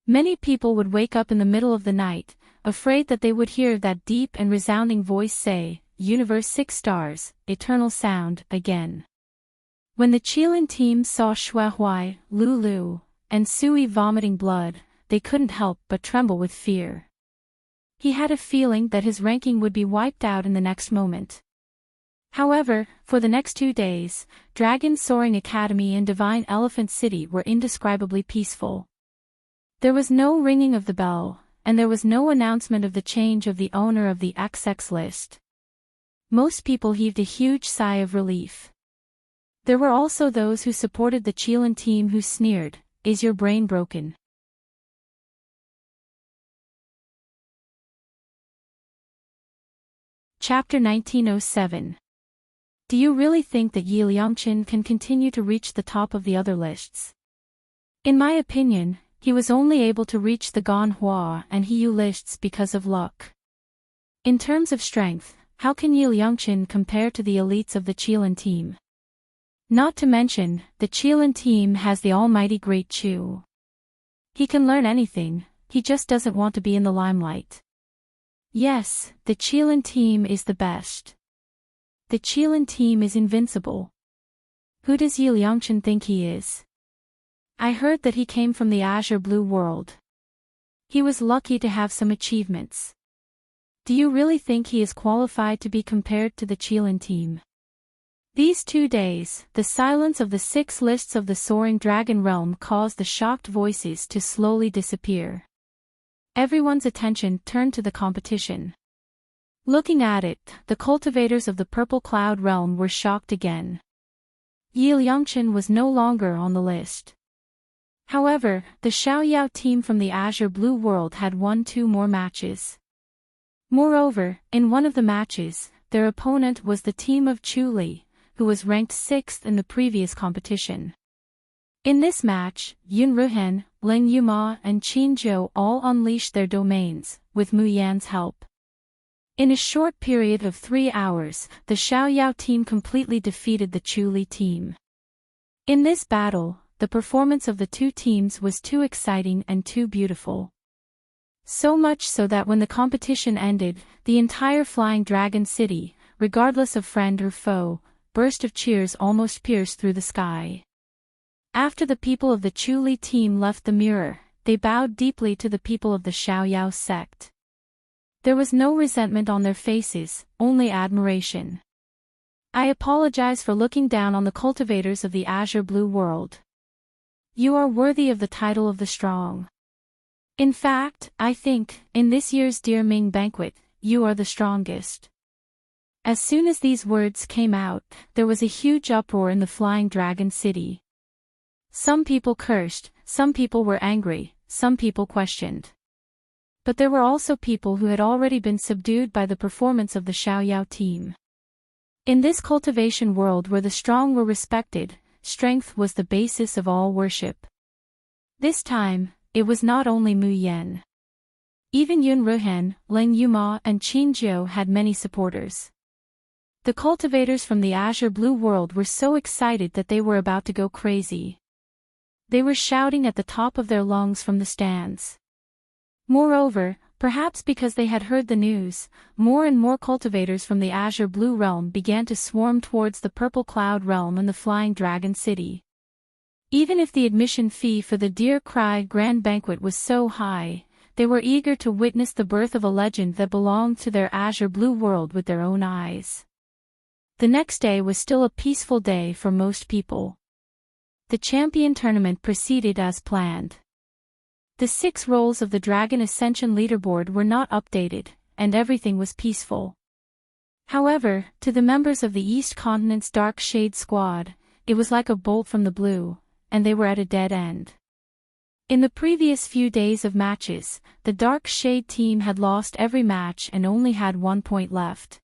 Many people would wake up in the middle of the night, afraid that they would hear that deep and resounding voice say, "Universe 6 stars, eternal sound," again. When the Qilin team saw Shuehuai, Lulu, and Sui vomiting blood, they couldn't help but tremble with fear. He had a feeling that his ranking would be wiped out in the next moment. However, for the next 2 days, Dragon Soaring Academy and Divine Elephant City were indescribably peaceful. There was no ringing of the bell, and there was no announcement of the change of the owner of the XX list. Most people heaved a huge sigh of relief. There were also those who supported the Qilin team who sneered, "Is your brain broken?" Chapter 1907. Do you really think that Yi Liangchen can continue to reach the top of the other lists? In my opinion, he was only able to reach the Ganhua and Hiyu lists because of luck. In terms of strength, how can Yi Liangchen compare to the elites of the Qilin team? Not to mention, the Qilin team has the almighty Great Chu. He can learn anything, he just doesn't want to be in the limelight. Yes, the Qilin team is the best. The Qilin team is invincible. Who does Yi Liangchen think he is? I heard that he came from the Azure Blue world. He was lucky to have some achievements. Do you really think he is qualified to be compared to the Qilin team? These 2 days, the silence of the 6 lists of the Soaring Dragon Realm caused the shocked voices to slowly disappear. Everyone's attention turned to the competition. Looking at it, the cultivators of the Purple Cloud Realm were shocked again. Yi Liangchen was no longer on the list. However, the Xiaoyao team from the Azure Blue World had won 2 more matches. Moreover, in one of the matches, their opponent was the team of Chu Li, who was ranked 6th in the previous competition. In this match, Yun Ruhen, Ling Yuma and Qin Zhou all unleashed their domains, with Mu Yan's help. In a short period of 3 hours, the Xiaoyao team completely defeated the Chu Li team. In this battle, the performance of the 2 teams was too exciting and too beautiful. So much so that when the competition ended, the entire Flying Dragon City, regardless of friend or foe, burst of cheers almost pierced through the sky. After the people of the Chu Li team left the mirror, they bowed deeply to the people of the Xiaoyao sect. There was no resentment on their faces, only admiration. I apologize for looking down on the cultivators of the Azure Blue World. You are worthy of the title of the strong. In fact, I think, in this year's Dear Ming banquet, you are the strongest. As soon as these words came out, there was a huge uproar in the Flying Dragon City. Some people cursed, some people were angry, some people questioned. But there were also people who had already been subdued by the performance of the Xiaoyao team. In this cultivation world where the strong were respected, strength was the basis of all worship. This time, it was not only Mu Yan. Even Yun Ruhen, Ling Yuma and Qin Zhou had many supporters. The cultivators from the Azure Blue World were so excited that they were about to go crazy. They were shouting at the top of their lungs from the stands. Moreover, perhaps because they had heard the news, more and more cultivators from the Azure Blue Realm began to swarm towards the Purple Cloud Realm and the Flying Dragon City. Even if the admission fee for the Deer Cry Grand Banquet was so high, they were eager to witness the birth of a legend that belonged to their Azure Blue World with their own eyes. The next day was still a peaceful day for most people. The champion tournament proceeded as planned. The 6 roles of the Dragon Ascension leaderboard were not updated, and everything was peaceful. However, to the members of the East Continent's Dark Shade Squad, it was like a bolt from the blue, and they were at a dead end. In the previous few days of matches, the Dark Shade team had lost every match and only had 1 point left.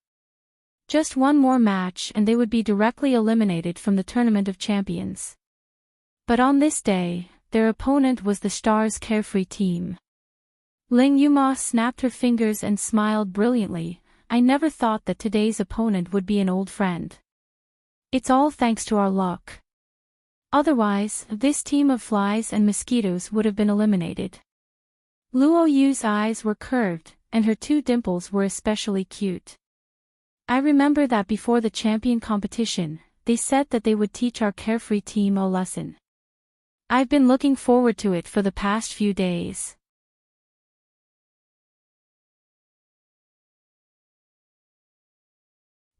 Just one more match and they would be directly eliminated from the Tournament of Champions. But on this day, their opponent was the Stars Carefree team. Ling Yuma snapped her fingers and smiled brilliantly. I never thought that today's opponent would be an old friend. It's all thanks to our luck. Otherwise, this team of flies and mosquitoes would have been eliminated. Luo Yu's eyes were curved, and her 2 dimples were especially cute. I remember that before the champion competition, they said that they would teach our Carefree team a lesson. I've been looking forward to it for the past few days.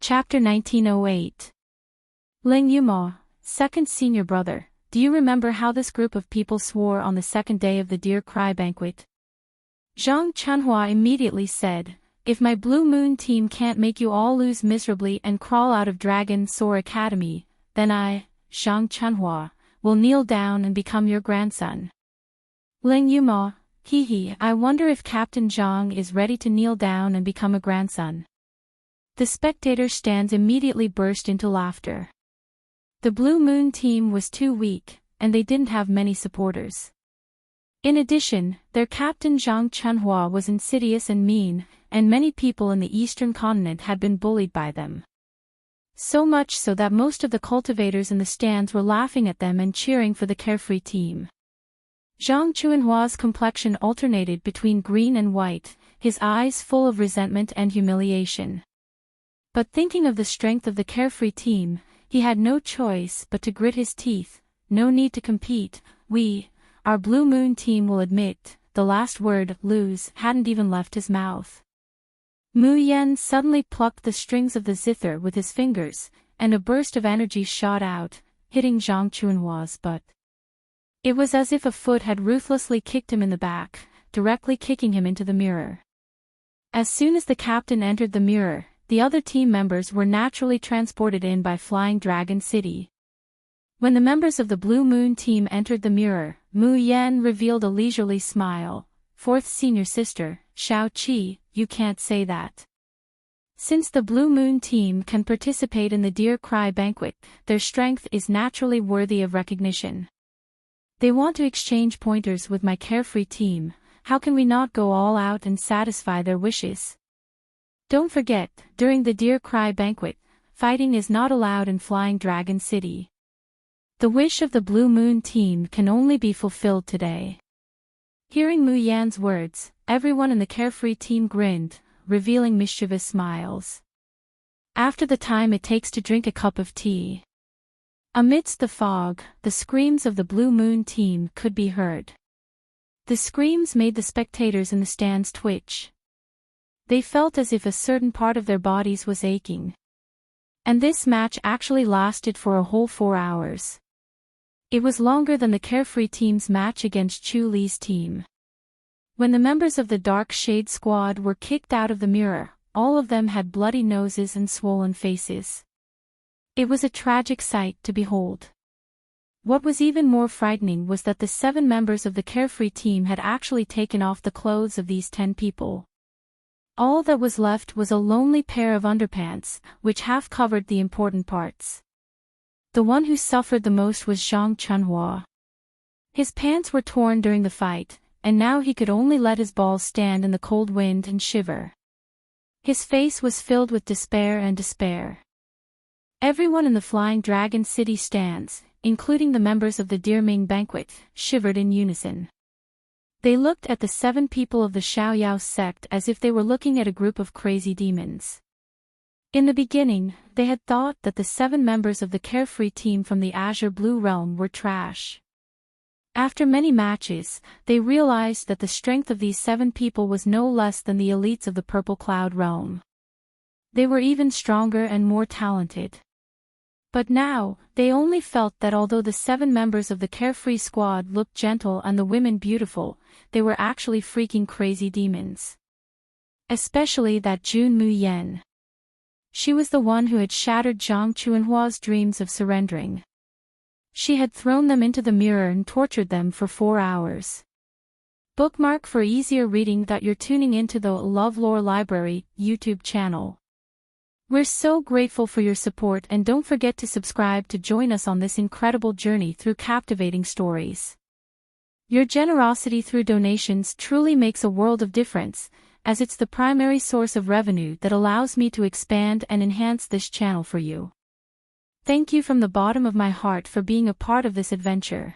Chapter 1908. Ling Yuma, second senior brother, do you remember how this group of people swore on the second day of the Deer Cry banquet? Zhang Chunhua immediately said, if my Blue Moon team can't make you all lose miserably and crawl out of Dragon Soar Academy, then I, Zhang Chunhua, will kneel down and become your grandson. Ling Yuma, I wonder if Captain Zhang is ready to kneel down and become a grandson. The spectator stands immediately burst into laughter. The Blue Moon team was too weak, and they didn't have many supporters. In addition, their captain Zhang Chunhua was insidious and mean, and many people in the eastern continent had been bullied by them. So much so that most of the cultivators in the stands were laughing at them and cheering for the Carefree team. Zhang Chunhua's complexion alternated between green and white, his eyes full of resentment and humiliation. But thinking of the strength of the Carefree team, he had no choice but to grit his teeth. No need to compete, our Blue Moon team will admit, the last word, lose, hadn't even left his mouth. Mu Yen suddenly plucked the strings of the zither with his fingers, and a burst of energy shot out, hitting Zhang Chuanhua's butt. It was as if a foot had ruthlessly kicked him in the back, directly kicking him into the mirror. As soon as the captain entered the mirror, the other team members were naturally transported in by Flying Dragon City. When the members of the Blue Moon team entered the mirror, Mu Yen revealed a leisurely smile. Fourth senior sister, Xiao Qi, you can't say that. Since the Blue Moon team can participate in the Dear Cry banquet, their strength is naturally worthy of recognition. They want to exchange pointers with my carefree team. How can we not go all out and satisfy their wishes? Don't forget, during the Dear Cry banquet, fighting is not allowed in Flying Dragon City. The wish of the Blue Moon team can only be fulfilled today. Hearing Mu Yan's words, everyone in the carefree team grinned, revealing mischievous smiles. After the time it takes to drink a cup of tea. Amidst the fog, the screams of the Blue Moon team could be heard. The screams made the spectators in the stands twitch. They felt as if a certain part of their bodies was aching. And this match actually lasted for a whole 4 hours. It was longer than the carefree team's match against Chu Li's team. When the members of the Dark Shade Squad were kicked out of the mirror, all of them had bloody noses and swollen faces. It was a tragic sight to behold. What was even more frightening was that the 7 members of the carefree team had actually taken off the clothes of these 10 people. All that was left was a lonely pair of underpants, which half covered the important parts. The one who suffered the most was Zhang Chunhua. His pants were torn during the fight, and now he could only let his balls stand in the cold wind and shiver. His face was filled with despair. Everyone in the Flying Dragon City stands, including the members of the Dear Ming banquet, shivered in unison. They looked at the 7 people of the Xiaoyao sect as if they were looking at a group of crazy demons. In the beginning, they had thought that the 7 members of the carefree team from the Azure Blue Realm were trash. After many matches, they realized that the strength of these 7 people was no less than the elites of the Purple Cloud Realm. They were even stronger and more talented. But now, they only felt that although the 7 members of the carefree squad looked gentle and the women beautiful, they were actually freaking crazy demons. Especially that Jun Mu Yen. She was the one who had shattered Zhang Chuanhua's dreams of surrendering. She had thrown them into the mirror and tortured them for 4 hours. Bookmark for easier reading that you're tuning into the LoveLore Library YouTube channel. We're so grateful for your support, and don't forget to subscribe to join us on this incredible journey through captivating stories. Your generosity through donations truly makes a world of difference, as it's the primary source of revenue that allows me to expand and enhance this channel for you. Thank you from the bottom of my heart for being a part of this adventure.